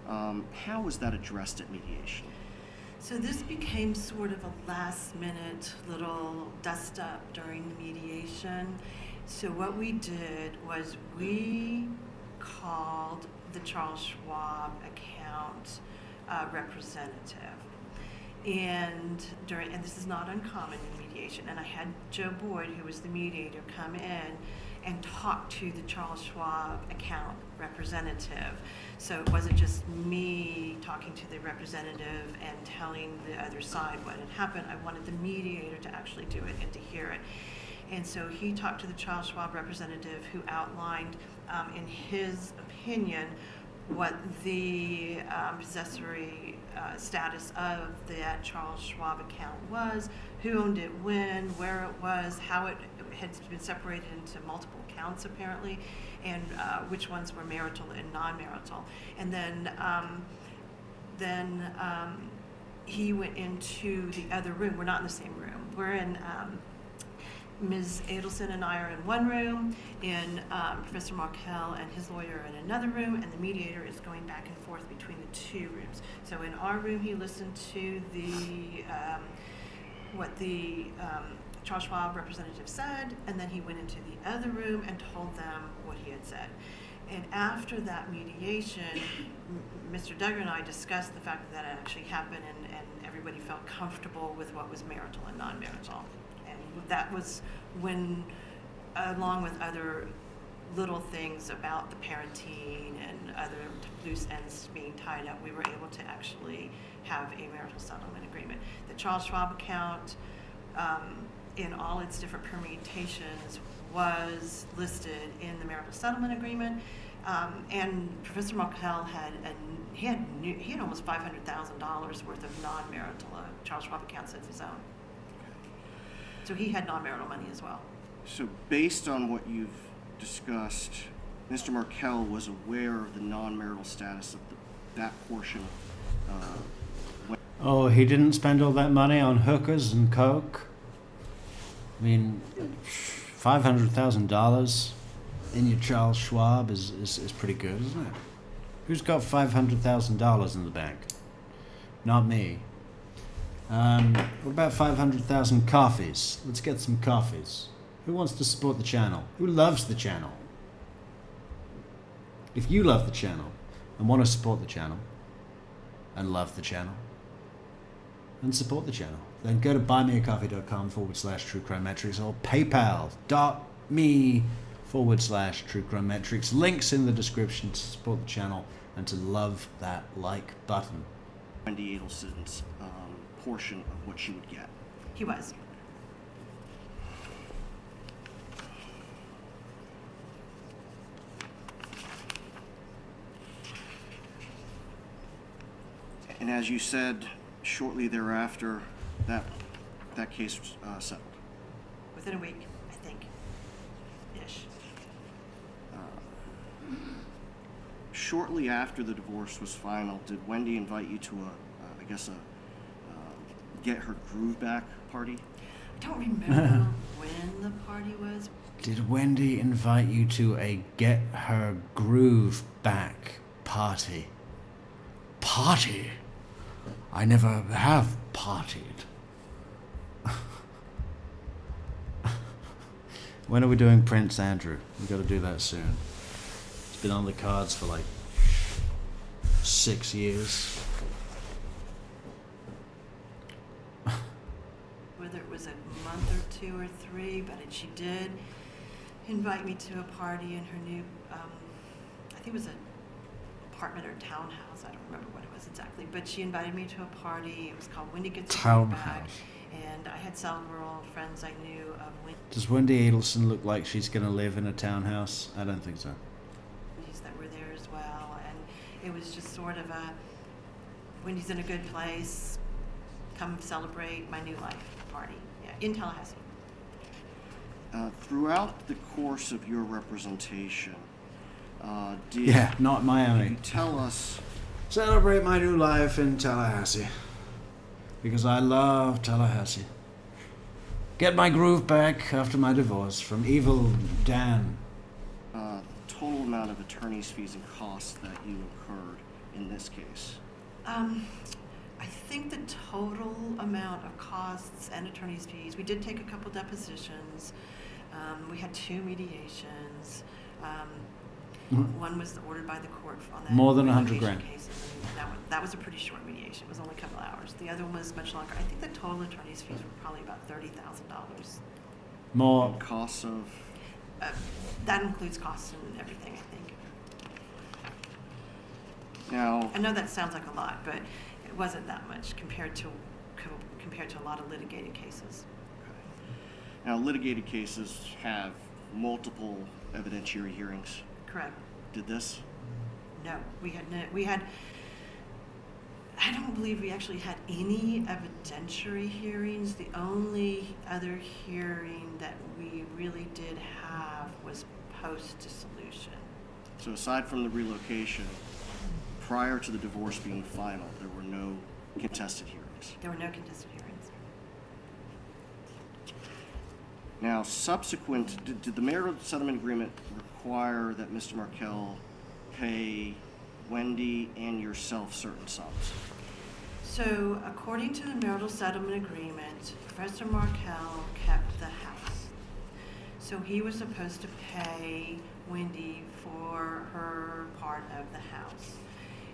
how was that addressed at mediation? So this became sort of a last-minute little dust-up during the mediation. So what we did was we called the Charles Schwab account representative. And this is not uncommon in mediation, and I had Joe Boyd, who was the mediator, come in and talk to the Charles Schwab account representative. So it wasn't just me talking to the representative and telling the other side what had happened. I wanted the mediator to actually do it and to hear it. And so he talked to the Charles Schwab representative, who outlined in his opinion what the possessory status of that Charles Schwab account was, who owned it when, where it was, how it had been separated into multiple accounts apparently, and which ones were marital and non-marital. And then he went into the other room. We're not in the same room. We're in Ms. Adelson and I are in one room, and Professor Markell and his lawyer are in another room, and the mediator is going back and forth between the two rooms. So in our room, he listened to what the Charles Schwab representative said, and then he went into the other room and told them what he had said. And after that mediation, Mr. Duggar and I discussed the fact that it actually happened, and everybody felt comfortable with what was marital and non-marital. That was when, along with other little things about the parenting and other loose ends being tied up, we were able to actually have a marital settlement agreement. The Charles Schwab account, in all its different permutations, was listed in the marital settlement agreement, and Professor Markell had almost $500,000 worth of non-marital Charles Schwab accounts of his own. So he had non-marital money as well. So based on what you've discussed, Mr. Markell was aware of the non-marital status of that portion of he didn't spend all that money on hookers and coke? I mean, $500,000 in your Charles Schwab is pretty good, isn't it? Who's got $500,000 in the bank? Not me. What about 500,000 coffees? Let's get some coffees. Who wants to support the channel? Who loves the channel? If you love the channel and want to support the channel and love the channel and support the channel, then go to buymeacoffee.com/truecrimemetrics or paypal.me/truecrimemetrics. Links in the description to support the channel and to love that like button. Wendi Adelson's portion of what she would get. He was. And as you said, shortly thereafter, that case was settled. Within a week, I think. Ish. Shortly after the divorce was final, did Wendi invite you to a get her groove back party? I don't remember when the party was. Did Wendi invite you to a get her groove back party? Party? I never have partied. When are we doing Prince Andrew? We've got to do that soon. It's been on the cards for like 6 years. Whether it was a month or 2 or 3, but she did invite me to a party in her new, I think it was an apartment or townhouse. I don't remember what it was exactly, but she invited me to a party. It was called Wendi Gets Her Groove Back, and I had several friends I knew of Wendi. Does Wendi Adelson look like she's going to live in a townhouse? I don't think so. That were there as well, and it was just sort of a Wendy's in a good place, come celebrate my new life party, in Tallahassee. Throughout the course of your representation, not Miami. Did you tell us? Celebrate my new life in Tallahassee, because I love Tallahassee. Get my groove back after my divorce from evil Dan. Total amount of attorney's fees and costs that you incurred in this case? I think the total amount of costs and attorney's fees, we did take a couple depositions. We had 2 mediations. One was ordered by the court on that. More than 100 grand. Case, that was a pretty short mediation. It was only a couple hours. The other one was much longer. I think the total attorney's fees were probably about $30,000. More. And costs of? That includes costs and everything, I think. Now, I know that sounds like a lot, but it wasn't that much compared to a lot of litigated cases. Okay. Now, litigated cases have multiple evidentiary hearings. Correct. Did this? No, we had. I don't believe we actually had any evidentiary hearings. The only other hearing that we really did have was post-dissolution. So aside from the relocation, prior to the divorce being final, there were no contested hearings. There were no contested hearings. Now, subsequent, did the marital settlement agreement require that Mr. Markell pay Wendi and yourself certain sums? So, according to the marital settlement agreement, Professor Markell kept the house. So he was supposed to pay Wendi for her part of the house.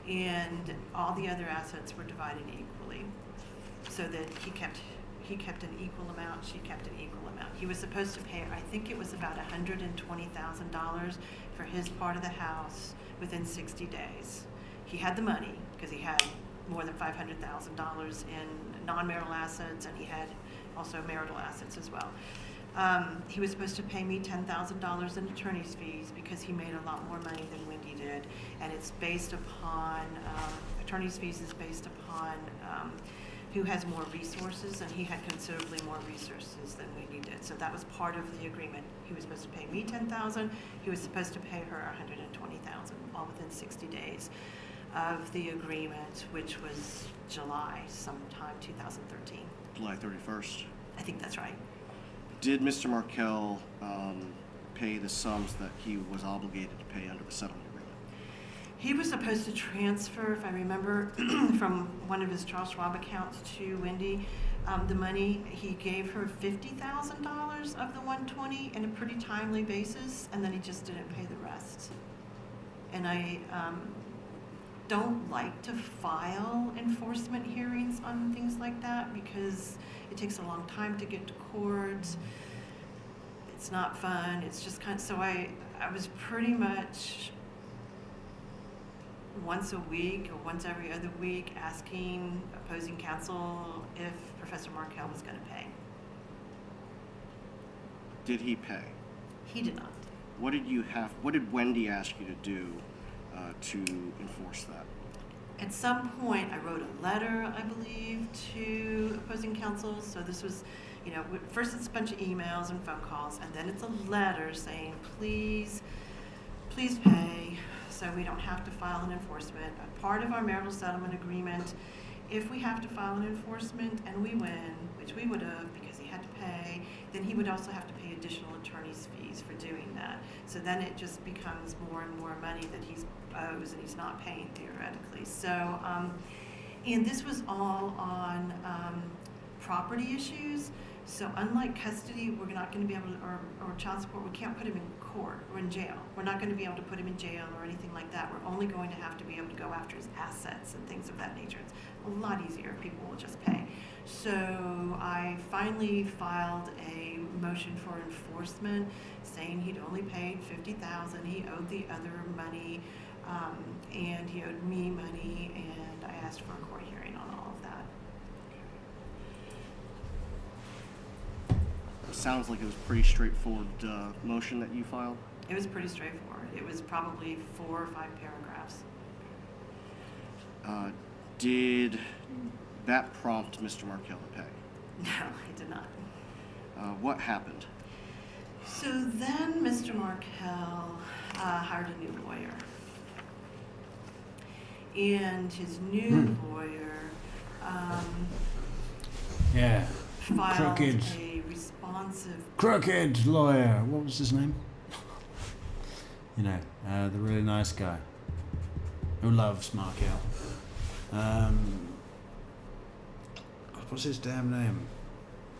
And all the other assets were divided equally. So that he kept an equal amount, she kept an equal amount. He was supposed to pay, I think it was about $120,000 for his part of the house within 60 days. He had the money because he had more than $500,000 in non-marital assets, and he had also marital assets as well. He was supposed to pay me $10,000 in attorney's fees because he made a lot more money than Wendi did, and it's based upon, attorney's fees is based upon who has more resources, and he had considerably more resources than Wendi did. So that was part of the agreement. He was supposed to pay me $10,000. He was supposed to pay her $120,000, all within 60 days of the agreement, which was July, sometime 2013. July 31st. I think that's right. Did Mr. Markel pay the sums that he was obligated to pay under the settlement agreement? He was supposed to transfer, if I remember, from one of his Charles Schwab accounts to Wendi, the money. He gave her $50,000 of the 120 in a pretty timely basis, and then he just didn't pay the rest. And I don't like to file enforcement hearings on things like that because it takes a long time to get to court. It's not fun. It's just kind of, so I was pretty much once a week or once every other week asking opposing counsel if Professor Markel was going to pay. Did he pay? He did not. What did Wendi ask you to do to enforce that? At some point, I wrote a letter, I believe, to opposing counsel. So this was, first it's a bunch of emails and phone calls, and then it's a letter saying, please pay, so we don't have to file an enforcement. A part of our marital settlement agreement, if we have to file an enforcement and we win, which we would have because he had to pay, then he would also have to pay additional attorney's fees for doing that. So then it just becomes more and more money that he's owes and he's not paying theoretically. So, and this was all on property issues. So unlike custody, we're not going to be able to, or child support, we can't put him in court or in jail. We're not going to be able to put him in jail or anything like that. We're only going to have to be able to go after his assets and things of that nature. It's a lot easier if people will just pay. So I finally filed a motion for enforcement saying he'd only paid $50,000. He owed the other money, and he owed me money, and I asked for a court hearing on all of that. Sounds like it was a pretty straightforward motion that you filed. It was pretty straightforward. It was probably 4 or 5 paragraphs. Did that prompt Mr. Markel to pay? No, it did not. What happened? So then Mr. Markel hired a new lawyer. And his new lawyer filed a responsive... Crooked lawyer. What was his name? The really nice guy who loves Markel. What's his damn name?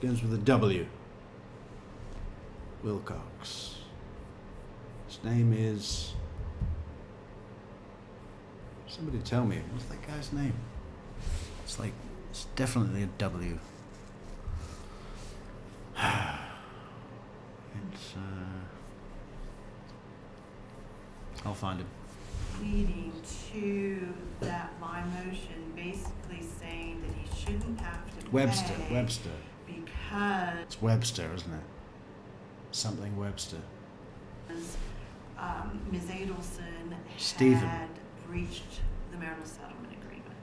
Begins with a W. Wilcox. His name is... Somebody tell me. What's that guy's name? It's definitely a W. I'll find him. Leading to that my motion basically saying that he shouldn't have to Webster. because It's Webster, isn't it? Something Webster. Ms. Adelson Stephen. had breached the marital settlement agreement.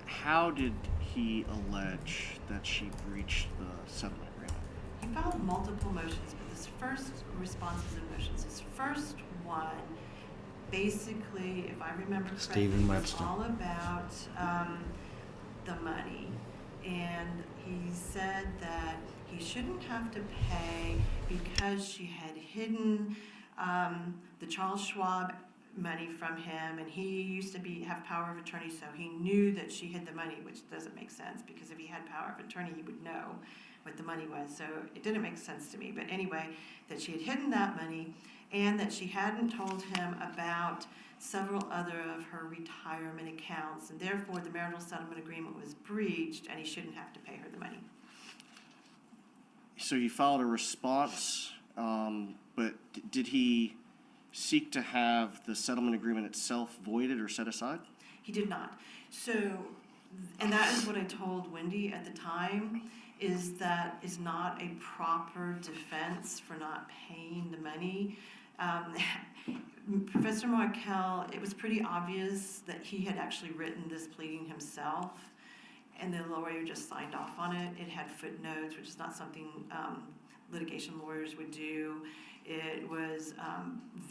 How did he allege that she breached the settlement agreement? He filed multiple motions, but his first responses and motions, his first one, basically, if I remember correctly, Stephen was Webster. all about the money. And he said that he shouldn't have to pay because she had hidden the Charles Schwab money from him, and he used to have power of attorney, so he knew that she hid the money, which doesn't make sense because if he had power of attorney, he would know what the money was. So it didn't make sense to me. But anyway, that she had hidden that money and that she hadn't told him about several other of her retirement accounts, and therefore the marital settlement agreement was breached and he shouldn't have to pay her the money. So he filed a response, but did he seek to have the settlement agreement itself voided or set aside? He did not. So, and that is what I told Wendi at the time, is that is not a proper defense for not paying the money. Professor Markel, it was pretty obvious that he had actually written this pleading himself, and the lawyer just signed off on it. It had footnotes, which is not something litigation lawyers would do. It was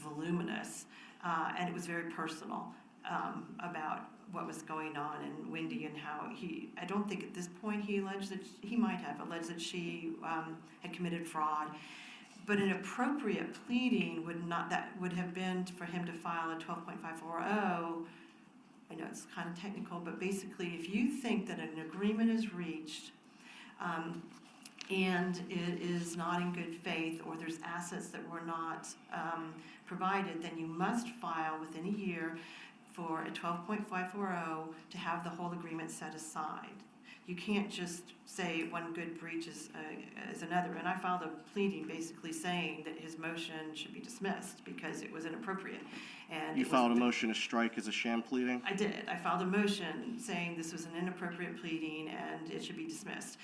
voluminous, and it was very personal. about what was going on in Wendi and how I don't think at this point he alleged that, he might have alleged that she had committed fraud. But an appropriate pleading would have been for him to file a 12.540. I know it's kind of technical, but basically if you think that an agreement is reached and it is not in good faith, or there's assets that were not provided, then you must file within a year for a 12.540 to have the whole agreement set aside. You can't just say one good breach is another. And I filed a pleading basically saying that his motion should be dismissed because it was inappropriate. And You filed a motion to strike as a sham pleading? I did. I filed a motion saying this was an inappropriate pleading and it should be dismissed.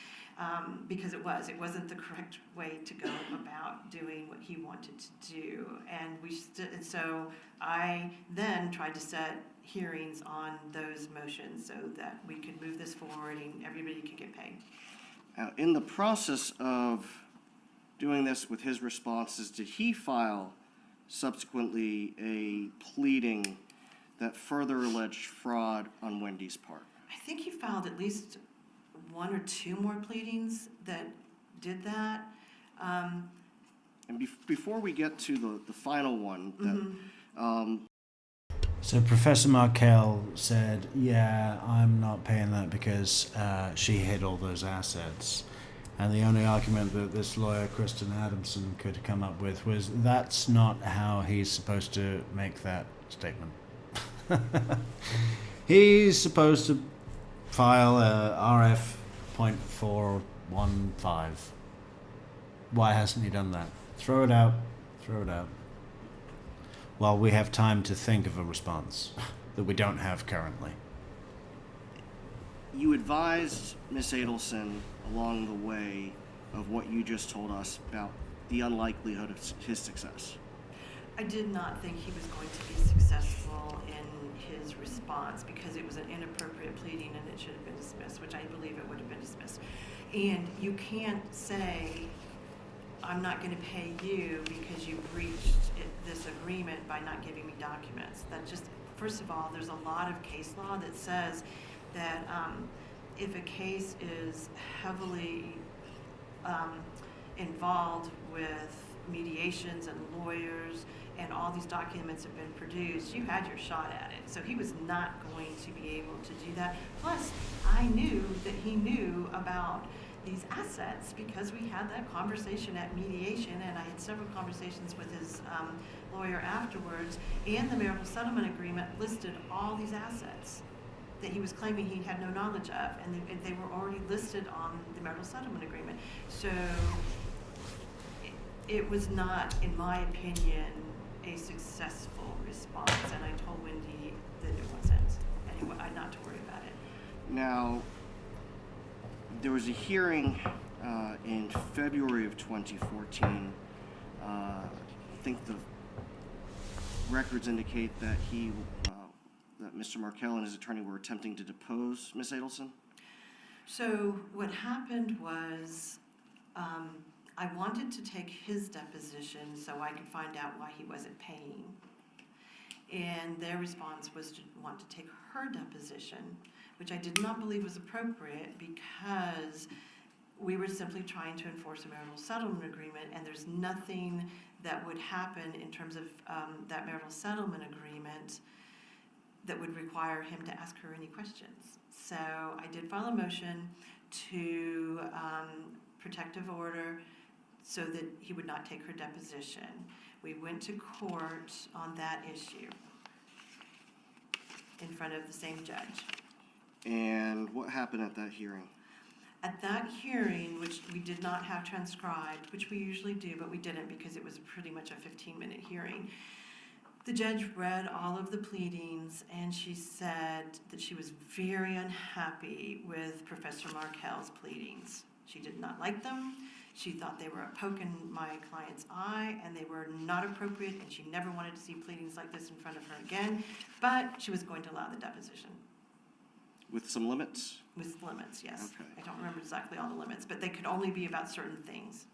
Because it wasn't the correct way to go about doing what he wanted to do. And so I then tried to set hearings on those motions so that we could move this forward and everybody could get paid. Now, in the process of doing this with his responses, did he file subsequently a pleading that further alleged fraud on Wendy's part? I think he filed at least one or two more pleadings that did that. And before we get to the final one, that, So Professor Markel said, yeah, I'm not paying that because she hid all those assets. And the only argument that this lawyer, Kristen Adamson, could come up with was that's not how he's supposed to make that statement. He's supposed to file a RF.415. Why hasn't he done that? Throw it out. Throw it out. Well, we have time to think of a response that we don't have currently. you advised Miss Adelson along the way of what you just told us about the unlikelihood of his success. I did not think he was going to be successful in his response because it was an inappropriate pleading and it should have been dismissed, which I believe it would have been dismissed. And you can't say, I'm not going to pay you because you breached this agreement by not giving me documents. That just, first of all, there's a lot of case law that says that if a case is heavily involved with mediations and lawyers and all these documents have been produced, you had your shot at it. So he was not going to be able to do that. Plus, I knew that he knew about these assets because we had that conversation at mediation, and I had several conversations with his lawyer afterwards, and the marital settlement agreement listed all these assets that he was claiming he had no knowledge of, and they were already listed on the marital settlement agreement. So it was not, in my opinion, a successful response, and I told Wendi that it wasn't. Anyway, not to worry about it. Now, there was a hearing in February of 2014. I think the records indicate that that Mr. Markel and his attorney were attempting to depose Ms. Adelson. So what happened was I wanted to take his deposition so I could find out why he wasn't paying. And their response was to want to take her deposition, which I did not believe was appropriate because we were simply trying to enforce a marital settlement agreement, and there's nothing that would happen in terms of that marital settlement agreement that would require him to ask her any questions. So I did file a motion to protective order so that he would not take her deposition. We went to court on that issue in front of the same judge. And what happened at that hearing? At that hearing, which we did not have transcribed, which we usually do, but we didn't because it was pretty much a 15-minute hearing, the judge read all of the pleadings, and she said that she was very unhappy with Professor Markel's pleadings. She did not like them. She thought they were a poke in my client's eye, and they were not appropriate, and she never wanted to see pleadings like this in front of her again, but she was going to allow the deposition. With some limits? With limits, yes. Okay. I don't remember exactly all the limits, but they could only be about certain things.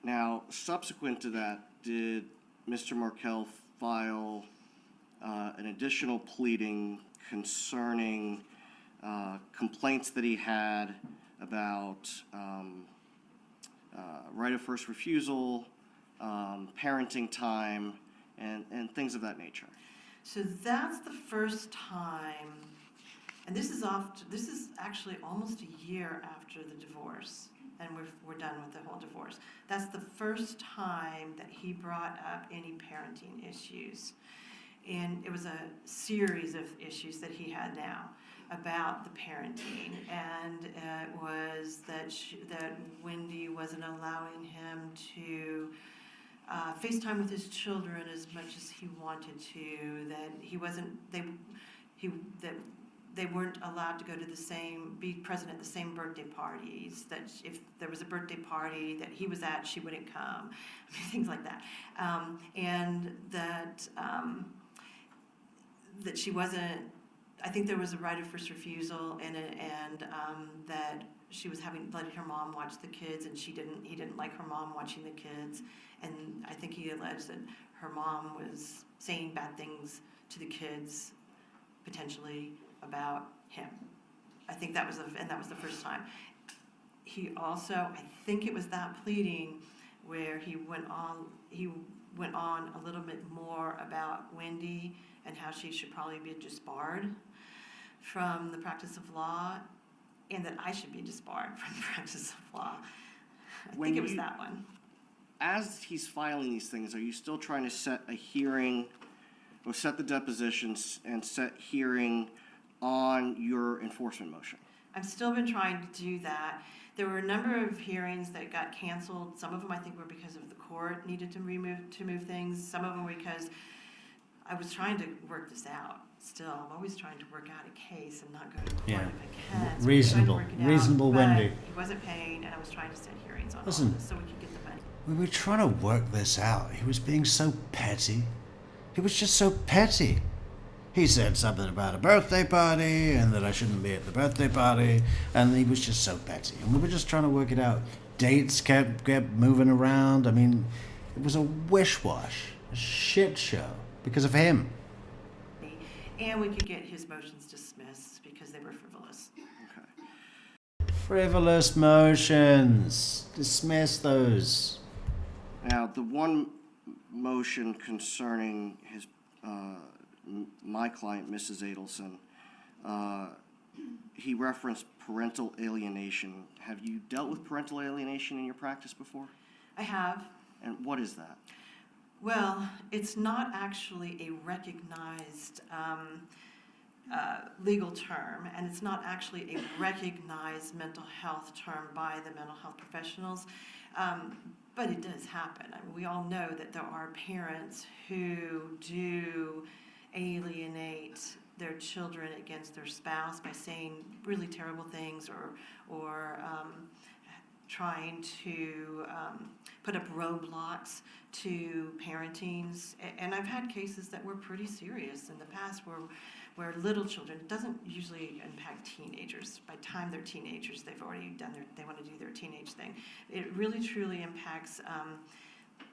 Now, subsequent to that, did Mr. Markel file an additional pleading concerning complaints that he had about right of first refusal, parenting time, and things of that nature. So that's the first time, and this is actually almost a year after the divorce, and we're done with the whole divorce. That's the first time that he brought up any parenting issues. And it was a series of issues that he had now about the parenting, and it was that Wendi wasn't allowing him to FaceTime with his children as much as he wanted to, that they weren't allowed to go to be present at the same birthday parties, that if there was a birthday party that he was at, she wouldn't come, things like that. And that she wasn't, I think there was a right of first refusal, and that she was letting her mom watch the kids, and he didn't like her mom watching the kids. And I think he alleged that her mom was saying bad things to the kids, potentially, about him. I think that was the first time. He also, I think it was that pleading where he went on a little bit more about Wendi and how she should probably be disbarred from the practice of law, and that I should be disbarred from the practice of law. I think it was that one. As he's filing these things, are you still trying to set a hearing, or set the depositions and set hearing on your enforcement motion? I've still been trying to do that. There were a number of hearings that got canceled. Some of them I think were because of the court needed to move things. Some of them were because I was trying to work this out. Still, I'm always trying to work out a case and not go to court if I can. So Reasonable, Wendi. He wasn't paying, and I was trying to set hearings on all Listen. this so we could get the money. We were trying to work this out. He was being so petty. He was just so petty. He said something about a birthday party and that I shouldn't be at the birthday party, and he was just so petty. And we were just trying to work it out. Dates kept moving around. I mean, it was a wish-wash, a shit show because of him. And we could get his motions dismissed because they were frivolous. Okay. Frivolous motions. Dismiss those. Now, the one motion concerning his my client, Mrs. Adelson, he referenced parental alienation. Have you dealt with parental alienation in your practice before? I have. And what is that? Well, it's not actually a recognized legal term, and it's not actually a recognized mental health term by the mental health professionals, but it does happen. I mean, we all know that there are parents who do alienate their children against their spouse by saying really terrible things or trying to put up roadblocks to parentings. And I've had cases that were pretty serious in the past where little children, it doesn't usually impact teenagers. By the time they're teenagers, they've already they want to do their teenage thing. It really truly impacts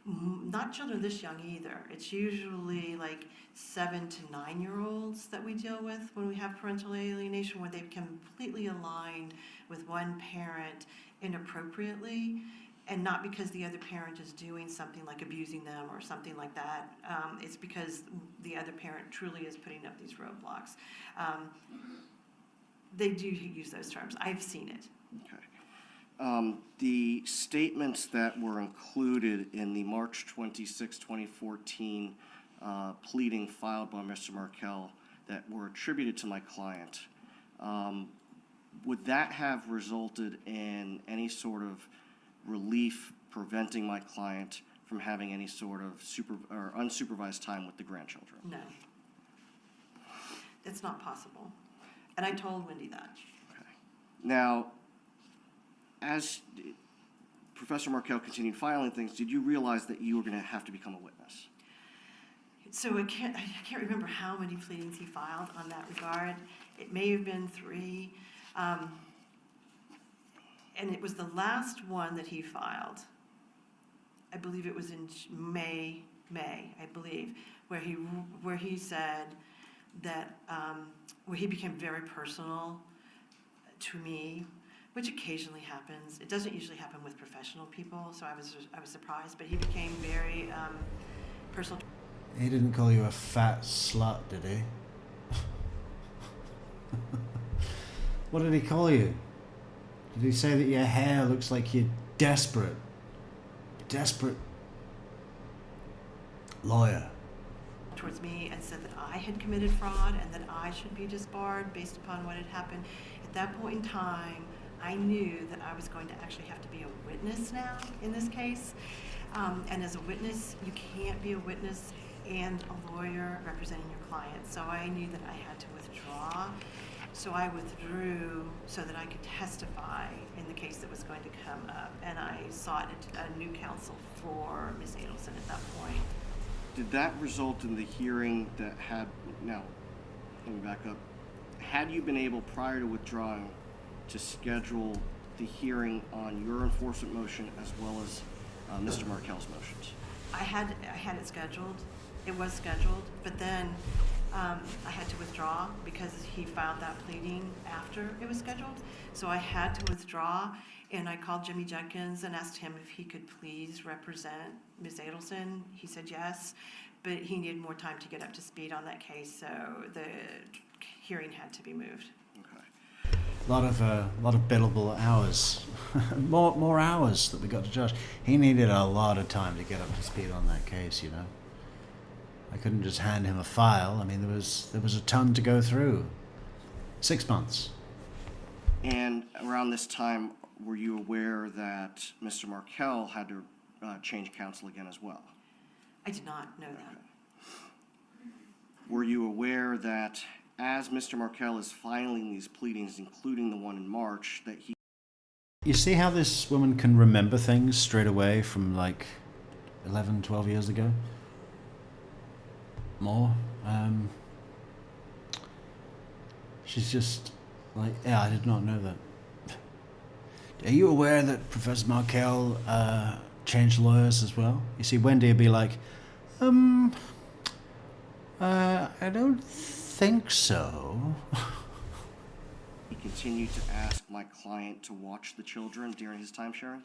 not children this young either. It's usually like 7 to 9-year-olds that we deal with when we have parental alienation, where they've completely aligned with one parent inappropriately, and not because the other parent is doing something like abusing them or something like that. It's because the other parent truly is putting up these roadblocks. They do use those terms. I've seen it. Okay. The statements that were included in the March 26, 2014 pleading filed by Mr. Markell that were attributed to my client, would that have resulted in any sort of relief preventing my client from having any sort of unsupervised time with the grandchildren? No. It's not possible. And I told Wendi that. Okay. Now, as Professor Markell continued filing things, did you realize that you were going to have to become a witness? So I can't remember how many pleadings he filed on that regard. It may have been 3. And it was the last one that he filed. I believe it was in May, I believe. where he said that, where he became very personal to me, which occasionally happens. It doesn't usually happen with professional people, so I was surprised, but he became very personal. He didn't call you a fat slut, did he? What did he call you? Did he say that your hair looks like you're desperate lawyer? Towards me, and said that I had committed fraud and that I should be disbarred based upon what had happened. At that point in time, I knew that I was going to actually have to be a witness now in this case. And as a witness, you can't be a witness and a lawyer representing your client. So I knew that I had to withdraw. So I withdrew so that I could testify in the case that was going to come up. And I sought a new counsel for Ms. Adelson at that point. Did that result in the hearing that had, now, let me back up. Had you been able, prior to withdrawing, to schedule the hearing on your enforcement motion as well as Mr. Markel's motions? I had it scheduled. It was scheduled, but then I had to withdraw because he filed that pleading after it was scheduled. So I had to withdraw, and I called Jimmy Jenkins and asked him if he could please represent Ms. Adelson. He said yes, but he needed more time to get up to speed on that case, so the hearing had to be moved. Okay. A lot of billable hours, more hours that we got to judge. He needed a lot of time to get up to speed on that case, you know. I couldn't just hand him a file. I mean, there was a ton to go through. 6 months. And around this time, were you aware that Mr. Markel had to change counsel again as well? I did not know that. Were you aware that as Mr. Markel is filing these pleadings, including the one in March, that he... You see how this woman can remember things straight away from like 11, 12 years ago? More. She's just like, yeah, I did not know that. Are you aware that Professor Markel changed lawyers as well? You see, Wendi would be like, I don't think so. He continued to ask my client to watch the children during his time sharing?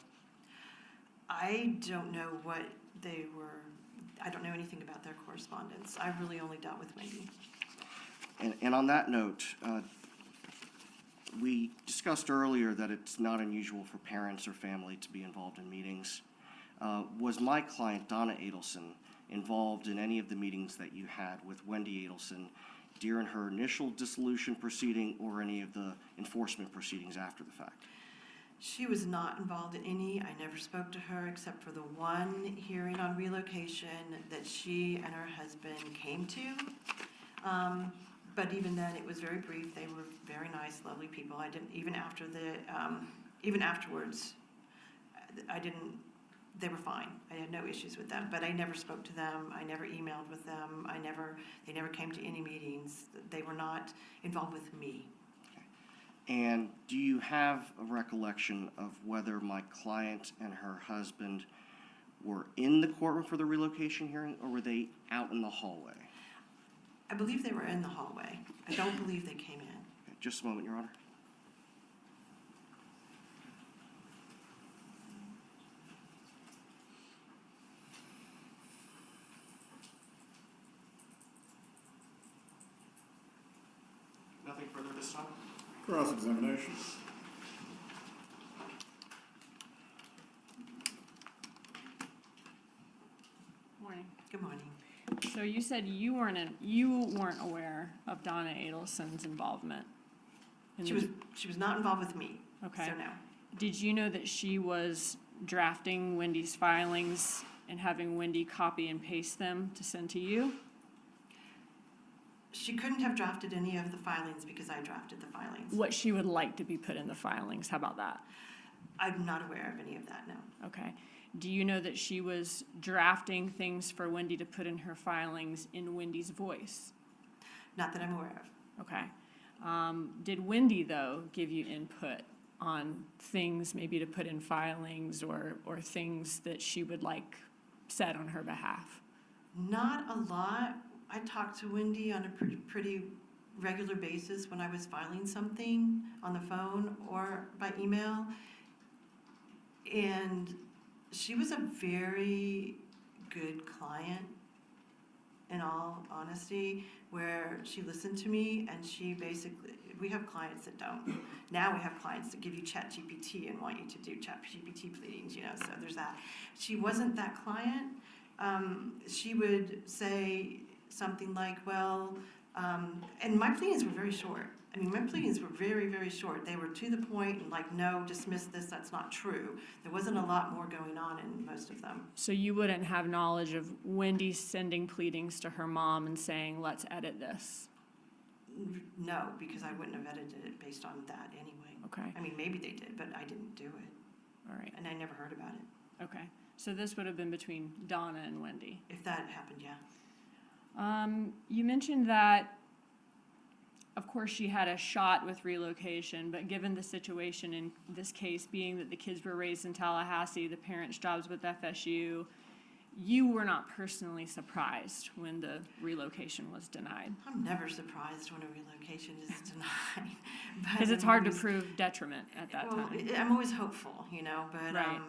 I don't know what they were. I don't know anything about their correspondence. I really only dealt with Wendi. And on that note, we discussed earlier that it's not unusual for parents or family to be involved in meetings. Was my client, Donna Adelson, involved in any of the meetings that you had with Wendi Adelson during her initial dissolution proceeding or any of the enforcement proceedings after the fact? She was not involved in any. I never spoke to her except for the one hearing on relocation that she and her husband came to. But even then, it was very brief. They were very nice, lovely people. I didn't, even after even afterwards, they were fine. I had no issues with them, but I never spoke to them. I never emailed with them. They never came to any meetings. They were not involved with me. And do you have a recollection of whether my client and her husband were in the courtroom for the relocation hearing, or were they out in the hallway? I believe they were in the hallway. I don't believe they came in. Okay, just a moment, Your Honor. Nothing further this time? Cross-examination. Morning. Good morning. So you said you weren't aware of Donna Adelson's involvement. She was not involved with me. Okay. So no. Did you know that she was drafting Wendy's filings and having Wendi copy and paste them to send to you? She couldn't have drafted any of the filings because I drafted the filings. What she would like to be put in the filings, how about that? I'm not aware of any of that, no. Okay. Do you know that she was drafting things for Wendi to put in her filings in Wendi's voice? Not that I'm aware of. Okay. Did Wendi, though, give you input on things maybe to put in filings or things that she would like said on her behalf? Not a lot. I talked to Wendi on a pretty regular basis when I was filing something on the phone or by email. And she was a very good client, in all honesty, where she listened to me and she basically, we have clients that don't. Now we have clients that give you ChatGPT and want you to do ChatGPT pleadings, so there's that. She wasn't that client. She would say something like, well, and my pleadings were very short. I mean, my pleadings were very, very short. They were to the point and like, no, dismiss this, that's not true. There wasn't a lot more going on in most of them. So you wouldn't have knowledge of Wendi sending pleadings to her mom and saying, let's edit this? No, because I wouldn't have edited it based on that anyway. Okay. I mean, maybe they did, but I didn't do it. All right. And I never heard about it. Okay. So this would have been between Donna and Wendi. If that happened, yeah. You mentioned that, of course, she had a shot with relocation, but given the situation in this case being that the kids were raised in Tallahassee, the parents' jobs with FSU, you were not personally surprised when the relocation was denied. I'm never surprised when a relocation is denied. Because it's hard to prove detriment at that time. I'm always hopeful, but Right.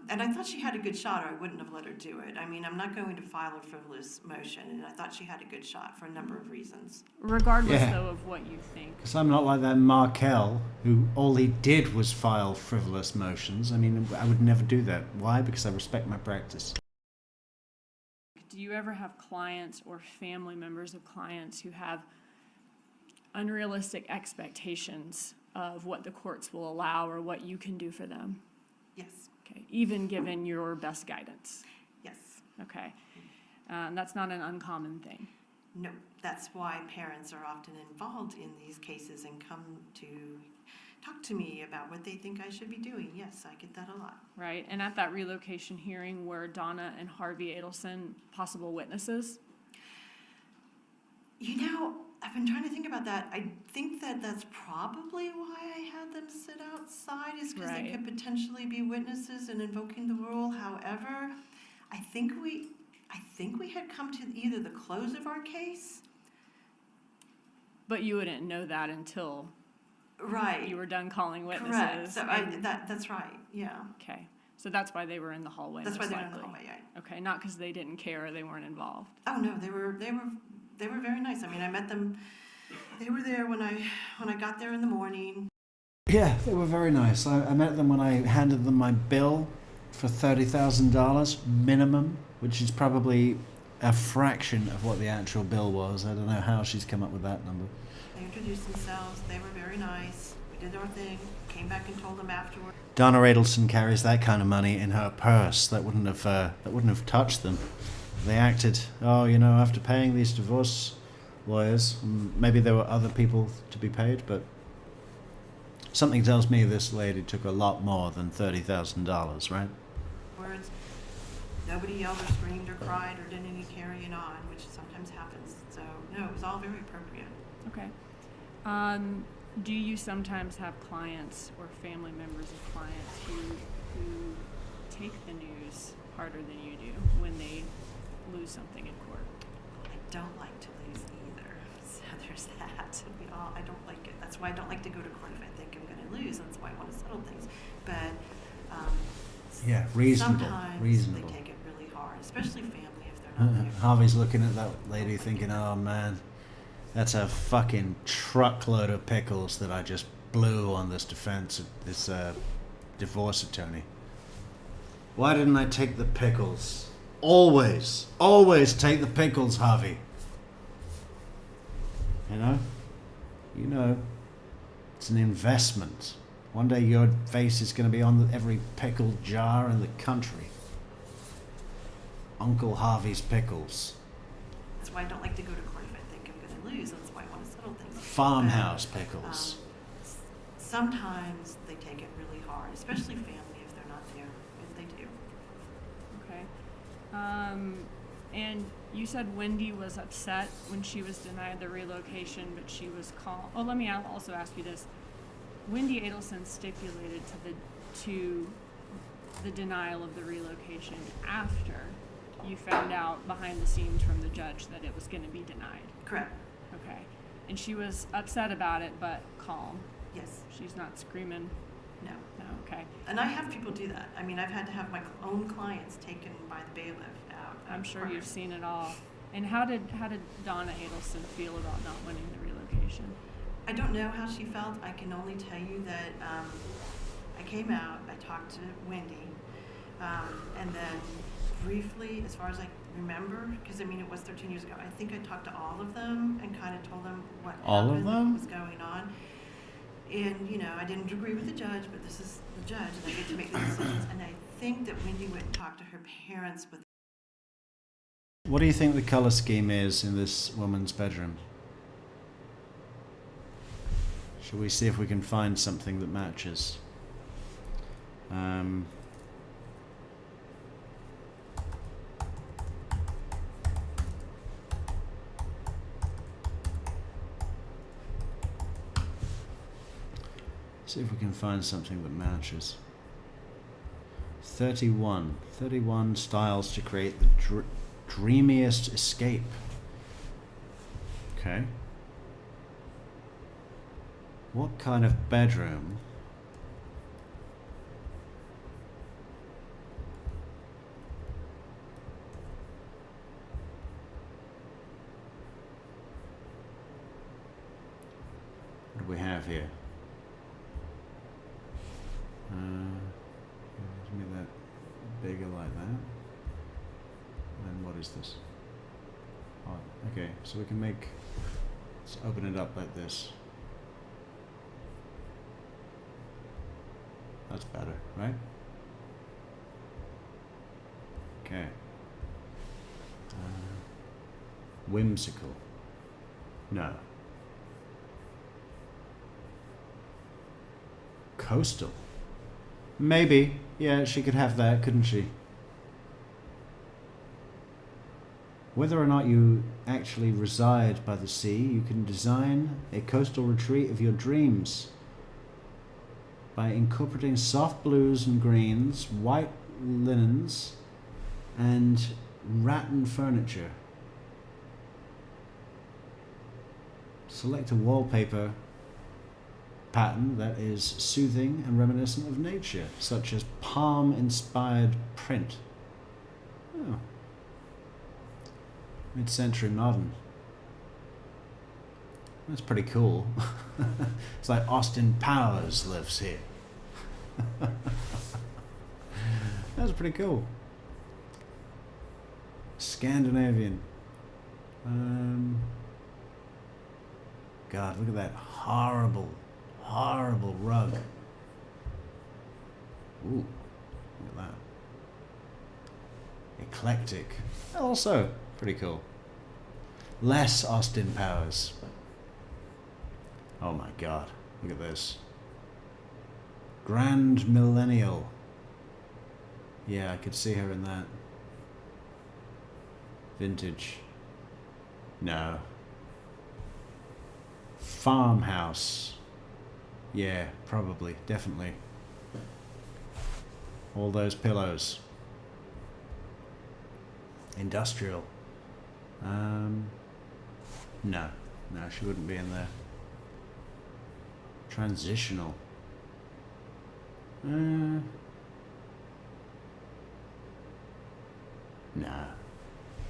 and I thought she had a good shot, or I wouldn't have let her do it. I mean, I'm not going to file a frivolous motion, and I thought she had a good shot for a number of reasons. Regardless, Yeah. though, of what you think. Because I'm not like that Markel, who all he did was file frivolous motions. I mean, I would never do that. Why? Because I respect my practice. Do you ever have clients or family members of clients who have unrealistic expectations of what the courts will allow or what you can do for them? Yes. Okay, even given your best guidance? Yes. Okay. That's not an uncommon thing. No, that's why parents are often involved in these cases and come to talk to me about what they think I should be doing. Yes, I get that a lot. Right, and at that relocation hearing were Donna and Harvey Adelson possible witnesses? I've been trying to think about that. I think that that's probably why I had them sit outside, is because they Right. could potentially be witnesses in invoking the rule. However, I think we had come to either the close of our case. But you wouldn't know that until Right. you were done calling witnesses. Correct. So that's right. Yeah. Okay, so that's why they were in the hallway. That's why most they were in the likely. hallway. Right. Okay, not because they didn't care or they weren't involved. Oh no, they were very nice. I mean, I met them. They were there when I got there in the morning. Yeah, they were very nice. I met them when I handed them my bill for $30,000 minimum, which is probably a fraction of what the actual bill was. I don't know how she's come up with that number. They introduced themselves. They were very nice. We did our thing. Came back and told them afterward. Donna Adelson carries that kind of money in her purse. That wouldn't have touched them. They acted, after paying these divorce lawyers, maybe there were other people to be paid, but something tells me this lady took a lot more than $30,000, right? Words. Nobody yelled or screamed or cried or did any carrying on, which sometimes happens. So no, it was all very appropriate. Okay. Do you sometimes have clients or family members of clients who take the news harder than you do when they lose something in court? I don't like to lose either. So there's that. I don't like it. That's why I don't like to go to court if I think I'm going to lose. That's why I want to settle things. But Yeah, reasonable. sometimes they take it really hard, especially family if they're not there. Harvey's looking at that lady thinking, oh man, that's a fucking truckload of pickles that I just blew on this divorce attorney. Why didn't I take the pickles? Always take the pickles, Harvey. You know, it's an investment. One day your face is going to be on every pickled jar in the country. Uncle Harvey's pickles. That's why I don't like to go to court if I think I'm going to lose. That's why I want to settle things. Farmhouse But, pickles. Sometimes they take it really hard, especially family if they're not there. If they do. Okay. And you said Wendi was upset when she was denied the relocation, but she was calm. Oh, let me also ask you this. Wendi Adelson stipulated to the denial of the relocation after you found out behind the scenes from the judge that it was going to be denied. Correct. Okay. And she was upset about it, but calm. Yes. She's not screaming. No. No. Okay. And I have people do that. I mean, I've had to have my own clients taken by the bailiff out. I'm sure you've seen it all. And how did Donna Adelson feel about not winning the relocation? I don't know how she felt. I can only tell you that I came out, I talked to Wendi, and then briefly, as far as I remember, because I mean it was 13 years ago, I think I talked to all of them and kind of told them what All of happened, them? what was going on. And, you know, I didn't agree with the judge, but this is the judge, and I get to make the decisions. And I think that Wendi went and talked to her parents. But What do you think the color scheme is in this woman's bedroom? Shall we see if we can find something that matches? See if we can find something that matches. 31 styles to create the dreamiest escape. Okay. What kind of bedroom? What do we have here? Give me that bigger like that. And what is this? Oh, okay, so we can make, let's open it up like this. That's better, right? Okay. Whimsical. No. Coastal. Maybe. Yeah, she could have that, couldn't she? Whether or not you actually reside by the sea, you can design a coastal retreat of your dreams by incorporating soft blues and greens, white linens, and rattan furniture. Select a wallpaper pattern that is soothing and reminiscent of nature, such as palm-inspired print. Oh. Mid-century modern. That's pretty cool. It's like Austin Powers lives here. That's pretty cool. Scandinavian. God, look at that horrible rug. Ooh, look at that. Eclectic. Also pretty cool. Less Austin Powers. Oh my God, look at this. Grand Millennial. Yeah, I could see her in that. Vintage. No. Farmhouse. Yeah, probably, definitely. All those pillows. Industrial. No, she wouldn't be in there. Transitional. No.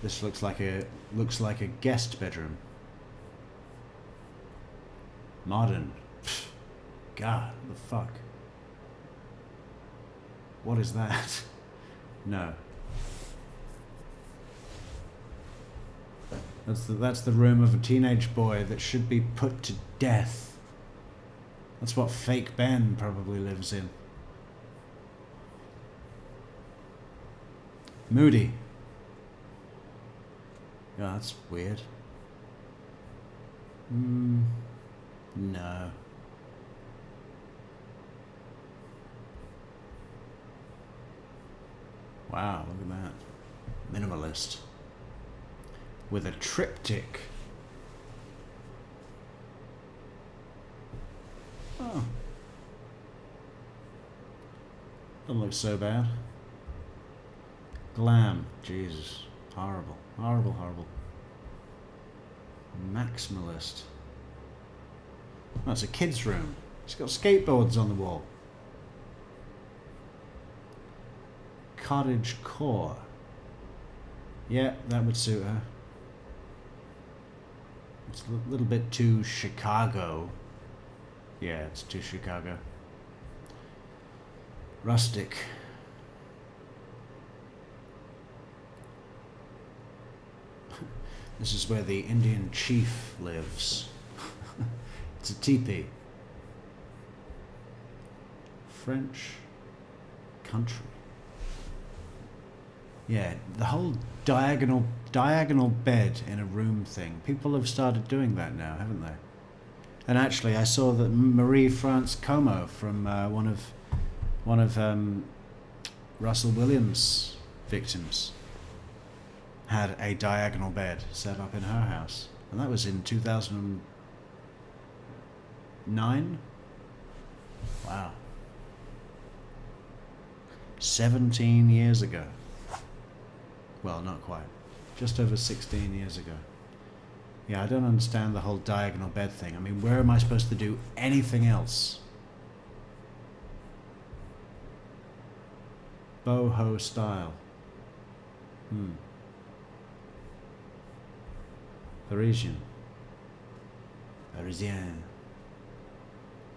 This looks like a guest bedroom. Modern. Pfft. God, what the fuck? What is that? No. That's the room of a teenage boy that should be put to death. That's what fake Ben probably lives in. Moody. Yeah, that's weird. No. Wow, look at that. Minimalist. With a triptych. Oh. Doesn't look so bad. Glam. Jesus. Horrible. Horrible, horrible. Maximalist. Oh, it's a kid's room. It's got skateboards on the wall. Cottage core. Yeah, that would suit her. It's a little bit too Chicago. Yeah, it's too Chicago. Rustic. This is where the Indian chief lives. It's a teepee. French country. Yeah, the whole diagonal bed in a room thing. People have started doing that now, haven't they? And actually, I saw that Marie France Como from one of Russell Williams' victims had a diagonal bed set up in her house, and that was in 2009. Wow. 17 years ago. Well, not quite. Just over 16 years ago. Yeah, I don't understand the whole diagonal bed thing. I mean, where am I supposed to do anything else? Boho style. Parisian. Parisien.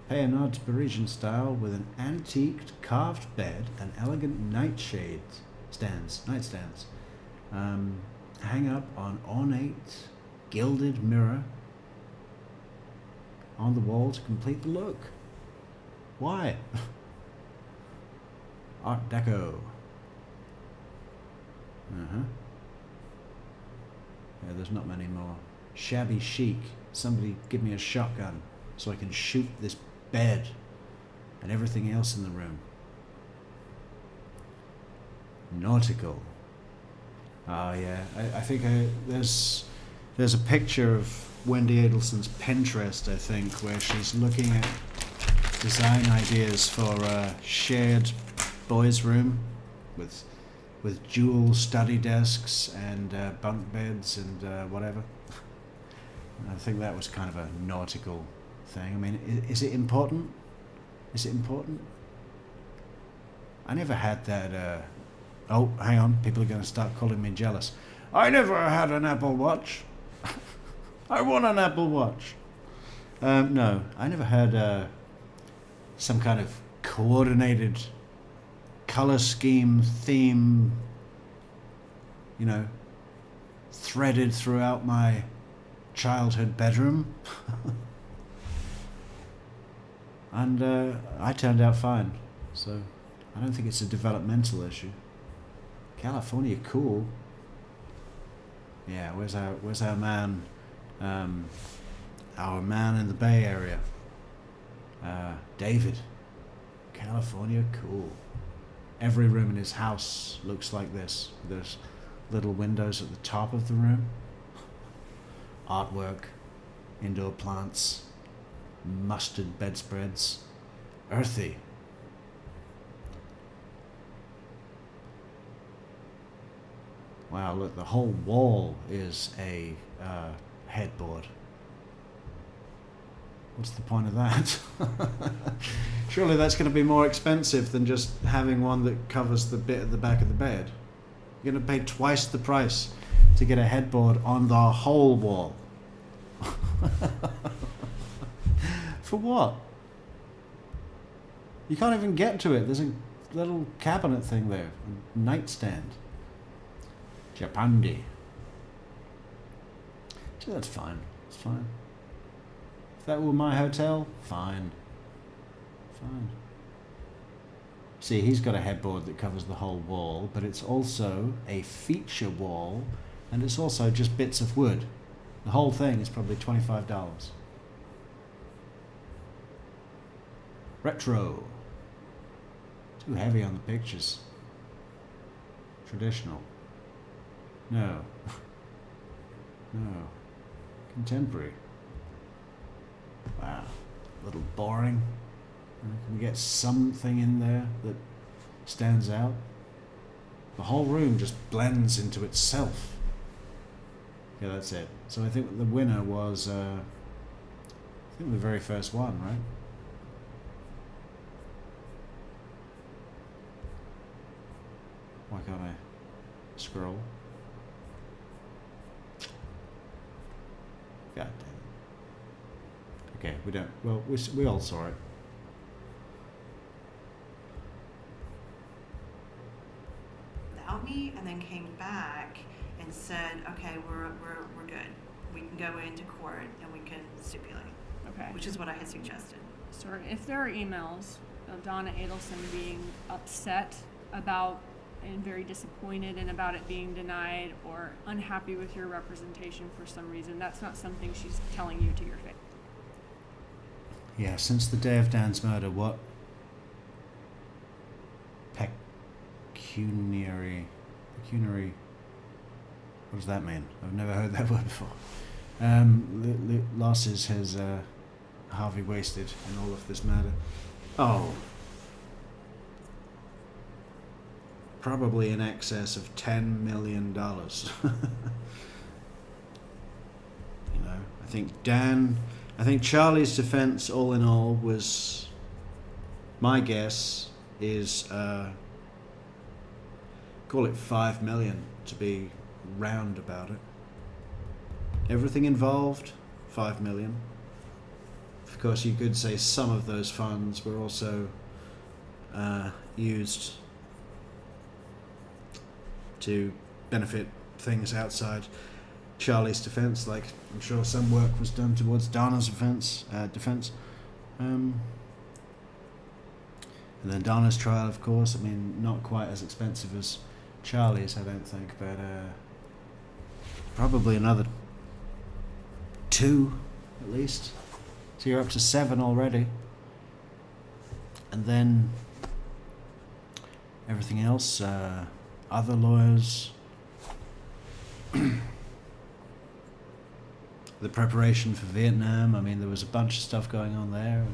Pay a nod to Parisian style with an antiqued carved bed and elegant nightshades. Nightstands. Hang up on ornate gilded mirror on the wall to complete the look. Why? Art Deco. Yeah, there's not many more. Shabby chic. Somebody give me a shotgun so I can shoot this bed and everything else in the room. Nautical. Oh yeah, I think there's a picture of Wendi Adelson's Pinterest, I think, where she's looking at design ideas for a shared boys' room with dual study desks and bunk beds and whatever. I think that was kind of a nautical thing. I mean, is it important? Is it important? I never had that. Oh, hang on. People are going to start calling me jealous. I never had an Apple Watch. I want an Apple Watch. No, I never had some kind of coordinated color scheme, theme, threaded throughout my childhood bedroom. And I turned out fine. So I don't think it's a developmental issue. California, cool. Yeah, where's our man? Our man in the Bay Area. David. California, cool. Every room in his house looks like this. There's little windows at the top of the room. Artwork, indoor plants, mustard bedspreads, earthy. Wow, look, the whole wall is a headboard. What's the point of that? Surely that's going to be more expensive than just having one that covers the bit at the back of the bed. You're going to pay twice the price to get a headboard on the whole wall. For what? You can't even get to it. There's a little cabinet thing there, a nightstand. Japandi. So that's fine. It's fine. If that were my hotel, fine. Fine. See, he's got a headboard that covers the whole wall, but it's also a feature wall, and it's also just bits of wood. The whole thing is probably $25. Retro. Too heavy on the pictures. Traditional. No. No. Contemporary. Wow. A little boring. Can we get something in there that stands out? The whole room just blends into itself. Yeah, that's it. So I think the winner was, I think the very first one, right? Why can't I scroll? God damn it. Okay, we don't. Well, we all saw it. Without me, and then came back and said, okay, we're good. We can go into court and we can stipulate. Okay. Which is what I had suggested. So if there are emails of Donna Adelson being upset about and very disappointed and about it being denied or unhappy with your representation for some reason, that's not something she's telling you to your face. Yeah, since the day of Dan's murder, what pecuniary, what does that mean? I've never heard that word before. Losses has Harvey wasted in all of this murder. Oh. Probably in excess of $10 million. You know, I think Charlie's defense, all in all, was, my guess is, call it $5 million to be round about it. Everything involved, $5 million. Of course, you could say some of those funds were also used to benefit things outside Charlie's defense, like I'm sure some work was done towards Donna's defense. And then Donna's trial, of course, I mean, not quite as expensive as Charlie's, I don't think, but probably another 2 at least. So you're up to 7 already. And then everything else, other lawyers, the preparation for Vietnam, I mean, there was a bunch of stuff going on there.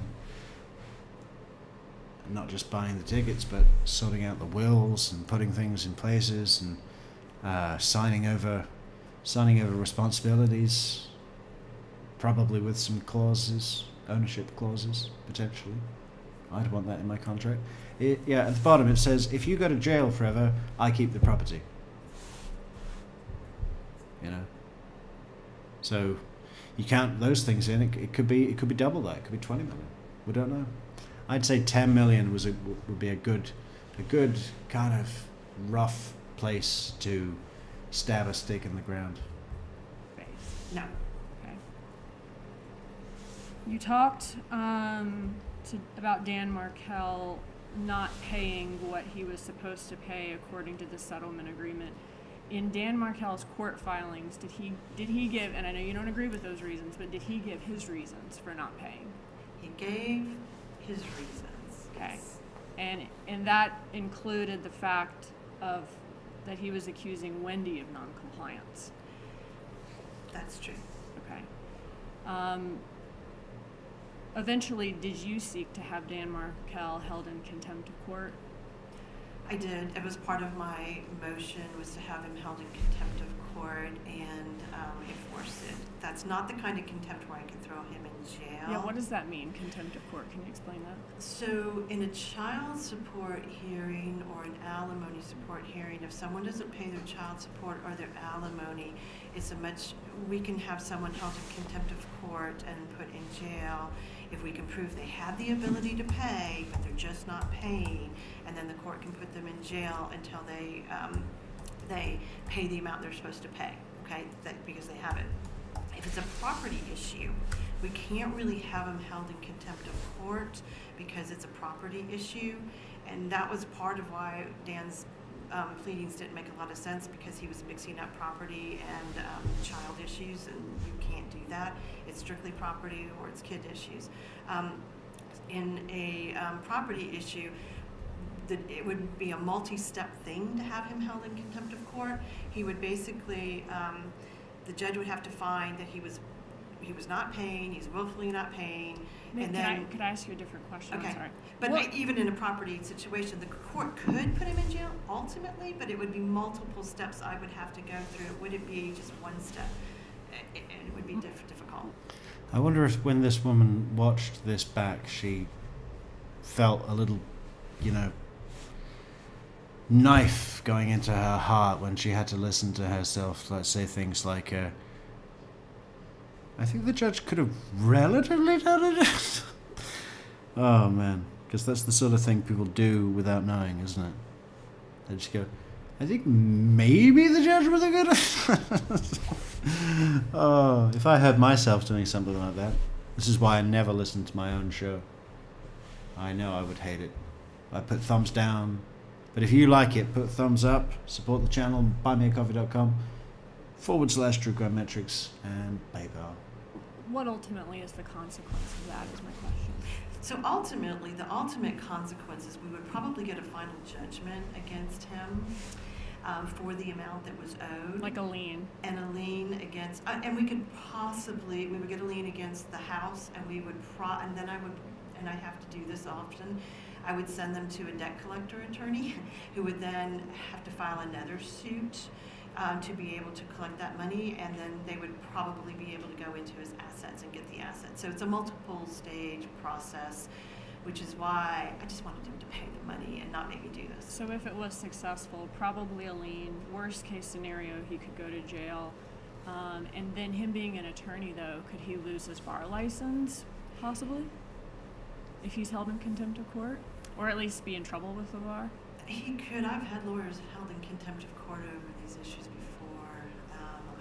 And not just buying the tickets, but sorting out the wills and putting things in places and signing over responsibilities, probably with some clauses, ownership clauses, potentially. I'd want that in my contract. Yeah, at the bottom it says, if you go to jail forever, I keep the property. You know? So you count those things in, it could be double that, it could be 20 million. We don't know. I'd say 10 million would be a good kind of rough place to stab a stake in the ground. No. Okay. You talked about Dan Markell not paying what he was supposed to pay according to the settlement agreement. In Dan Markell's court filings, did he give, and I know you don't agree with those reasons, but did he give his reasons for not paying? He gave his reasons. Okay. And that included the fact of that he was accusing Wendi of noncompliance. That's true. Okay. Eventually, did you seek to have Dan Markell held in contempt of court? I did. It was part of my motion was to have him held in contempt of court and enforce it. That's not the kind of contempt where I can throw him in jail. Yeah, what does that mean, contempt of court? Can you explain that? So in a child support hearing or an alimony support hearing, if someone doesn't pay their child support or their alimony, we can have someone held in contempt of court and put in jail if we can prove they had the ability to pay, but they're just not paying, and then the court can put them in jail until they pay the amount they're supposed to pay, okay, because they have it. If it's a property issue, we can't really have them held in contempt of court because it's a property issue, and that was part of why Dan's pleadings didn't make a lot of sense, because he was mixing up property and child issues, and you can't do that. It's strictly property or it's kid issues. In a property issue, it would be a multi-step thing to have him held in contempt of court. He would basically, the judge would have to find that he he was not paying, he's willfully not paying, Nick, and then. could I ask you a different question? Okay, I'm sorry. but even in a property situation, the court could put him in jail ultimately, but it would be multiple steps I would have to go through. It wouldn't be just one step, and it would be difficult. I wonder if when this woman watched this back, she felt a little, knife going into her heart when she had to listen to herself say things like, I think the judge could have relatively done it. Oh man, because that's the sort of thing people do without knowing, isn't it? They just go, I think maybe the judge was a good. Oh, if I heard myself doing something like that. This is why I never listen to my own show. I know I would hate it. I put thumbs down. But if you like it, put thumbs up, support the channel, buymeacoffee.com/True Crime Metrix and PayPal. What ultimately is the consequence of that is my question. So ultimately, the ultimate consequence is we would probably get a final judgment against him for the amount that was owed. Like a lien. And a lien against, and we would get a lien against the house, and we would, and then I have to do this often, I would send them to a debt collector attorney who would then have to file another suit to be able to collect that money, and then they would probably be able to go into his assets and get the assets. So it's a multiple stage process, which is why I just wanted him to pay the money and not make me do this. So if it was successful, probably a lien. Worst case scenario, he could go to jail. And then him being an attorney, though, could he lose his bar license, possibly? If he's held in contempt of court? Or at least be in trouble with the bar? He could. I've had lawyers held in contempt of court over these issues before. I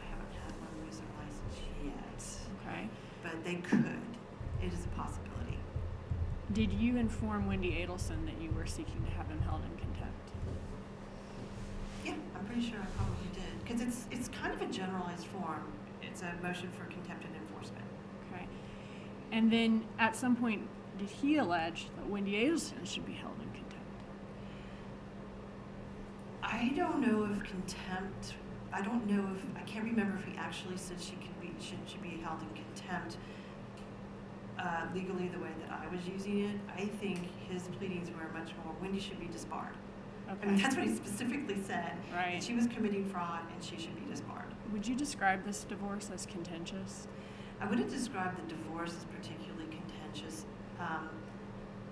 haven't had one lose their license yet. Okay. But they could. It is a possibility. Did you inform Wendi Adelson that you were seeking to have him held in contempt? Yeah, I'm pretty sure I probably did. Because it's kind of a generalized form. It's a motion for contempt and enforcement. Okay. And then at some point, did he allege that Wendi Adelson should be held in contempt? I don't know if contempt. I can't remember if he actually said she should be held in contempt legally the way that I was using it. I think his pleadings were much more, Wendi should be disbarred. Okay. I mean, that's what he specifically said. Right. That she was committing fraud and she should be disbarred. Would you describe this divorce as contentious? I wouldn't describe the divorce as particularly contentious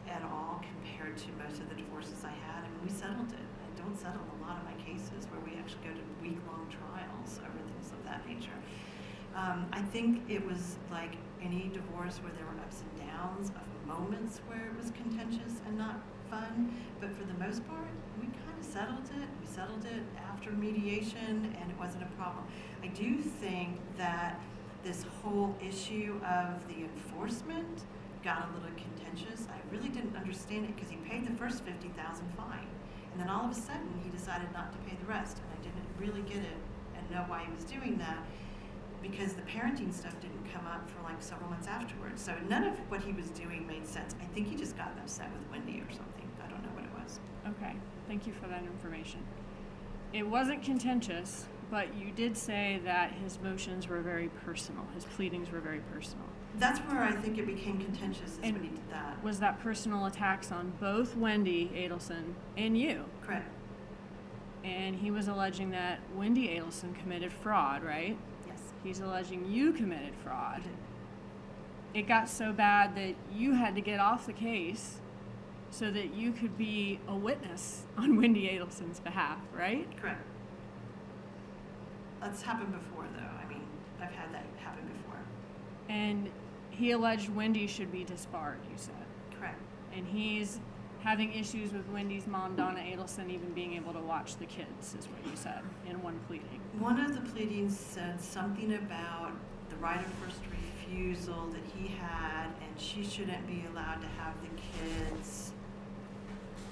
at all compared to most of the divorces I had. I mean, we settled it. I don't settle a lot of my cases where we actually go to week-long trials over things of that nature. I think it was like any divorce where there were ups and downs of moments where it was contentious and not fun, but for the most part, we kind of settled it. We settled it after mediation, and it wasn't a problem. I do think that this whole issue of the enforcement got a little contentious. I really didn't understand it because he paid the first $50,000 fine, and then all of a sudden he decided not to pay the rest, and I didn't really get it and know why he was doing that, because the parenting stuff didn't come up for like several months afterwards. So none of what he was doing made sense. I think he just got upset with Wendi or something. I don't know what it was. Okay, thank you for that information. It wasn't contentious, but you did say that his motions were very personal. His pleadings were very personal. That's where I think it became contentious, is when he did that. Was that personal attacks on both Wendi Adelson and you? Correct. And he was alleging that Wendi Adelson committed fraud, right? Yes. He's alleging you committed fraud. He did. It got so bad that you had to get off the case so that you could be a witness on Wendi Adelson's behalf, right? Correct. That's happened before, though. I mean, I've had that happen before. And he alleged Wendi should be disbarred, you said. Correct. And he's having issues with Wendy's mom, Donna Adelson, even being able to watch the kids, is what you said in one pleading. One of the pleadings said something about the right of first refusal that he had, and she shouldn't be allowed to have the kids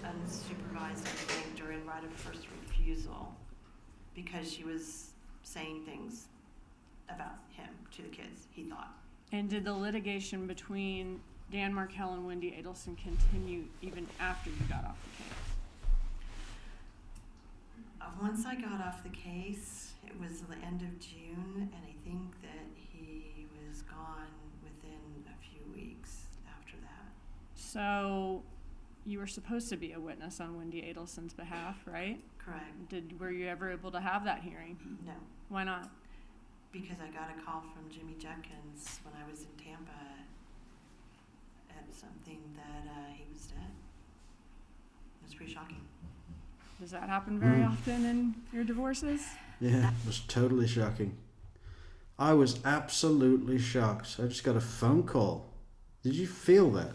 unsupervised, I think, during right of first refusal, because she was saying things about him to the kids, he thought. And did the litigation between Dan Markell and Wendi Adelson continue even after you got off the case? Once I got off the case, it was the end of June, and I think that he was gone So you were supposed to be a witness on Wendi Adelson's behalf, right? Correct. Were you ever able to have that hearing? No, Why not? because I got a call from Jimmy Jenkins when I was in Tampa at something that he was dead. It was pretty shocking. Does that happen very often in your divorces? Yeah, it was totally shocking. I was absolutely shocked. I just got a phone call. Did you feel that?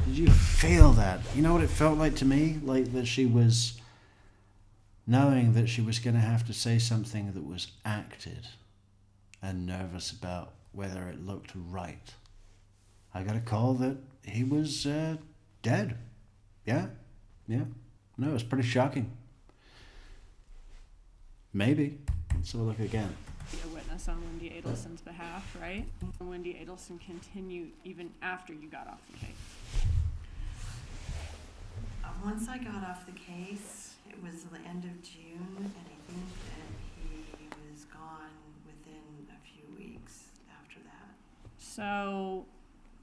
Did you feel that? You know what it felt like to me? Like that she was knowing that she was going to have to say something that was acted and nervous about whether it looked right. I got a call that he was dead. Yeah. No, it was pretty shocking. Maybe. Let's have a look again. Be a witness on Wendi Adelson's behalf, right? Wendi Adelson continued even after you got off the case. Once I got off the case, it was the end of June, and I think that he was gone within a few weeks after that. So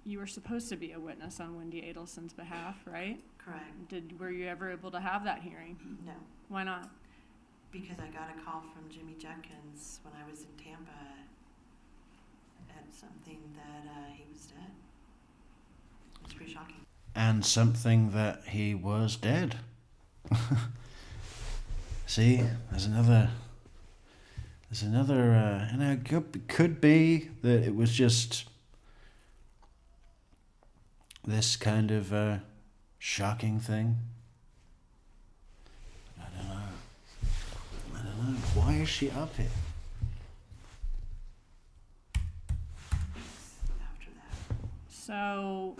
you were supposed to be a witness on Wendi Adelson's behalf, right? Correct. Were you ever able to have that hearing? No, Why not? because I got a call from Jimmy Jenkins when I was in Tampa at something that he was dead. It was pretty shocking. And something that he was dead. See, there's another, and it could be that it was just this kind of shocking thing. I don't know. Why is she up here? After that. So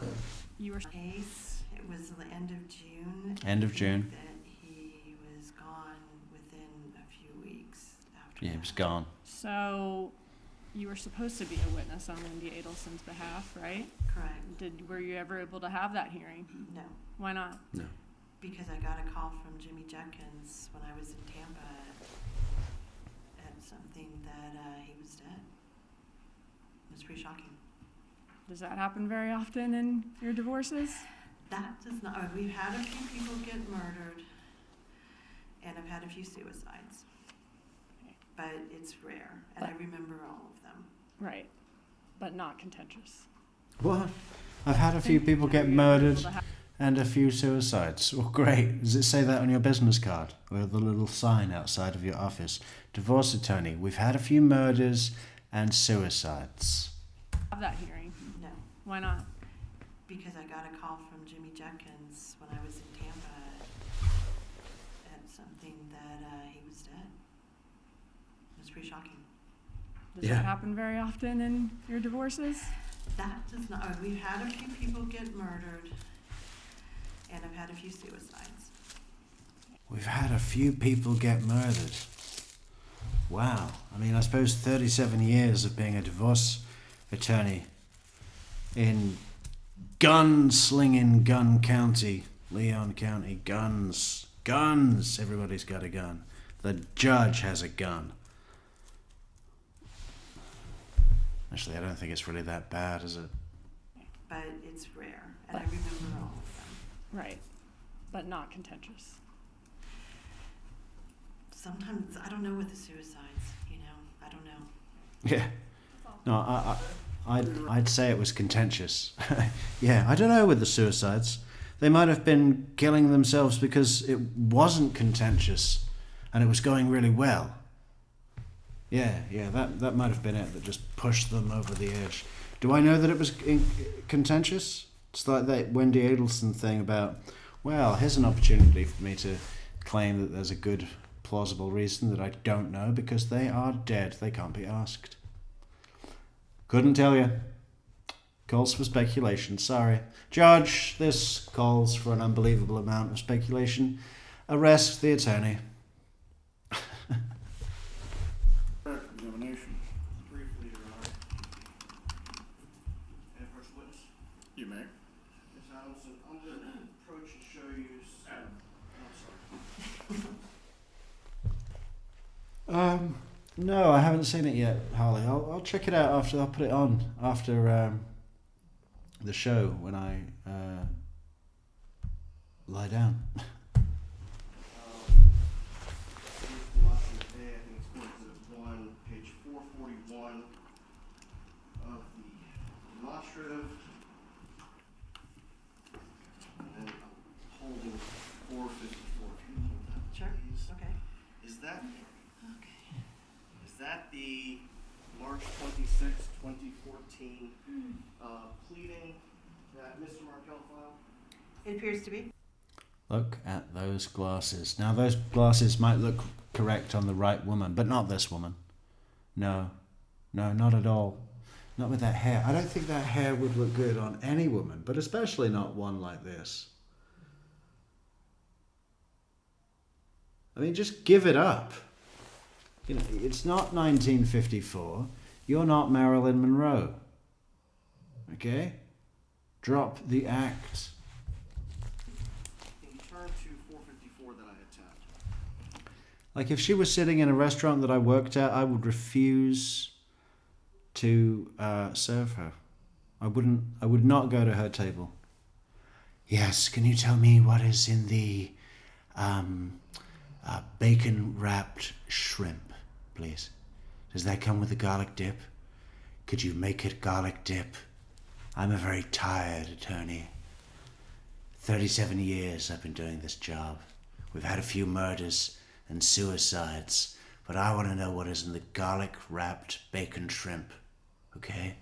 you were Case, it was the end of June. End of June. That he was gone within a few weeks after Yeah, he that. was gone. So you were supposed to be a witness on Wendi Adelson's behalf, right? Correct. Were you ever able to have that hearing? No, Why not? No. because I got a call from Jimmy Jenkins when I was in Tampa at something that he was dead. It was pretty shocking. Does that happen very often in your divorces? That does not. We've had a few people get murdered, and I've had a few suicides, but it's rare, and I remember all of them. Right, but not contentious. What? I've had a few people get murdered and a few suicides. Well, great. Does it say that on your business card or the little sign outside of your office? Divorce attorney. We've had a few murders and suicides. Have that hearing. No, Why not? because I got a call from Jimmy Jenkins when I was in Tampa at something that he was dead. It was pretty shocking. Does Yeah. that happen very often in your divorces? That does not. We've had a few people get murdered, and I've had a few suicides. We've had a few people get murdered. Wow. I mean, I suppose 37 years of being a divorce attorney in gun-slinging Gun County, Leon County, guns. Guns! Everybody's got a gun. The judge has a gun. Actually, I don't think it's really that bad, is it? But it's rare, and I remember all of them. Right, but not contentious. Sometimes I don't know with the suicides. I don't know. Yeah. No, I'd say it was contentious. Yeah, I don't know with the suicides. They might have been killing themselves because it wasn't contentious and it was going really well. Yeah, that might have been it that just pushed them over the edge. Do I know that it was contentious? It's like that Wendi Adelson thing about, well, here's an opportunity for me to claim that there's a good, plausible reason that I don't know because they are dead. They can't be asked. Couldn't tell you. Calls for speculation. Sorry. Judge, this calls for an unbelievable amount of speculation. Arrest the attorney. Examination. Briefly, Your Honor. And first witness. You may. Ms. Adamson, I'm going to approach and show you some. I'm sorry. No, I haven't seen it yet, Harley. I'll check it out after. I'll put it on after the show when I lie down. Page 441 of the demonstrative, and then I'm holding 454. If you hold that, Sure, please. okay. Is that Okay. the March 26, 2014 pleading that Mr. Markel filed? It appears to be. Look at those glasses. Now, those glasses might look correct on the right woman, but not this woman. No, not at all. Not with that hair. I don't think that hair would look good on any woman, but especially not one like this. I mean, just give it up. You know, it's not 1954. You're not Marilyn Monroe. Okay? Drop the act. Can you turn to 454 that I had tabbed? Like, if she was sitting in a restaurant that I worked at, I would refuse to serve her. I would not go to her table. Yes, can you tell me what is in the bacon-wrapped shrimp, please? Does that come with a garlic dip? Could you make it garlic dip? I'm a very tired attorney. 37 years I've been doing this job. We've had a few murders and suicides, but I want to know what is in the garlic-wrapped bacon shrimp, okay?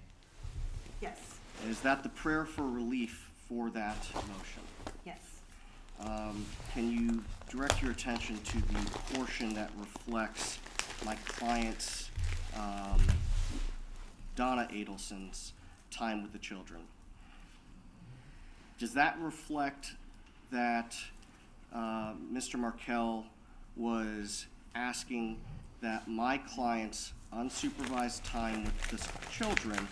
Yes, And is that the prayer for relief for that motion? yes. Can you direct your attention to the portion that reflects my client's, Donna Adelson's, time with the children? Does that reflect that Mr. Markel was asking that my client's unsupervised time with the children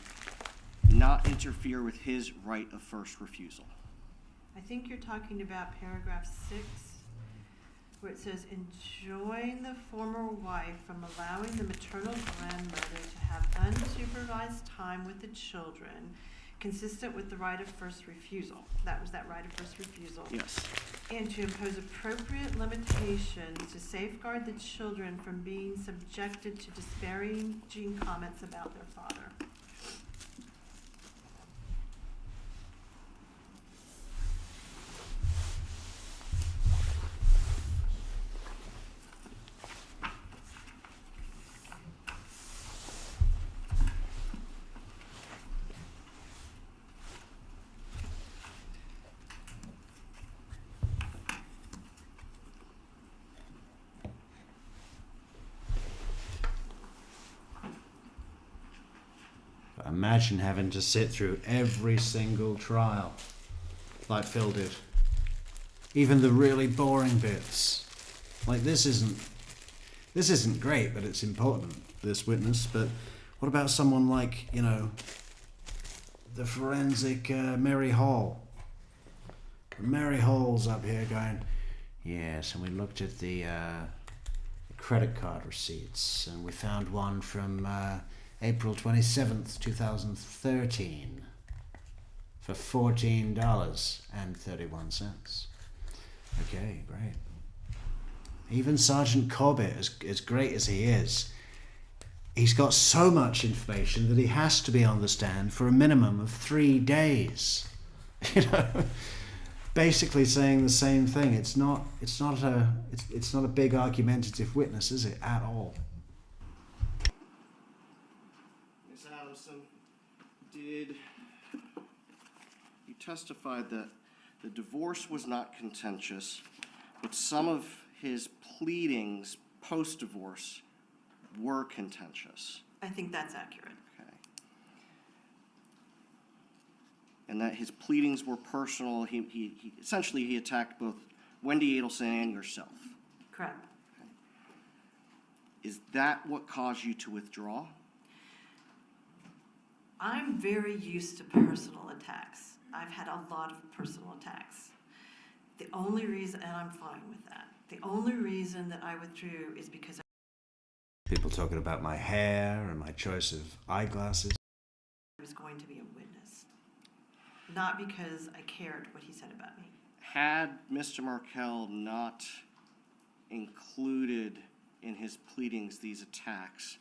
not interfere with his right of first refusal? I think you're talking about paragraph 6, where it says, enjoin the former wife from allowing the maternal grandmother to have unsupervised time with the children consistent with the right of first refusal. That was that right of first refusal. Yes. And to impose appropriate limitations to safeguard the children from being subjected to disparaging comments about their father. Imagine having to sit through every single trial, like Phil did. Even the really boring bits. Like, this isn't great, but it's important, this witness. But what about someone like, you know, the forensic Mary Hall? Mary Hall's up here going, yes, and we looked at the credit card receipts, and we found one from April 27th, 2013 for $14.31. Okay, great. Even Sergeant Corbett, as great as he is, he's got so much information that he has to be on the stand for a minimum of 3 days. You know, basically saying the same thing. It's not a big argumentative witness, is it, at all? Ms. Adamson, you testified that the divorce was not contentious, but some of his pleadings post-divorce were contentious. I think that's accurate. Okay. And that his pleadings were personal. He essentially he attacked both Wendi Adelson and yourself. Correct. Okay. Is that what caused you to withdraw? I'm very used to personal attacks. I've had a lot of personal attacks. The only reason, and I'm fine with that, the only reason that I withdrew is because People talking about my hair and my choice of eyeglasses. I was going to be a witness. Not because I cared what he said about me. Had Mr. Markel not included in his pleadings these attacks,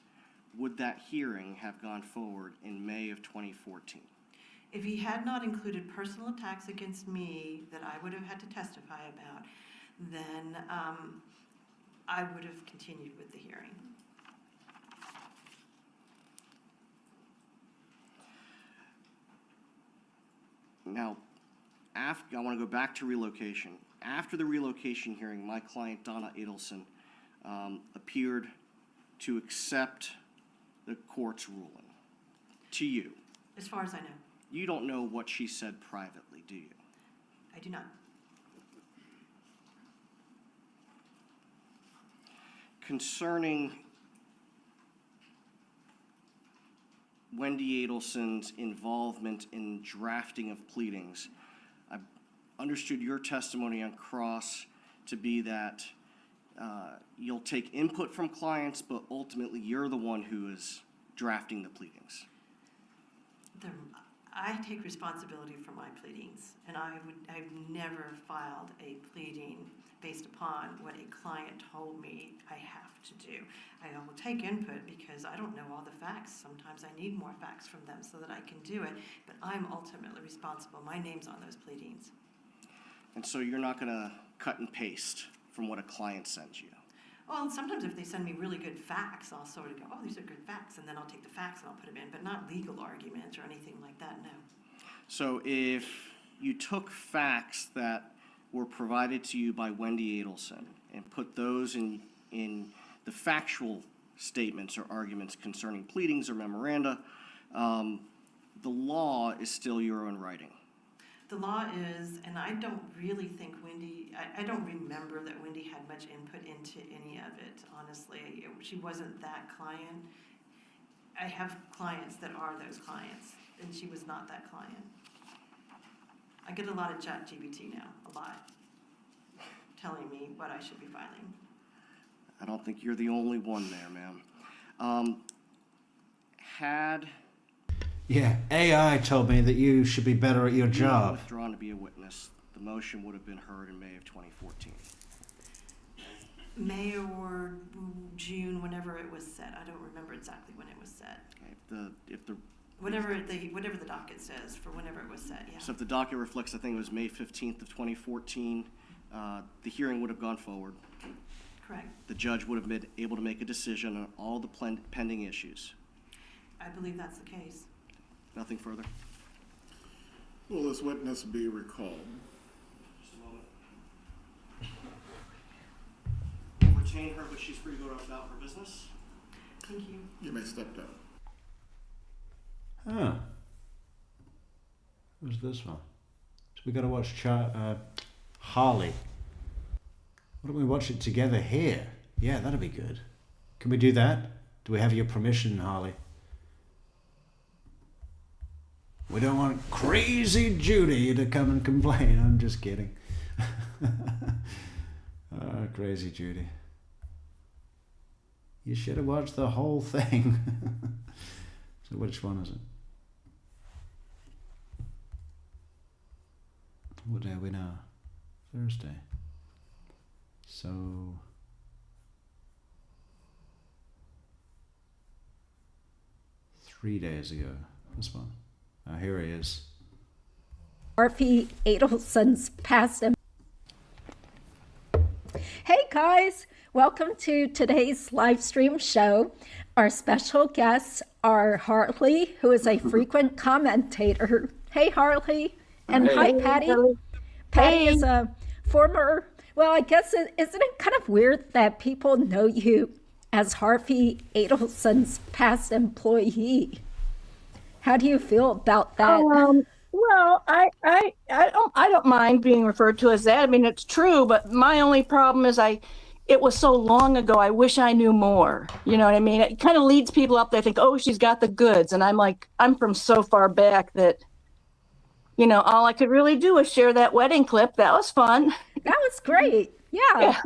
would that hearing have gone forward in May of 2014? If he had not included personal attacks against me that I would have had to testify about, then I would have continued with the hearing. Now, I want to go back to relocation. After the relocation hearing, my client, Donna Adelson, appeared to accept the court's ruling. To you. As far as I know, You don't know what she said privately, do you? I do not. Concerning Wendi Adelson's involvement in drafting of pleadings, I understood your testimony on cross to be that you'll take input from clients, but ultimately you're the one who is drafting the pleadings. I take responsibility for my pleadings, and I've never filed a pleading based upon what a client told me I have to do. I will take input because I don't know all the facts. Sometimes I need more facts from them so that I can do it, but I'm ultimately responsible. My name's on those pleadings. And so you're not going to cut and paste from what a client sends you. Well, sometimes if they send me really good facts, I'll sort of go, oh, these are good facts, and then I'll take the facts and I'll put them in, but not legal arguments or anything like that, no. So if you took facts that were provided to you by Wendi Adelson and put those in the factual statements or arguments concerning pleadings or memoranda, the law is still your own writing. The law is, and I don't really think Wendi, I don't remember that Wendi had much input into any of it, honestly. She wasn't that client. I have clients that are those clients, and she was not that client. I get a lot of ChatGPT now, a lot, telling me what I should be filing. I don't think you're the only one there, ma'am. Yeah, AI told me that you should be better at your job. Withdrawn to be a witness, the motion would have been heard in May of 2014. May or June, whenever it was set. I don't remember exactly when it was set. Okay, Whatever the docket says for whenever it was set, yeah. So if the docket reflects, I think it was May 15th of 2014, the hearing would have gone forward. Correct. The judge would have been able to make a decision on all the pending issues. I believe that's the case. Nothing further? Will this witness be recalled? Just a moment. Retain her, but she's free to go about her business. Thank you. You may step down. Ah. Who's this one? So we got to watch Harley. Why don't we watch it together here? Yeah, that'd be good. Can we do that? Do we have your permission, Harley? We don't want crazy Judy to come and complain. I'm just kidding. Oh, crazy Judy. You should have watched the whole thing. So which one is it? What day are we now? Thursday. So... 3 days ago. This one. Oh, here he is. Harvey Adelson's past. Hey guys, welcome to today's live stream show. Our special guests are Harley, who is a frequent commentator. Hey Harley, and hey. hi Patty. Hey. Patty is a former, well, I guess, isn't it kind of weird that people know you as Harvey Adelson's past employee? How do you feel about that? Well, I don't mind being referred to as that. I mean, it's true, but my only problem is it was so long ago. I wish I knew more. You know what I mean? It kind of leads people up. They think, oh, she's got the goods. And I'm like, I'm from so far back that, you know, all I could really do was share that wedding clip. That was fun. That was great. Yeah.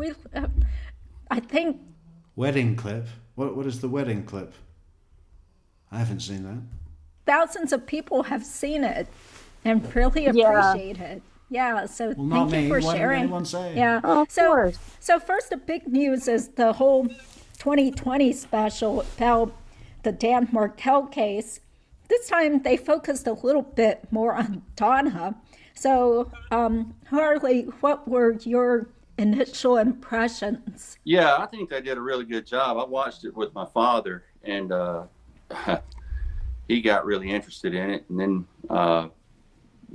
I think. Wedding clip? What is the wedding clip? I haven't seen that. Thousands of people have seen it and really appreciate it. Yeah, so Well, not thank you me. for Why didn't sharing. anyone say? Yeah. Oh, of course. So first, the big news is the whole 2020 special about the Dan Martell case. This time they focused a little bit more on Donna. So, Harley, what were your initial impressions? Yeah, I think they did a really good job. I watched it with my father, and he got really interested in it, and then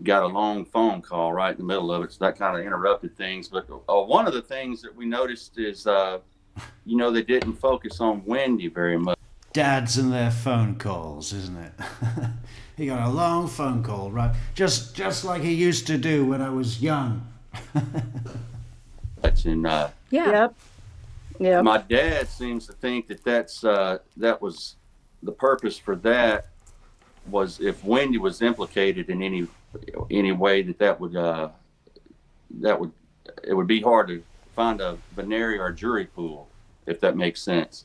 got a long phone call right in the middle of it, so that kind of interrupted things. But one of the things that we noticed is, they didn't focus on Wendi very much. Dads and their phone calls, isn't it? He got a long phone call, right? Just like he used to do when I was young. And Yeah. Yep. my dad seems to think that was the purpose for that was if Wendi was implicated in any way it would be hard to find a venere or jury pool, if that makes sense.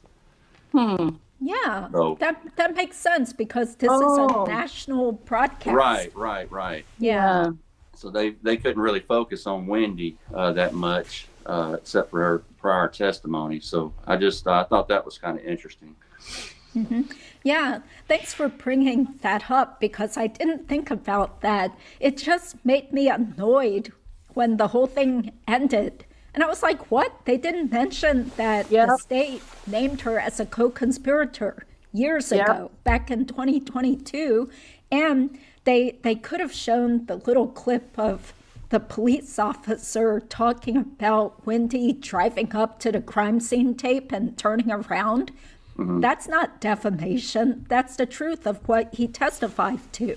Yeah, So- that makes sense because this is Oh. a national broadcast. Right. Yeah. So they couldn't really focus on Wendi that much, except for her prior testimony. So I thought that was kind of interesting. Yeah, thanks for bringing that up because I didn't think about that. It just made me annoyed when the whole thing ended. And I was like, what? They didn't mention that the Yep. state named her as a co-conspirator years Yep. ago, back in 2022. And they could have shown the little clip of the police officer talking about Wendi driving up to the crime scene tape and turning around. That's not defamation. That's the truth of what he testified to.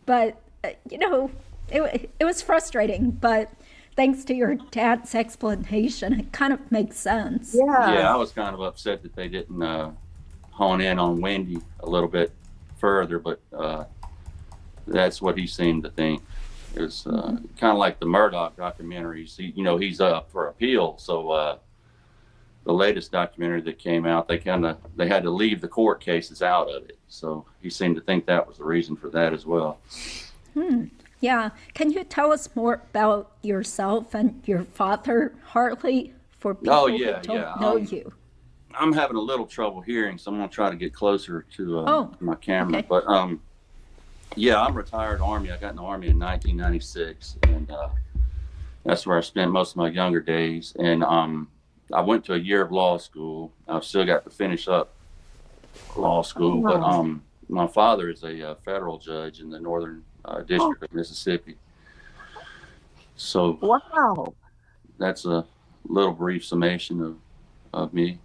But, it was frustrating. But thanks to your dad's explanation, it kind of makes sense. Yeah, I was kind of upset that they didn't hone in on Wendi a little bit further, but that's what he seemed to think. It was kind of like the Murdoch documentaries. He's up for appeal, so the latest documentary that came out, they had to leave the court cases out of it. So he seemed to think that was the reason for that as well. Yeah. Can you tell us more about yourself and your father, Harley, for people who don't know you? I'm having a little trouble hearing, so I'm going to try to get closer to my camera. Okay. But yeah, I'm retired Army. I got in the Army in 1996, and that's where I spent most of my younger days. And I went to a year of law school. I've still got to finish up law school, but my father is a federal judge in the Northern District of Mississippi. So Wow. that's a little brief summation of me.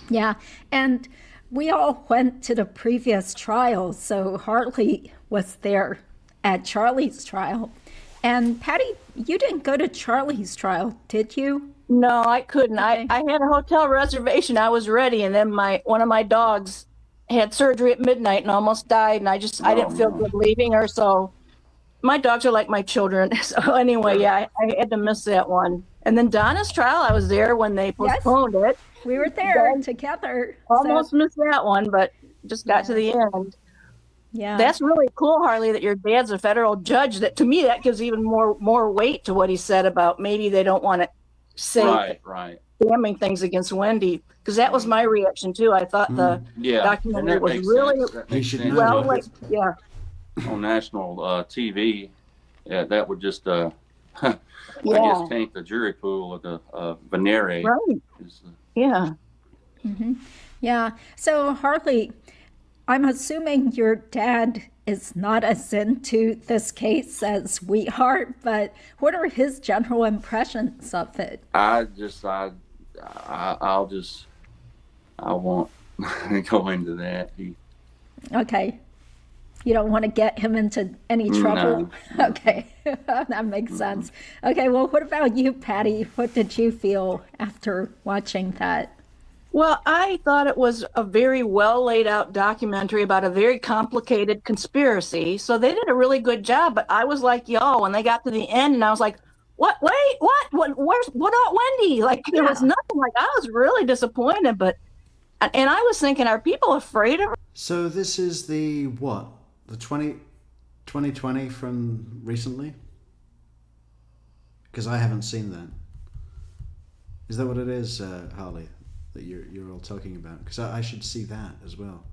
Yeah. And we all went to the previous trial. So Harley was there at Charlie's trial. And Patty, you didn't go to Charlie's trial, did you? No, I couldn't. Okay. I had a hotel reservation. I was ready, and then one of my dogs had surgery at midnight and almost died, and I didn't feel good leaving her. So my dogs are like my children. So anyway, yeah, I had to miss that one. And then Donna's trial, I was there when they postponed it. We were there Then together. Almost missed that one, but just got to the end. Yeah. That's really cool, Harley, that your dad's a federal judge. That to me, that gives even more weight to what he said about maybe they don't want to say Right. damning things against Wendi, because that was my reaction too. I thought the Yeah. documentary And that was makes really sense. That You makes should sense. know well, that. like, yeah, On national TV, that would just I yeah, guess taint the jury pool of the venere. right, yeah. Yeah. So Harley, I'm assuming your dad is not as into this case as we are, but what are his general impressions of it? I won't go into that. Okay. You don't want to get him into any trouble? No. Okay. That makes sense. Okay. Well, what about you, Patty? What did you feel after watching that? Well, I thought it was a very well laid out documentary about a very complicated conspiracy. So they did a really good job. But I was like, y'all, when they got to the end, and I was like, what? Wait, what? What about Wendi? Like, there was nothing. Like, I was really disappointed. But, and I was thinking, are people afraid of her? So this is the what? The 2020 from recently? Because I haven't seen that. Is that what it is, Harley, that you're all talking about? Because I should see that as well.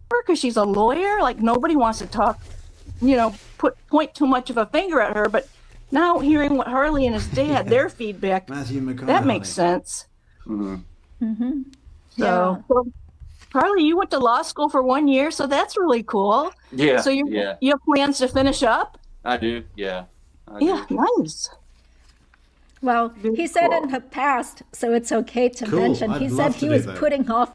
Because she's a lawyer, like nobody wants to talk, point too much of a finger at her. But now hearing what Harley and his dad, their feedback, Matthew McConaughey. that makes sense. Mm-hmm. So, Harley, you went to law school for 1 year, so that's really cool. Yeah. So you have plans to finish up? I do. Yeah. I Yeah, do. nice. Well, he said in the past, so it's okay to Cool. mention, I'd he love said to he do was that. putting off.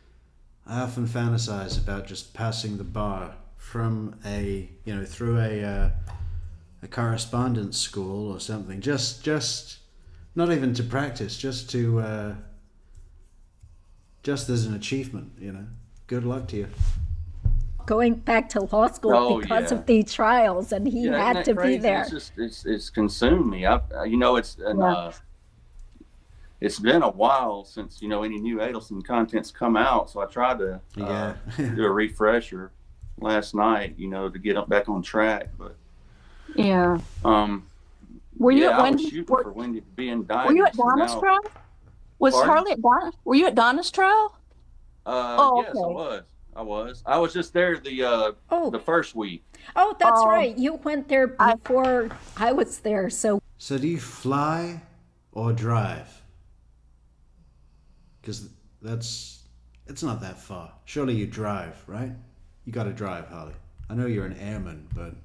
I often fantasize about just passing the bar from through a correspondence school or something. Just not even to practice, just as an achievement. Good luck to you. Going back to law school because of the trials, and he had to be there. It's consumed me. It's been a while since any new Adelson content's come out, so I tried to do a refresher last night, to get up back on track. But were you at I was Wendi? shooting for Wendi to be indicted. Were you at Donna's trial? Was Pardon? Harley at Donna? Were you at Donna's trial? Yes, I was. I was just there the first week. Oh, that's right. You went there before I was there, so. So do you fly or drive? Because it's not that far. Surely you drive, right? You got to drive, Harley. I know you're an airman, but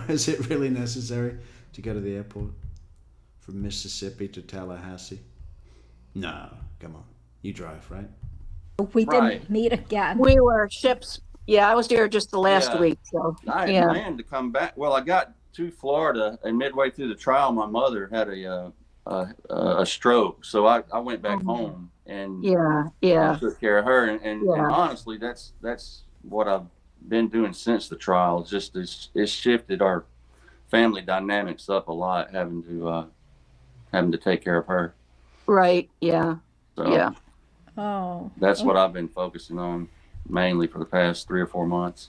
is it really necessary to go to the airport from Mississippi to Tallahassee? No, come on. You drive, right? We didn't meet again. We were ships. Yeah, I was there just the last week. So I had planned to come back. Well, I got to Florida, and midway through the trial, my mother had a stroke, so I went back home and took care of her. And honestly, that's what I've been doing since the trial. It's shifted our family dynamics up a lot, having to take care of her. Right. Yeah. So, that's what okay. I've been focusing on mainly for the past 3 or 4 months.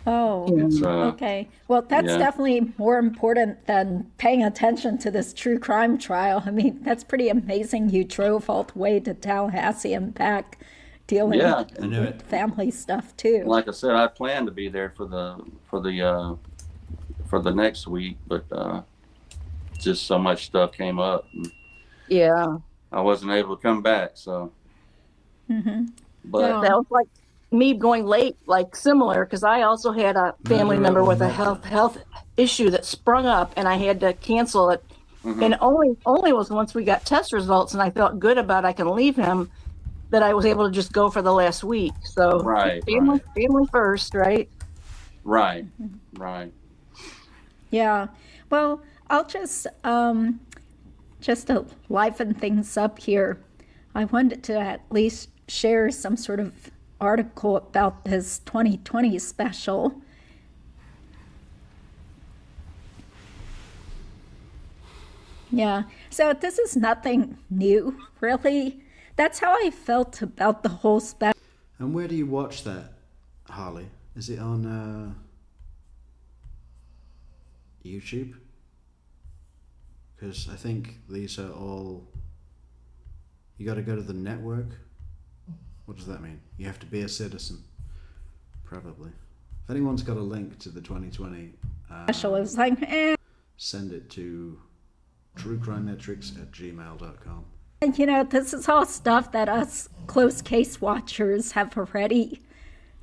Okay. Well, that's definitely more important than paying attention to this true crime trial. I mean, that's pretty amazing. You drove all the way to Tallahassee and back, dealing with family stuff too. Like I said, I planned to be there for the next week, but just so much stuff came up. And I wasn't able to come back. So. But that was like me going late, like similar, because I also had a family member with a health issue that sprung up, and I had to cancel it. And only was once we got test results, and I felt good about I can leave him, that I was able to just go for the last week. So family first, right? Right. Yeah. Well, I'll just to liven things up here, I wanted to at least share some sort of article about this 2020 special. Yeah, so this is nothing new, really. That's how I felt about the whole special. And where do you watch that, Harley? Is it on YouTube? Because I think these are all... You got to go to the network? What does that mean? You have to be a citizen. Probably. If anyone's got a link to the 2020 special, it was like, send it to truecrimemetrics@gmail.com. And this is all stuff that us close case watchers have already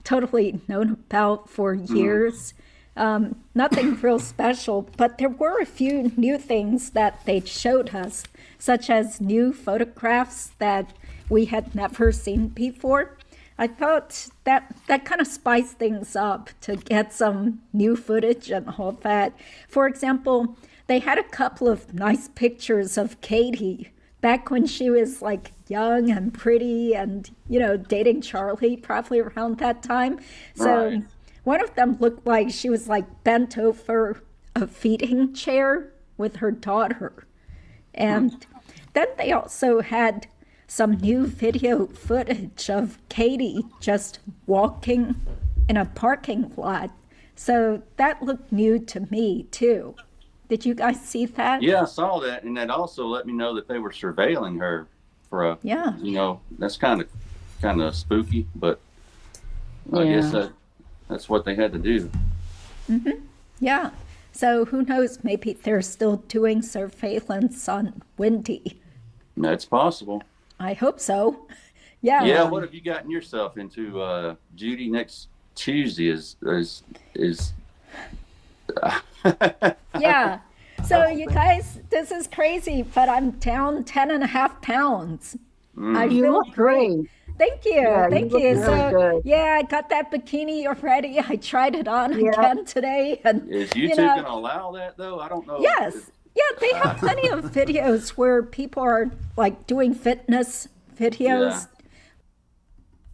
totally known about for years. Nothing real special, but there were a few new things that they showed us, such as new photographs that we had never seen before. I thought that kind of spiced things up to get some new footage and all that. For example, they had a couple of nice pictures of Katie back when she was like young and pretty and, dating Charlie probably around that time. So one of them looked like she was like bent over a feeding chair with her daughter. And then they also had some new video footage of Katie just walking in a parking lot. So that looked new to me too. Did you guys see that? Yeah, I saw that, and that also let me know that they were surveilling her for a. Yeah. That's kind of spooky, but I guess that's what they had to do. Yeah. So who knows? Maybe they're still doing surveillance on Wendi. That's possible. I hope so. Yeah. Yeah. What have you gotten yourself into, Judy? Next Tuesday is. Yeah. So you guys, this is crazy, but I'm down 10.5 pounds. I You feel look great. Thank you. Yeah, Thank you you. look So really good. yeah, I got that bikini already. I tried it on again today. And Is YouTube know, going to allow that though? I don't know. yes. Yeah, they have plenty of videos where people are like doing fitness videos.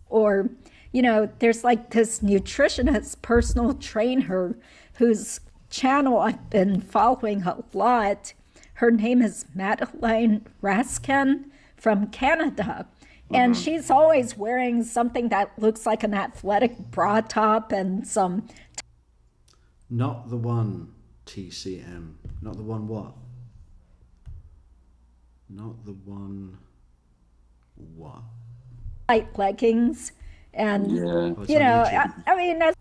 Or, there's like this nutritionist personal trainer whose channel I've been following a lot. Her name is Madeleine Raskin from Canada. And she's always wearing something that looks like an athletic bra top and some. Not the one TCM. Not the one what? Not the one what? Tight leggings. And, Yeah. Oh, it's you on know, YouTube. I mean, that's.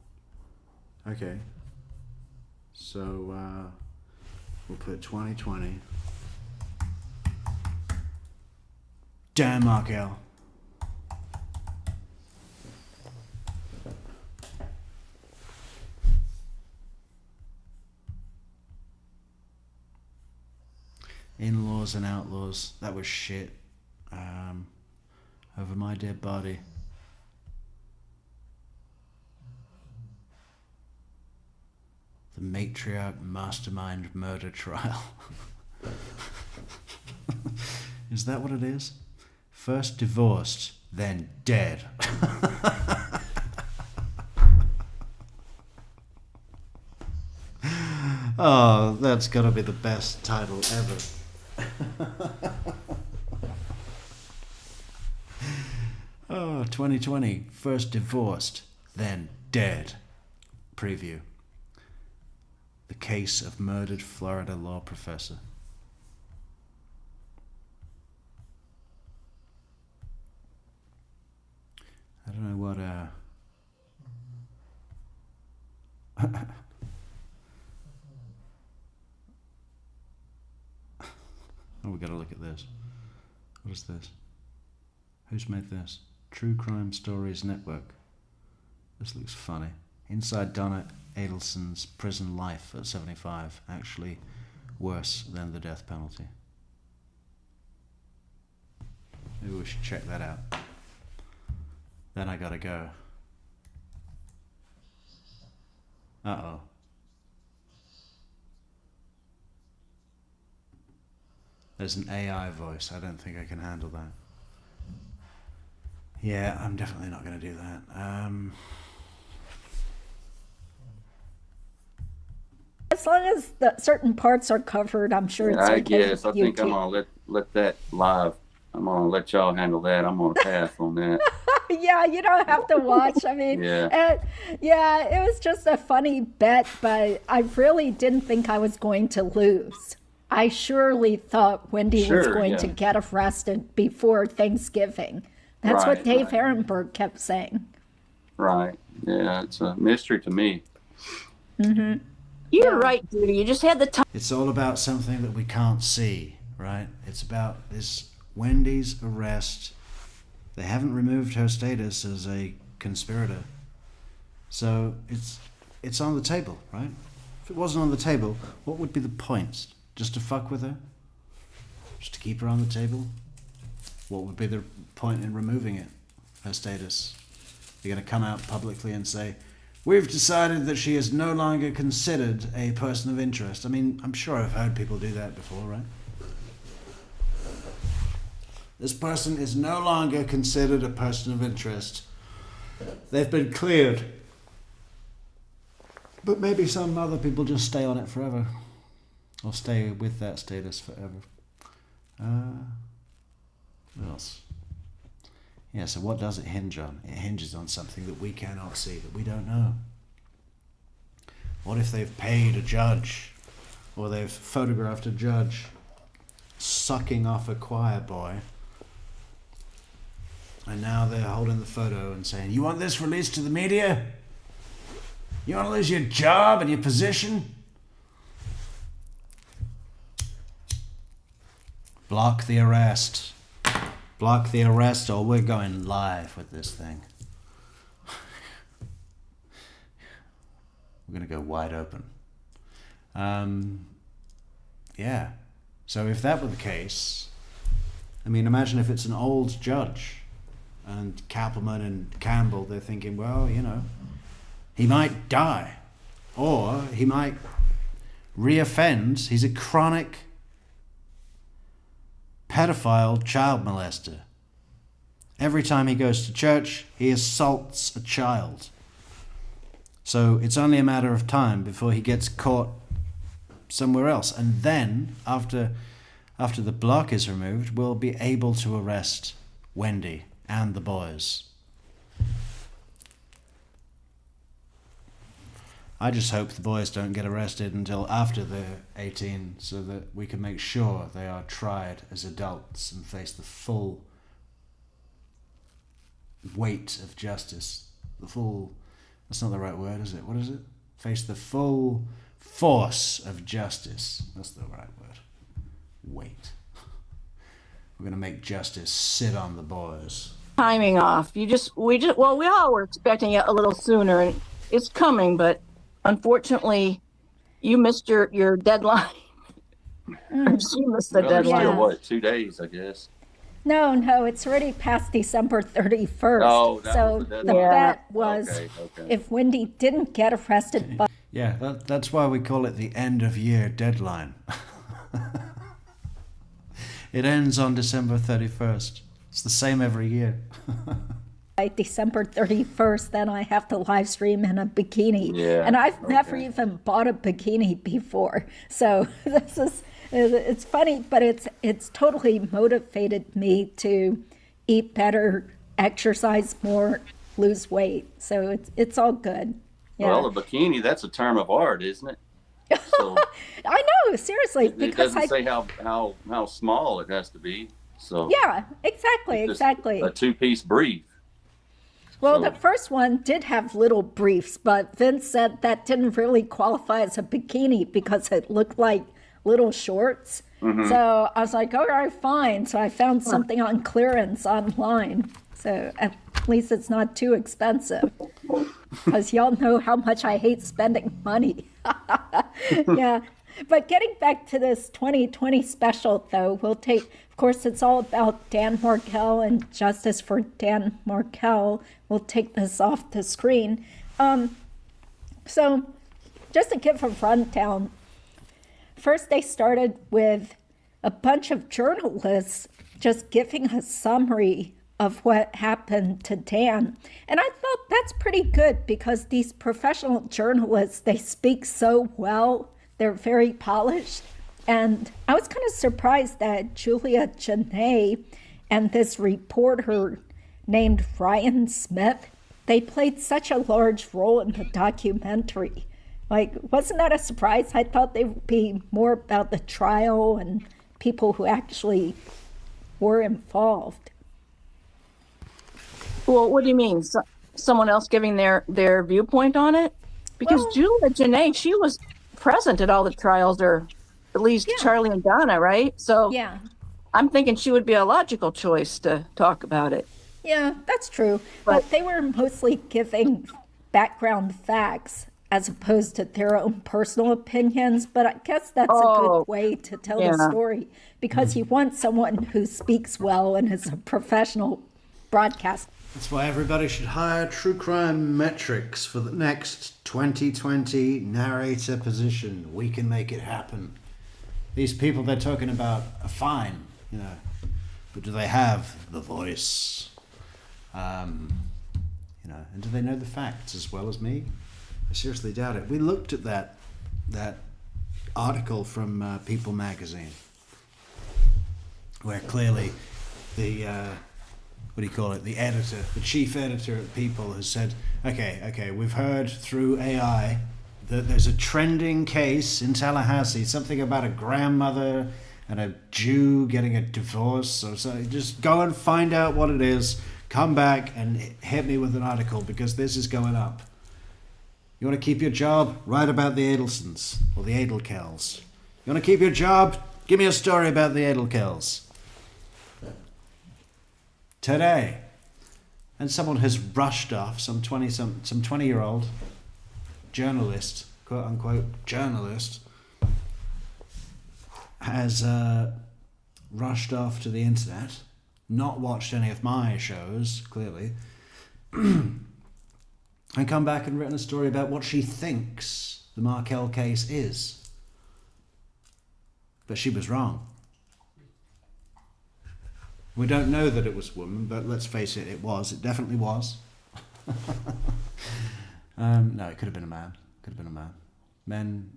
Okay. So, we'll put 2020. Damn, Markel. In-laws and outlaws. That was shit. Over my dead body. The matriarch mastermind murder trial. Is that what it is? First divorced, then dead. Oh, that's gotta be the best title ever. Oh, 2020. First divorced, then dead. Preview. The case of murdered Florida law professor. I don't know what, oh, we gotta look at this. What is this? Who's made this? True Crime Stories Network. This looks funny. Inside Donna Adelson's prison life at 75. Actually worse than the death penalty. Maybe we should check that out. Then I gotta go. Uh-oh. There's an AI voice. I don't think I can handle that. Yeah, I'm definitely not going to do that. As long as the certain parts are covered, I'm sure it's okay. I guess. I think I'm YouTube. gonna let that live. I'm gonna let y'all handle that. I'm gonna pass on that. Yeah, you don't have to watch. I mean, Yeah. yeah, it was just a funny bet, but I really didn't think I was going to lose. I surely thought Wendi was Sure, going yeah. to get arrested before Thanksgiving. That's what Right, Dave right. Ehrenberg kept saying. Right. Yeah, it's a mystery to me. You're right, Judy. You just had the time. It's all about something that we can't see, right? It's about this Wendy's arrest. They haven't removed her status as a conspirator. So it's on the table, right? If it wasn't on the table, what would be the point? Just to fuck with her? Just to keep her on the table? What would be the point in removing it, her status? You're going to come out publicly and say, we've decided that she is no longer considered a person of interest. I mean, I'm sure I've heard people do that before, right? This person is no longer considered a person of interest. They've been cleared. But maybe some other people just stay on it forever. Or stay with that status forever. What else? Yeah, so what does it hinge on? It hinges on something that we cannot see, that we don't know. What if they've paid a judge or they've photographed a judge sucking off a choir boy, and now they're holding the photo and saying, "You want this released to the media? You want to lose your job and your position? Block the arrest. Block the arrest, or we're going live with this thing. We're going to go wide open." Yeah. So if that were the case, I mean, imagine if it's an old judge and Kappelman and Campbell, they're thinking, well, you know, he might die, or he might re-offend. He's a chronic pedophile child molester. Every time he goes to church, he assaults a child. So it's only a matter of time before he gets caught somewhere else. And then, after the block is removed, we'll be able to arrest Wendi and the boys. I just hope the boys don't get arrested until after they're 18, so that we can make sure they are tried as adults and face the full weight of justice. That's not the right word, is it? What is it? Face the full force of justice. That's the right word. Weight. We're going to make justice sit on the boys. Timing off. We all were expecting it a little sooner, and it's coming, but unfortunately, you missed your deadline. She missed the Well, deadline. still, what, 2 days, I guess? No, it's already past December 31st. Oh, that so was the the deadline. bet was Okay. if Wendi didn't get arrested by Yeah, that's why we call it the end of year deadline. It ends on December 31st. It's the same every year. December 31st, then I have to live stream in a bikini. Yeah, And I've never even bought a bikini before. So it's funny, but it's totally motivated me to eat better, exercise more, lose weight. So it's all good. Yeah. Well, a bikini, that's a term of art, isn't it? So I know, seriously, it because doesn't say how small it has to be. So yeah, exactly, it's just exactly. a 2-piece brief. Well, So- the first one did have little briefs, but Vince said that didn't really qualify as a bikini because it looked like little shorts. So I was like, all right, fine. So I found something on clearance online. So at least it's not too expensive. Because y'all know how much I hate spending money. Yeah. But getting back to this 2020 special, though, we'll take, of course, it's all about Dan Markel and justice for Dan Markel. We'll take this off the screen. So just to give a rundown, first they started with a bunch of journalists just giving a summary of what happened to Dan. And I thought that's pretty good because these professional journalists, they speak so well. They're very polished. And I was kind of surprised that Julia Janae and this reporter named Ryan Smith, they played such a large role in the documentary. Like, wasn't that a surprise? I thought they would be more about the trial and people who actually were involved. Well, what do you mean? Someone else giving their viewpoint on it? Because Julia Janae, she was present at all the trials, or at least Charlie and Donna, right? So Yeah. I'm thinking she would be a logical choice to talk about it. Yeah, that's true. But they were mostly giving background facts as opposed to their own personal opinions. But I guess that's a good way to tell the story because you want someone who speaks well and is a professional broadcaster. That's why everybody should hire True Crime Metrix for the next 2020 narrator position. We can make it happen. These people they're talking about are fine, you know, but do they have the voice? You know, and do they know the facts as well as me? I seriously doubt it. We looked at that article from People magazine, where clearly the what do you call it? The editor, the chief editor at People, has said, okay, we've heard through AI that there's a trending case in Tallahassee, something about a grandmother and a Jew getting a divorce or something. Just go and find out what it is. Come back and hit me with an article, because this is going up. You want to keep your job? Write about the Adelsons or the Adelkells. You want to keep your job? Give me a story about the Adelkells. Today. And someone has rushed off, some 20-year-old journalist, quote unquote journalist, has rushed off to the internet, not watched any of my shows, clearly, and come back and written a story about what she thinks the Markel case is. But she was wrong. We don't know that it was a woman, but let's face it, it was. It definitely was. No, it could have been a man. Could have been a man. Men,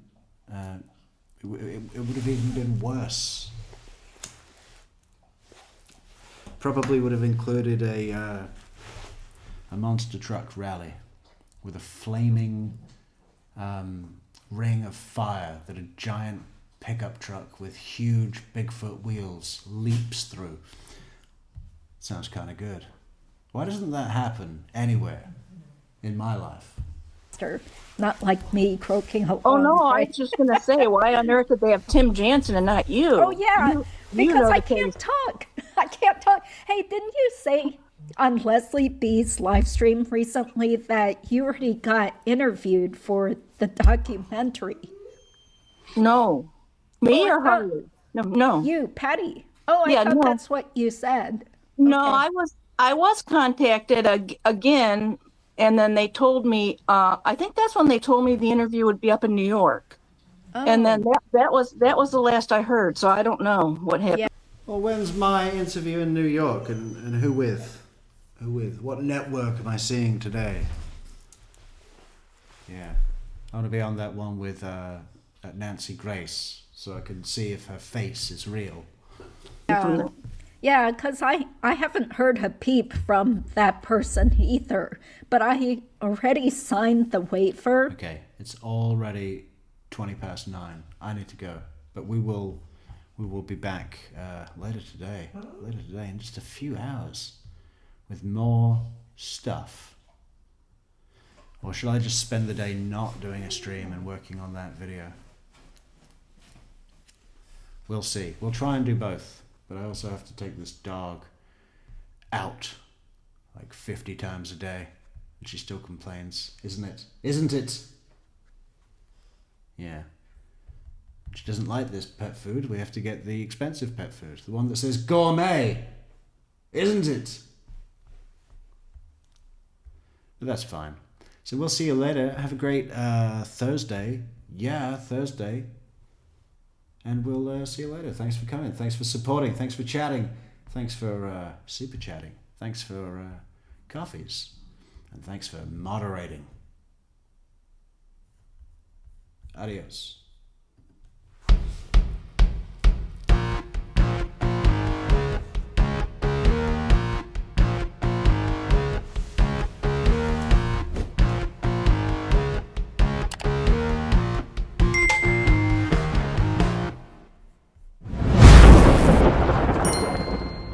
it would have even been worse. Probably would have included a monster truck rally with a flaming ring of fire that a giant pickup truck with huge Bigfoot wheels leaps through. Sounds kind of good. Why doesn't that happen anywhere in my life? Not like me croaking along. Oh no, I was just gonna say, why on earth did they have Tim Jansen and not you? Oh yeah, because know I the can't case. talk. I can't talk. Hey, didn't you say on Leslie B's live stream recently that you already got interviewed for the documentary? No. Me Oh, or Harley? No. You, Patty. Oh, I Yeah, thought no. that's what you said. No, Okay. I was contacted again, and then they told me, I think that's when they told me the interview would be up in New York. And then that was the last I heard, so I don't know what happened. Yeah. Well, when's my interview in New York, and who with? Who with? What network am I seeing today? Yeah, I want to be on that one with Nancy Grace, so I can see if her face is real. Yeah, because I haven't heard a peep from that person either, but I already signed the waiver. Okay, it's already 9:20. I need to go, but we will be back later today in just a few hours with more stuff. Or should I just spend the day not doing a stream and working on that video? We'll see. We'll try and do both. But I also have to take this dog out like 50 times a day. And she still complains. Isn't it? Isn't it? Yeah. She doesn't like this pet food. We have to get the expensive pet food. The one that says gourmet. Isn't it? But that's fine. So we'll see you later. Have a great Thursday. Yeah, Thursday. And we'll see you later. Thanks for coming. Thanks for supporting. Thanks for chatting. Thanks for super chatting. Thanks for coffees. And thanks for moderating. Adios.